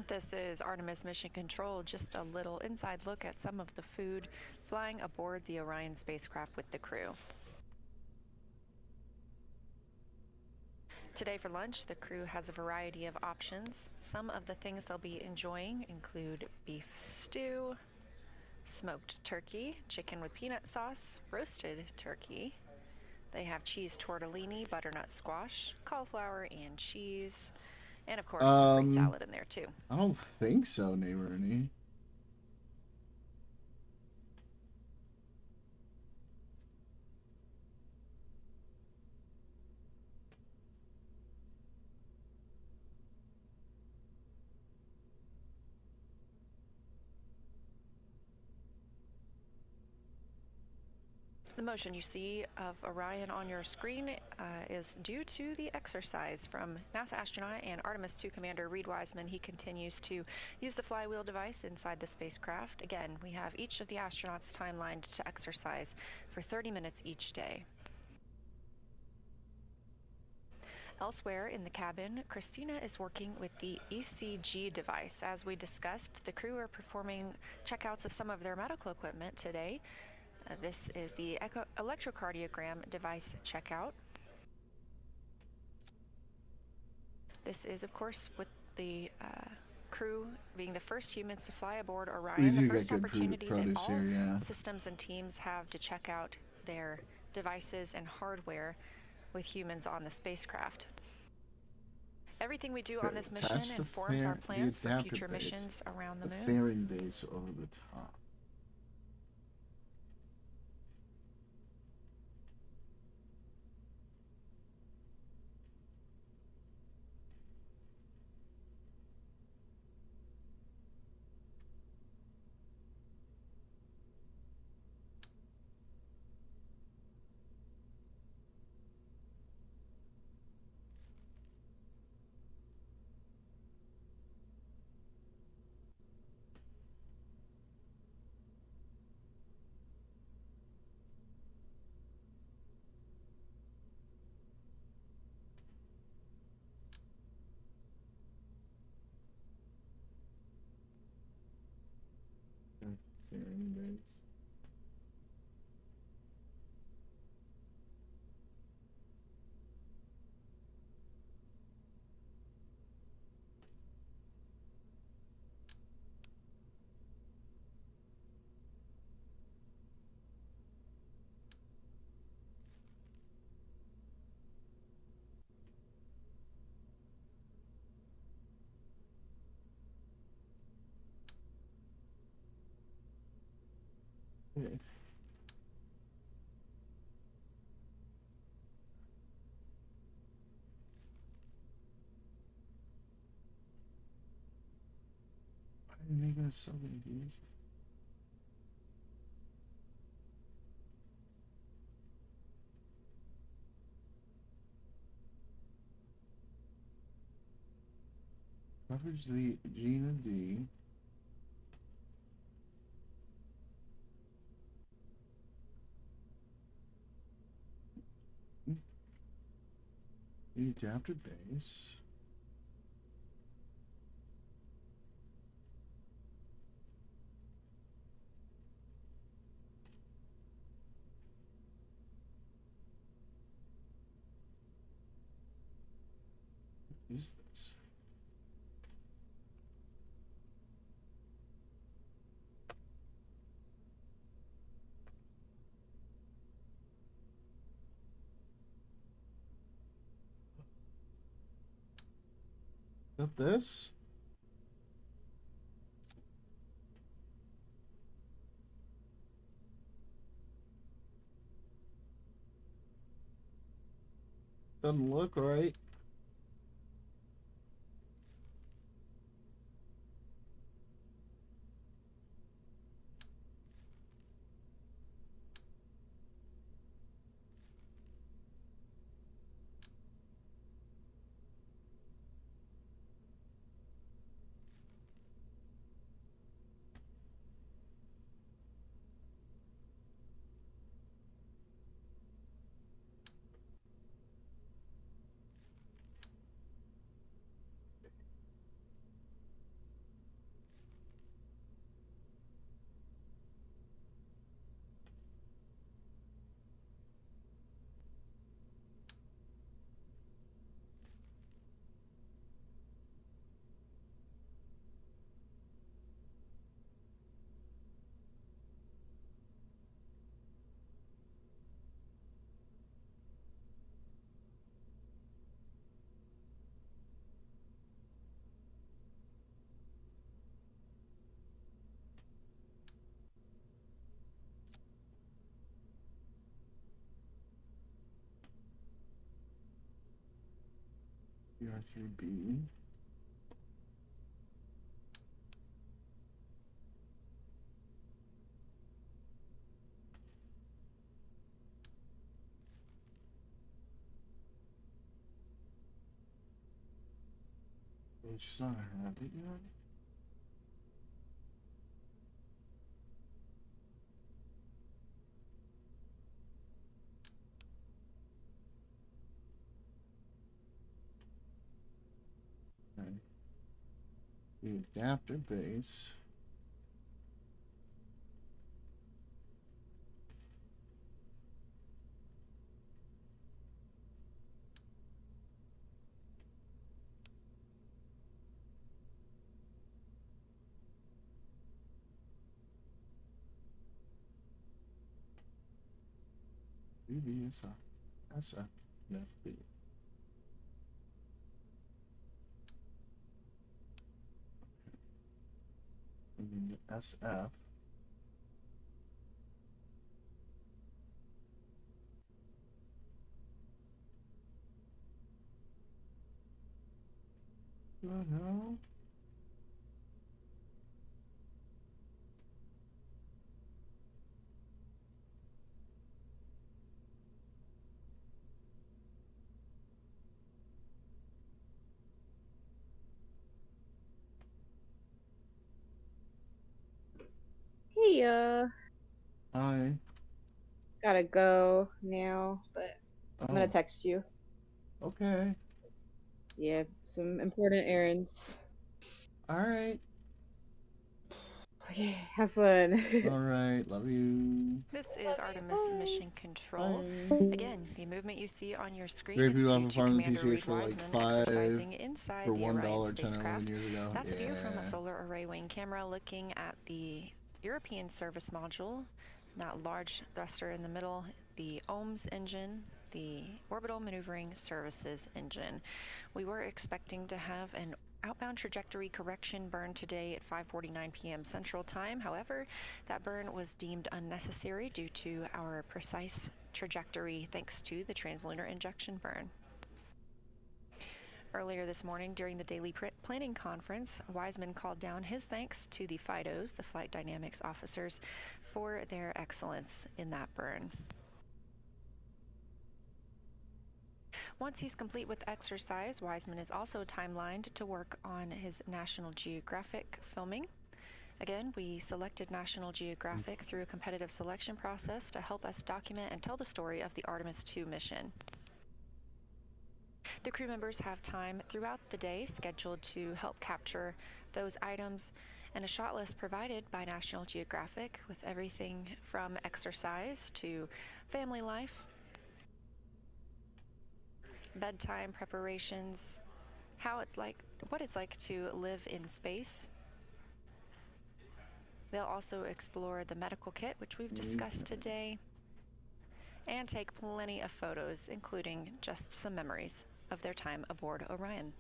This is Artemis Mission Control, just a little inside look at some of the food flying aboard the Orion spacecraft with the crew. Today for lunch, the crew has a variety of options. Some of the things they'll be enjoying include beef stew, smoked turkey, chicken with peanut sauce, roasted turkey. They have cheese tortellini, butternut squash, cauliflower and cheese, and of course some fruit salad in there too. I don't think so, Neighborny. The motion you see of Orion on your screen is due to the exercise from NASA astronaut and Artemis 2 Commander Reed Wiseman. He continues to use the flywheel device inside the spacecraft. Again, we have each of the astronauts timelined to exercise for 30 minutes each day. Elsewhere in the cabin, Christina is working with the ECG device. As we discussed, the crew are performing checkouts of some of their medical equipment today. This is the electrocardiogram device checkout. This is, of course, with the crew being the first humans to fly aboard Orion, the first opportunity that all systems and teams have to check out their devices and hardware with humans on the spacecraft. Everything we do on this mission informs our plans for future missions around the moon. The fairing base over the top. Fairing base. Okay. Why are they making us so confused? Covers the Agena D. Adapter base. What is this? Got this? Doesn't look right. R3B. It's not a rabbit yet. Okay. The adapter base. BB is that's a FB. And SF. No. Hey, Hi. gotta go now, but I'm gonna Oh, text you. okay. Yeah, some important errands. All right. Okay, have fun. All right. Love you. This is Artemis Mission Control. Again, the movement you see on your screen Great is people due have a to farm in Commander PCH Reed for like Wiseman 5 exercising inside for the $1 Orion 10 or 11 spacecraft. years ago. That's a view from Yeah. a solar array wing camera looking at the European service module, that large thruster in the middle, the OMS engine, the orbital maneuvering services engine. We were expecting to have an outbound trajectory correction burn today at 5:49 p.m. Central Time. However, that burn was deemed unnecessary due to our precise trajectory thanks to the translunar injection burn. Earlier this morning during the daily planning conference, Wiseman called down his thanks to the FIDOs, the Flight Dynamics officers, for their excellence in that burn. Once he's complete with exercise, Wiseman is also timelined to work on his National Geographic filming. Again, we selected National Geographic through a competitive selection process to help us document and tell the story of the Artemis II mission. The crew members have time throughout the day scheduled to help capture those items, and a shot list provided by National Geographic with everything from exercise to family life, bedtime preparations, what it's like to live in space. They'll also explore the medical kit, which we've discussed today, and take plenty of photos, including just some memories of their time aboard Orion.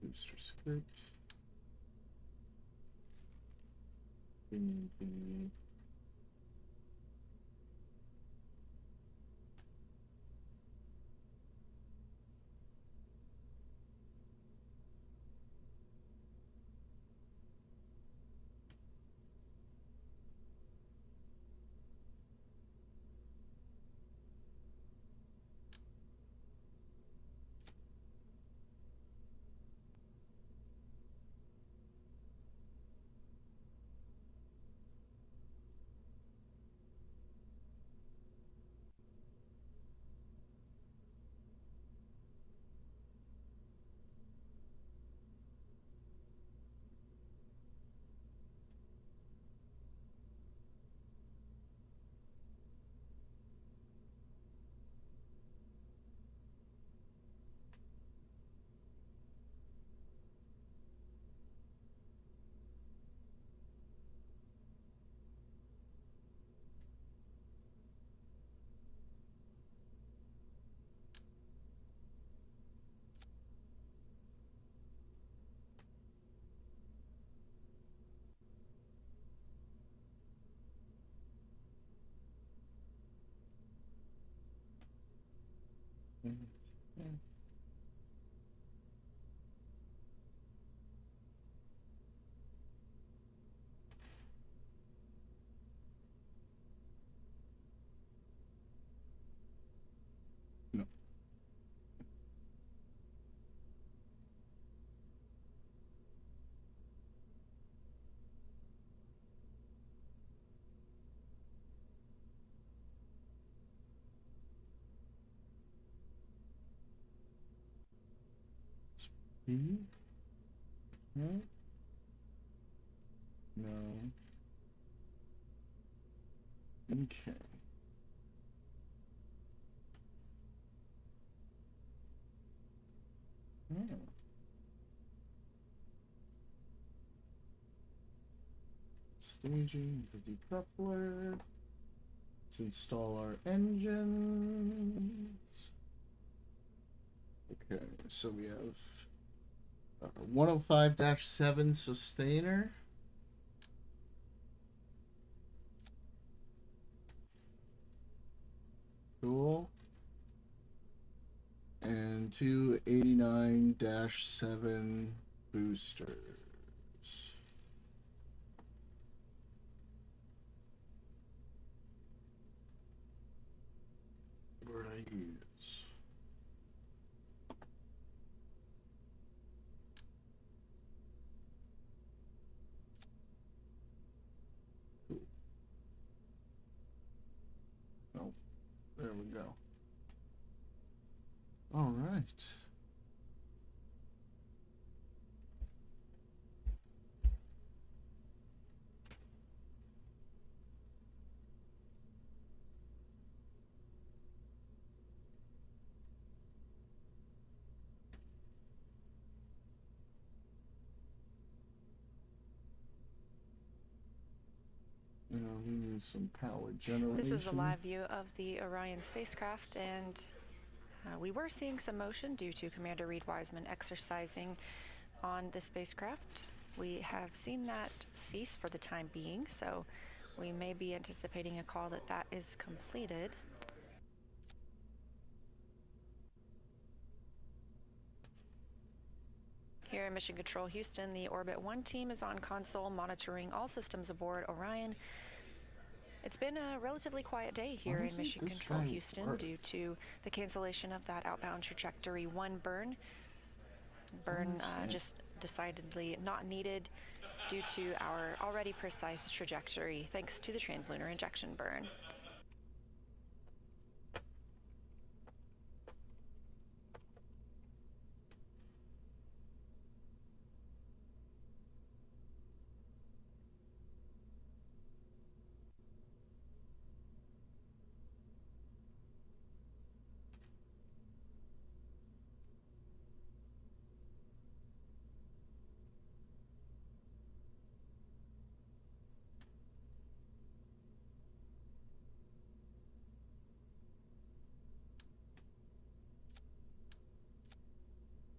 Booster script. Mm-hmm. 嗯。Copy. No. Okay. Staging the decoupler. Let's install our engines. Okay, so we have 105-7 sustainer. Cool. And 289-7 boosters. Word I use. Cool. Oh, there we go. All right. We need some power generation. This is a live view of the Orion spacecraft, and we were seeing some motion due to Commander Reed Wiseman exercising on the spacecraft. We have seen that cease for the time being, so we may be anticipating a call that is completed. Here in Mission Control Houston, the Orbit 1 team is on console monitoring all systems aboard Orion. It's been a relatively quiet day here in Mission Control Houston due to the cancellation of that outbound trajectory 1 burn. Just decidedly not needed due to our already precise trajectory thanks to the translunar injection burn.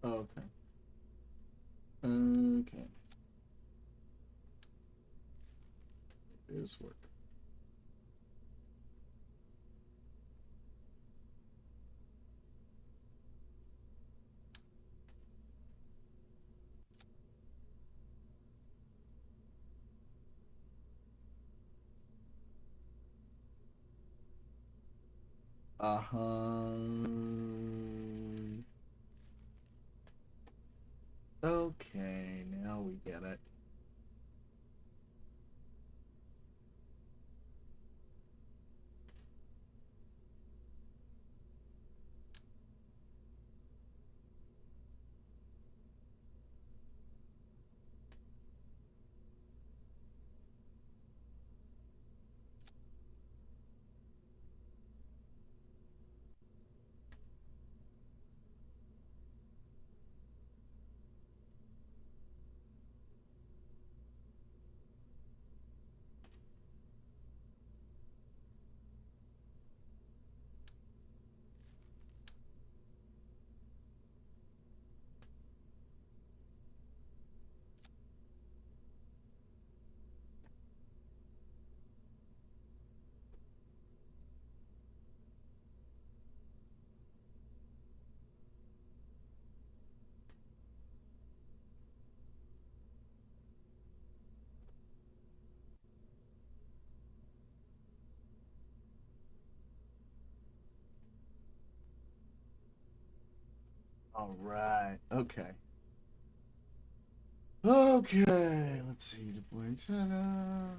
Okay. Okay. It is working. Okay, now we get it. All right. Okay. Okay. Let's see. Deploy antenna.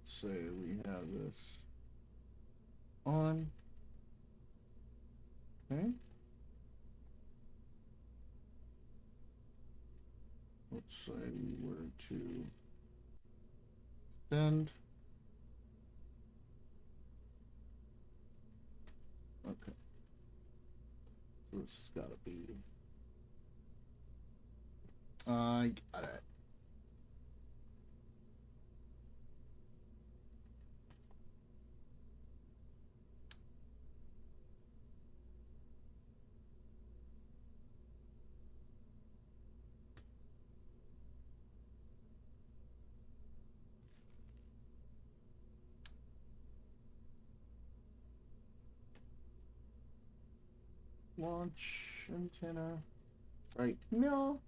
let's say we have this on. Okay. Let's say we were to extend. Okay. So this has got to be. I got it. Launch antenna. Right. No.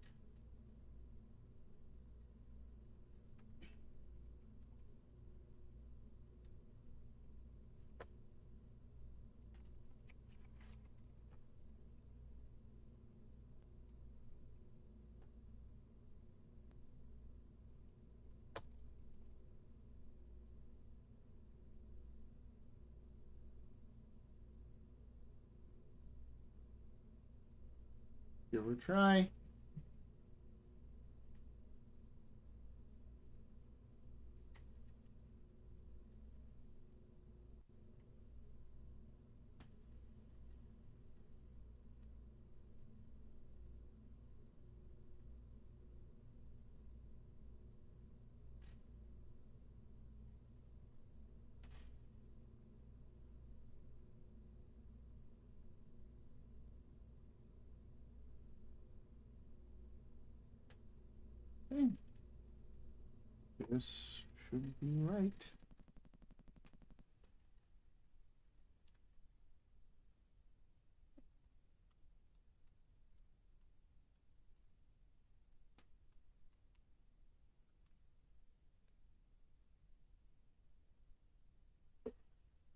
Give it a try. Okay. This should be right.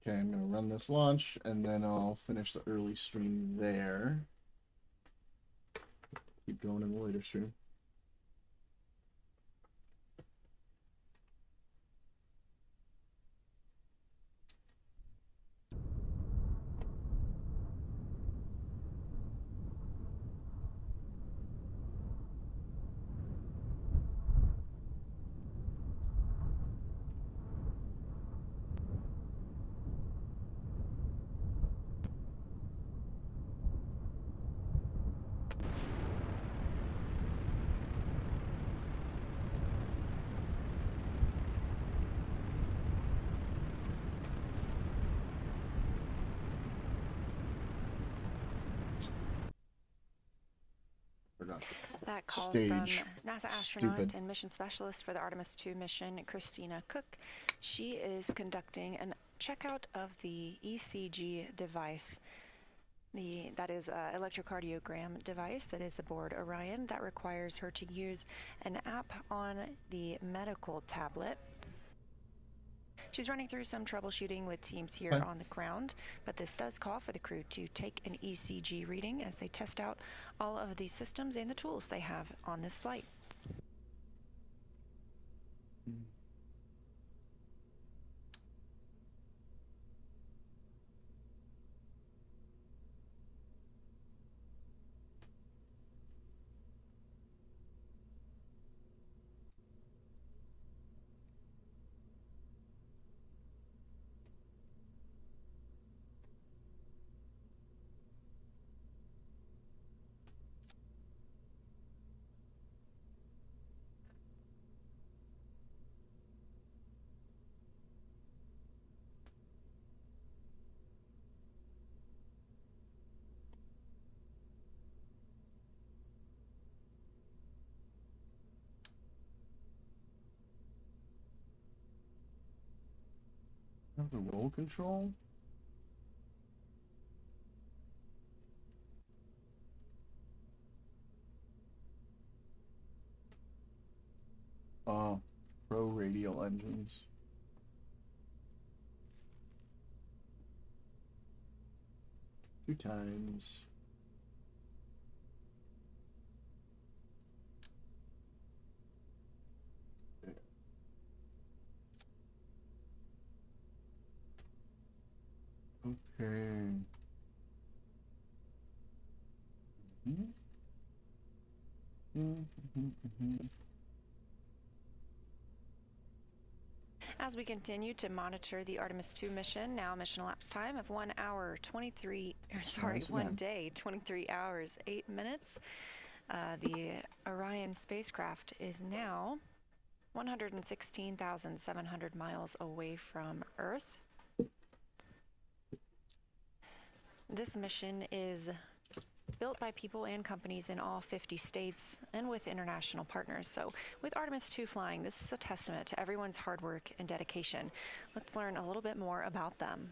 Okay, I'm going to run this launch, and then I'll finish the early stream there. Keep going in the later stream. That call Stage. from NASA astronaut and mission specialist for the Artemis 2 mission, Christina Cook. She is conducting a checkout of the ECG device. That is an electrocardiogram device that is aboard Orion that requires her to use an app on the medical tablet. She's running through some troubleshooting with teams here on the ground, but this does call for the crew to take an ECG reading as they test out all of the systems and the tools they have on this flight. Have the roll control. Pro radial engines. Two times. Okay. As we continue to monitor the Artemis 2 mission, now mission elapsed time of 1 day, 23 hours, 8 minutes. The Orion spacecraft is now 116,700 miles away from Earth. This mission is built by people and companies in all 50 states and with international partners. So with Artemis 2 flying, this is a testament to everyone's hard work and dedication. Let's learn a little bit more about them.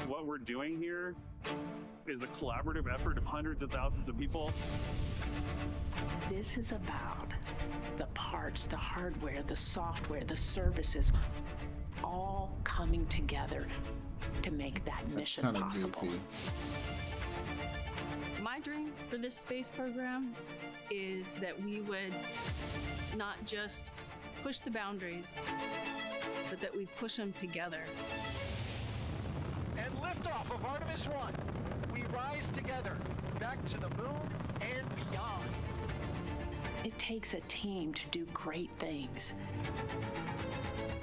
What we're doing here is a collaborative effort of hundreds of thousands of people. This is about the parts, the hardware, the software, the services, all coming together to make that mission possible. Goofy. My dream for this space program is that we would not just push the boundaries, but that we push them together. And liftoff of Artemis 1. We rise together, back to the moon and beyond. It takes a team to do great things.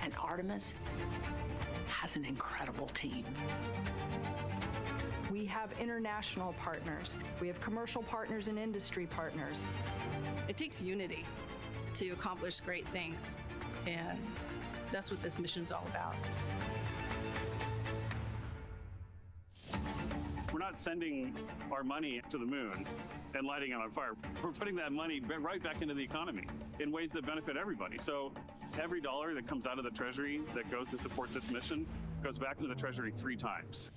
And Artemis has an incredible team. We have international partners. We have commercial partners and industry partners. It takes unity to accomplish great things, and that's what this mission's all about. We're not sending our money to the moon and lighting it on fire. We're putting that money right back into the economy in ways that benefit everybody. So every dollar that comes out of the Treasury that goes to support this mission goes back into the Treasury 3 times.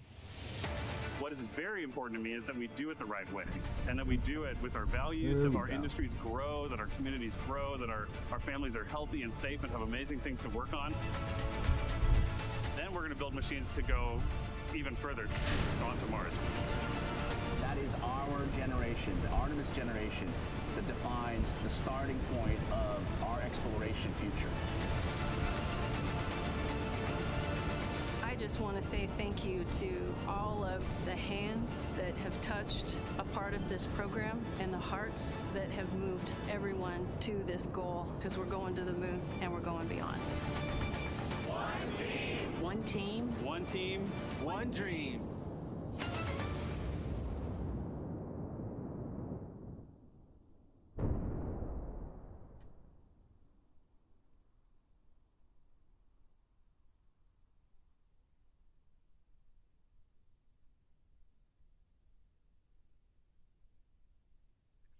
What is very important to me is that we do it the right way, and that we do it with our values, that our industries grow, that our communities grow, that our families are healthy and safe and have amazing things to work on. Then we're going to build machines to go even further onto Mars. That is our generation, the Artemis generation, that defines the starting point of our exploration future. I just want to say thank you to all of the hands that have touched a part of this program and the hearts that have moved everyone to this goal, because we're going to the moon and we're going beyond. One team. One team. One team. One dream.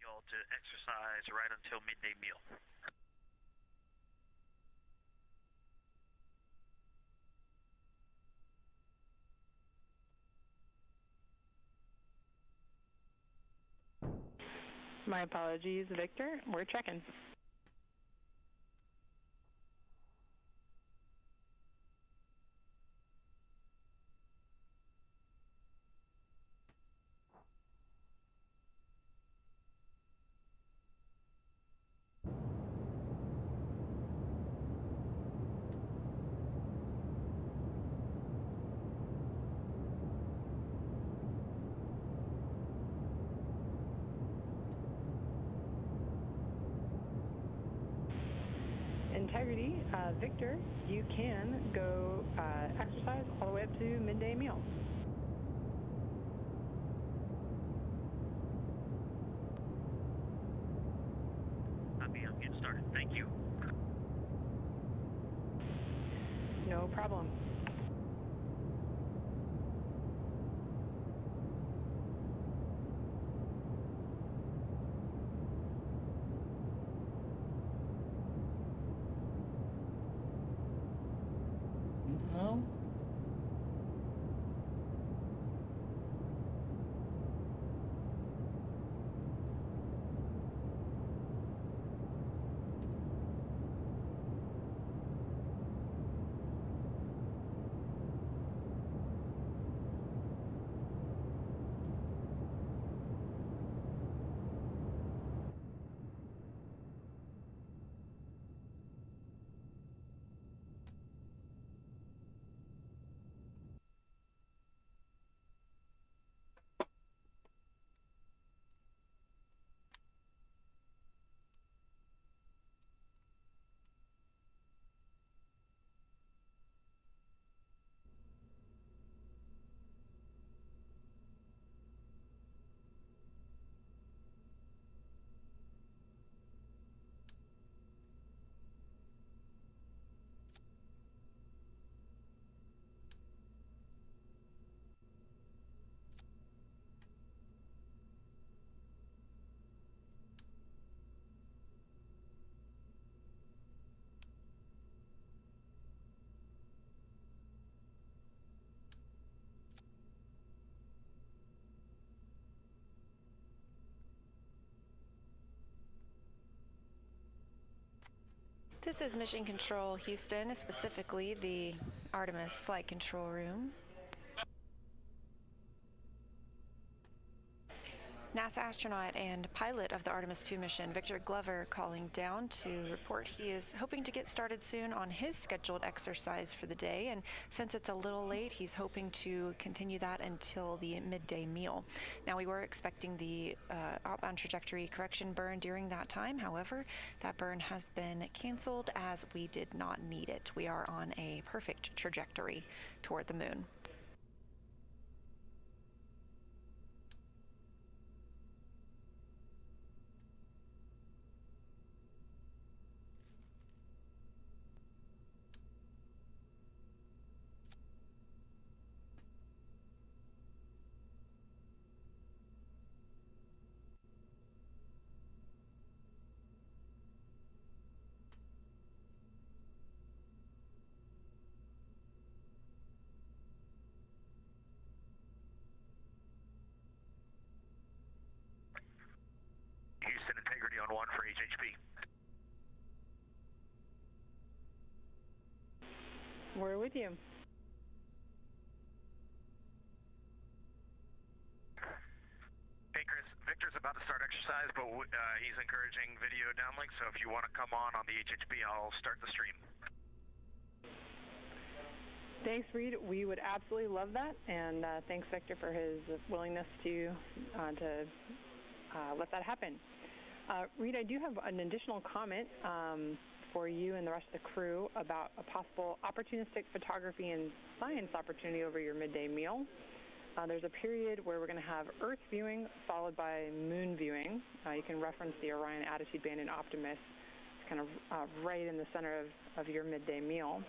Y'all to exercise right until midday meal. My apologies, Victor. We're checking. Integrity, Victor, you can go exercise all the way up to midday meal. I'm getting started. Thank you. No problem. No? This is Mission Control Houston, specifically the Artemis Flight Control Room. NASA astronaut and pilot of the Artemis II mission, Victor Glover, calling down to report he is hoping to get started soon on his scheduled exercise for the day, and since it's a little late, he's hoping to continue that until the midday meal. Now, we were expecting the outbound trajectory correction burn during that time. However, that burn has been canceled as we did not need it. We are on a perfect trajectory toward the moon. Houston, integrity on 1 for HHP. We're with you. Hey, Chris, Victor's about to start exercise, but he's encouraging video downlink, so if you want to come on the HHP, I'll start the stream. Thanks, Reed. We would absolutely love that, and thanks, Victor, for his willingness to let that happen. Reed, I do have an additional comment for you and the rest of the crew about a possible opportunistic photography and science opportunity over your midday meal. There's a period where we're going to have Earth viewing followed by moon viewing. You can reference the Orion Attitude Band in Optimus. It's kind of right in the center of your midday meal.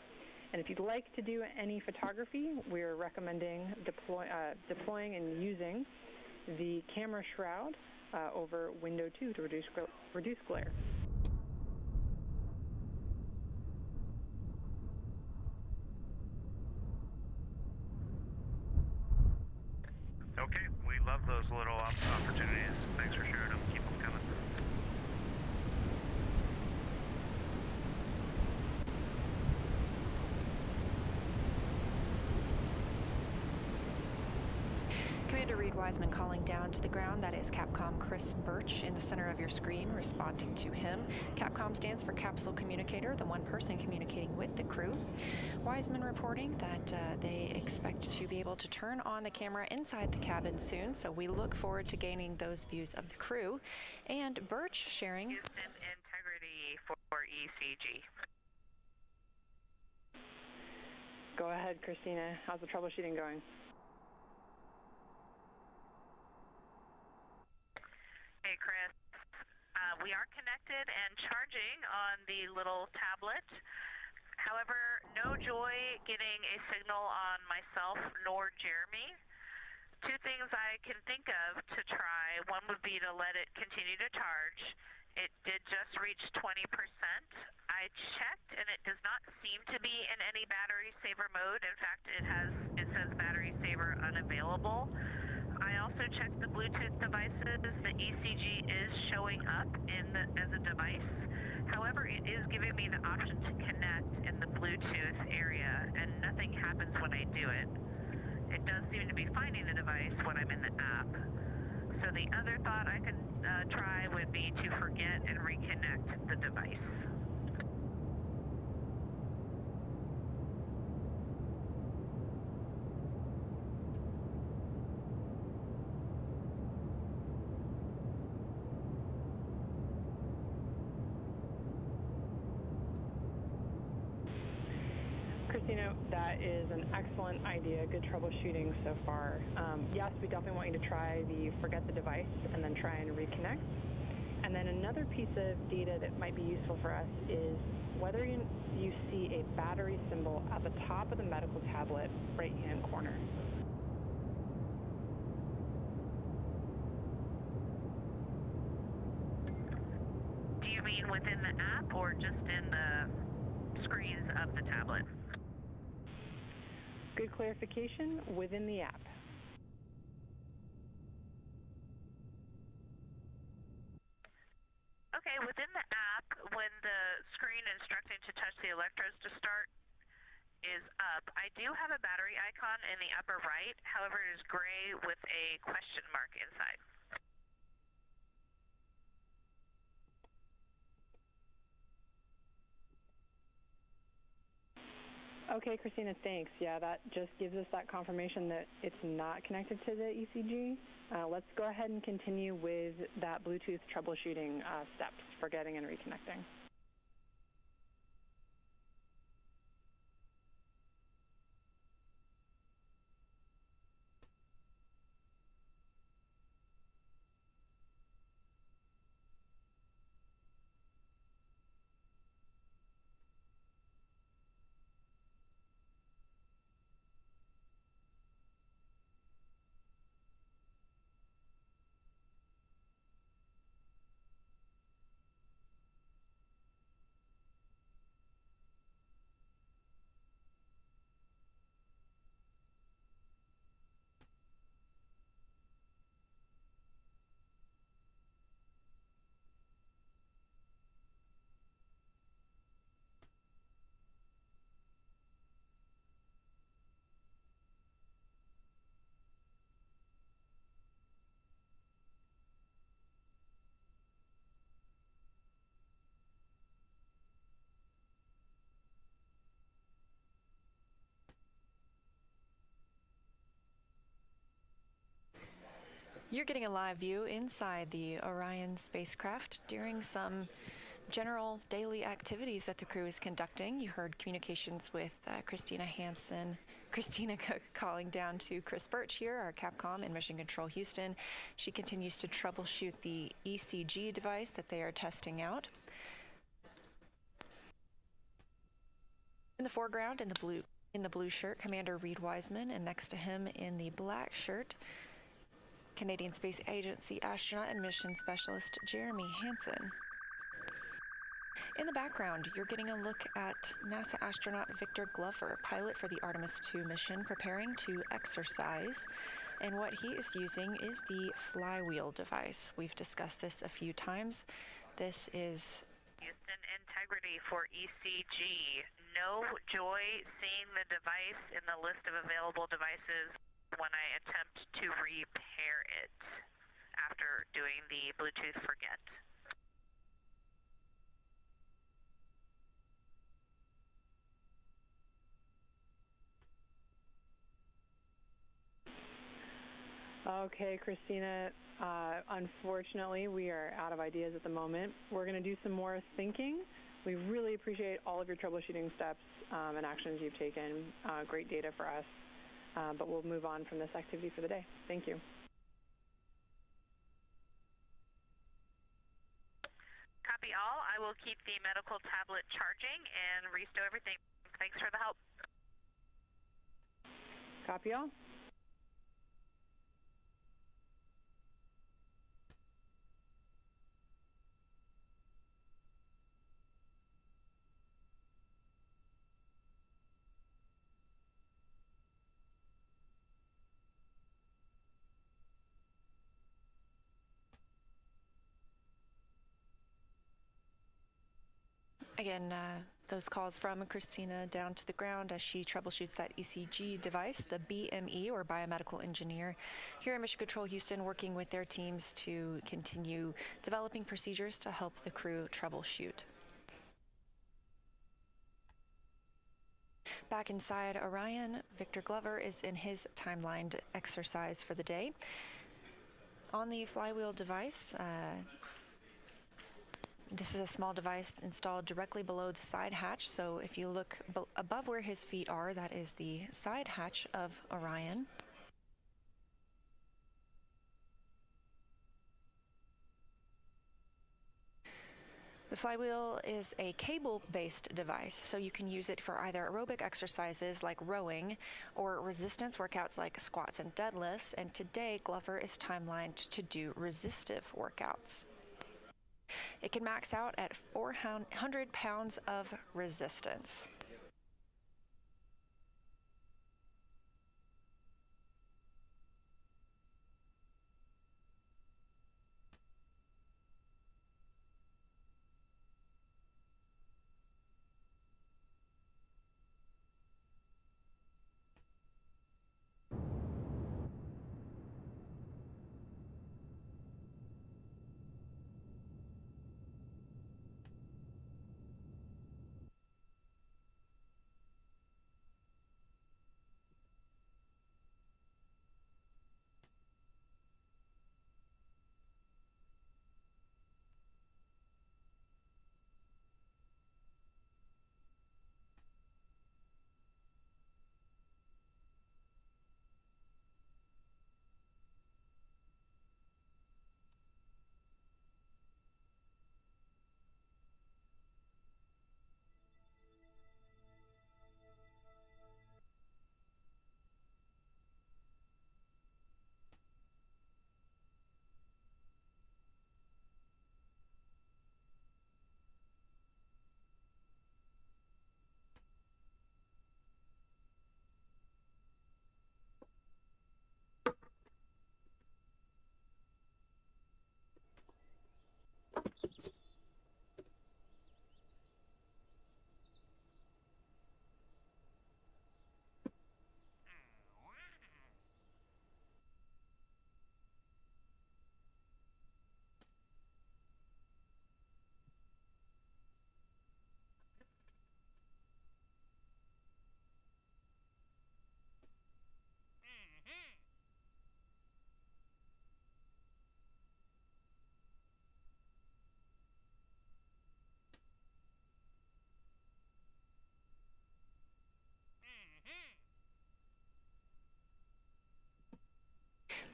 And if you'd like to do any photography, we're recommending deploying and using the camera shroud over window 2 to reduce glare. Okay, we love those little opportunities. Thanks for sharing them. Keep them coming. Commander Reed Wiseman calling down to the ground. That is Capcom Chris Birch in the center of your screen, responding to him. Capcom stands for Capsule Communicator, the one person communicating with the crew. Wiseman reporting that they expect to be able to turn on the camera inside the cabin soon, so we look forward to gaining those views of the crew. And Birch sharing... Houston, integrity for ECG. Go ahead, Christina. How's the troubleshooting going? Hey, Chris. We are connected and charging on the little tablet. However, no joy getting a signal on myself nor Jeremy. Two things I can think of to try. One would be to let it continue to charge. It did just reach 20%. I checked and it does not seem to be in any battery saver mode. In fact, it says battery saver unavailable. I also checked the Bluetooth devices. The ECG is showing up as a device. However, it is giving me the option to connect in the Bluetooth area, and nothing happens when I do it. It does seem to be finding the device when I'm in the app. So the other thought I could try would be to forget and reconnect the device. Christina, that is an excellent idea. Good troubleshooting so far. Yes, we definitely want you to try the forget the device and then try and reconnect. And then another piece of data that might be useful for us is whether you see a battery symbol at the top of the medical tablet, right-hand corner. Do you mean within the app or just in the screens of the tablet? Good clarification, within the app. Okay, within the app, when the screen instructing to touch the electrodes to start is up, I do have a battery icon in the upper right. However, it is gray with a question mark inside. Okay, Christina, thanks. Yeah, that just gives us that confirmation that it's not connected to the ECG. Let's go ahead and continue with that Bluetooth troubleshooting steps for getting and reconnecting. You're getting a live view inside the Orion spacecraft during some general daily activities that the crew is conducting. You heard communications with Christina Hansen. Christina calling down to Chris Birch here, our Capcom in Mission Control Houston. She continues to troubleshoot the ECG device that they are testing out. In the foreground, in the blue shirt, Commander Reed Wiseman, and next to him in the black shirt, Canadian Space Agency astronaut and mission specialist Jeremy Hansen. In the background, you're getting a look at NASA astronaut Victor Glover, pilot for the Artemis II mission, preparing to exercise. And what he is using is the flywheel device. We've discussed this a few times. This is Houston, integrity for ECG. No joy seeing the device in the list of available devices when I attempt to repair it after doing the Bluetooth forget. Okay, Christina, unfortunately, we are out of ideas at the moment. We're going to do some more thinking. We really appreciate all of your troubleshooting steps and actions you've taken. Great data for us. But we'll move on from this activity for the day. Thank you. Copy all. I will keep the medical tablet charging and restow everything. Thanks for the help. Copy all. Again, those calls from Christina down to the ground as she troubleshoots that ECG device, the BME, or biomedical engineer, here at Mission Control Houston, working with their teams to continue developing procedures to help the crew troubleshoot. Back inside Orion, Victor Glover is in his timelined exercise for the day. On the flywheel device, this is a small device installed directly below the side hatch, so if you look above where his feet are, that is the side hatch of Orion. The flywheel is a cable-based device, so you can use it for either aerobic exercises like rowing or resistance workouts like squats and deadlifts, and today Glover is timelined to do resistive workouts. It can max out at 400 pounds of resistance.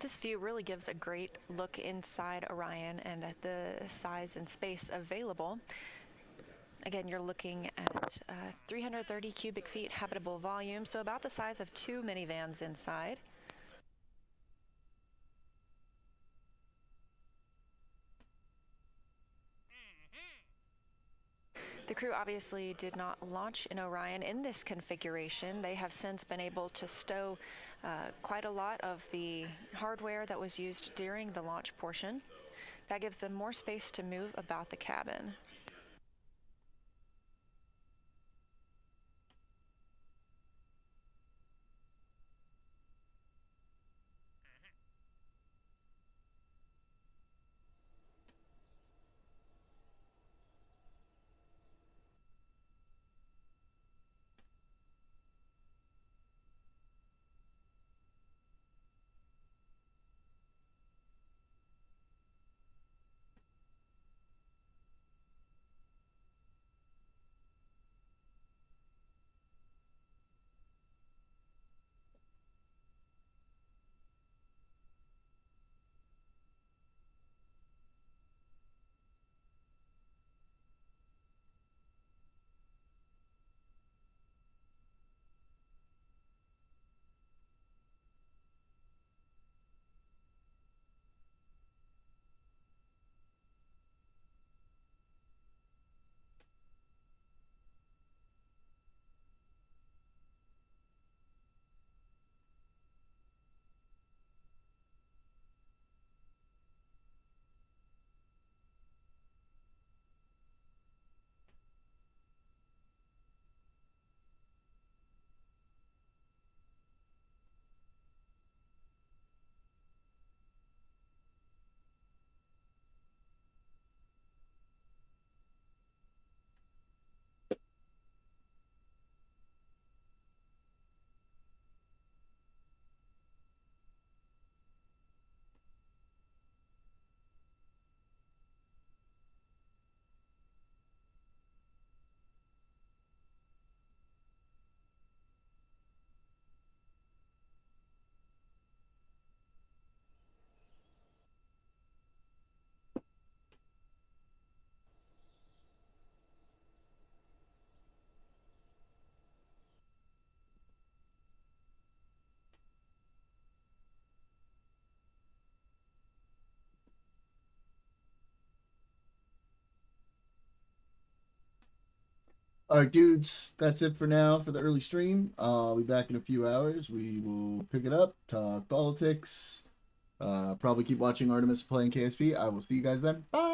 This view really gives a great look inside Orion and at the size and space available. Again, you're looking at 330 cubic feet habitable volume, so about the size of 2 minivans inside. The crew obviously did not launch in Orion in this configuration. They have since been able to stow quite a lot of the hardware that was used during the launch portion. That gives them more space to move about the cabin. All right, dudes, that's it for now for the early stream. I'll be back in a few hours. We will pick it up, talk politics, probably keep watching Artemis playing KSP. I will see you guys then. Bye.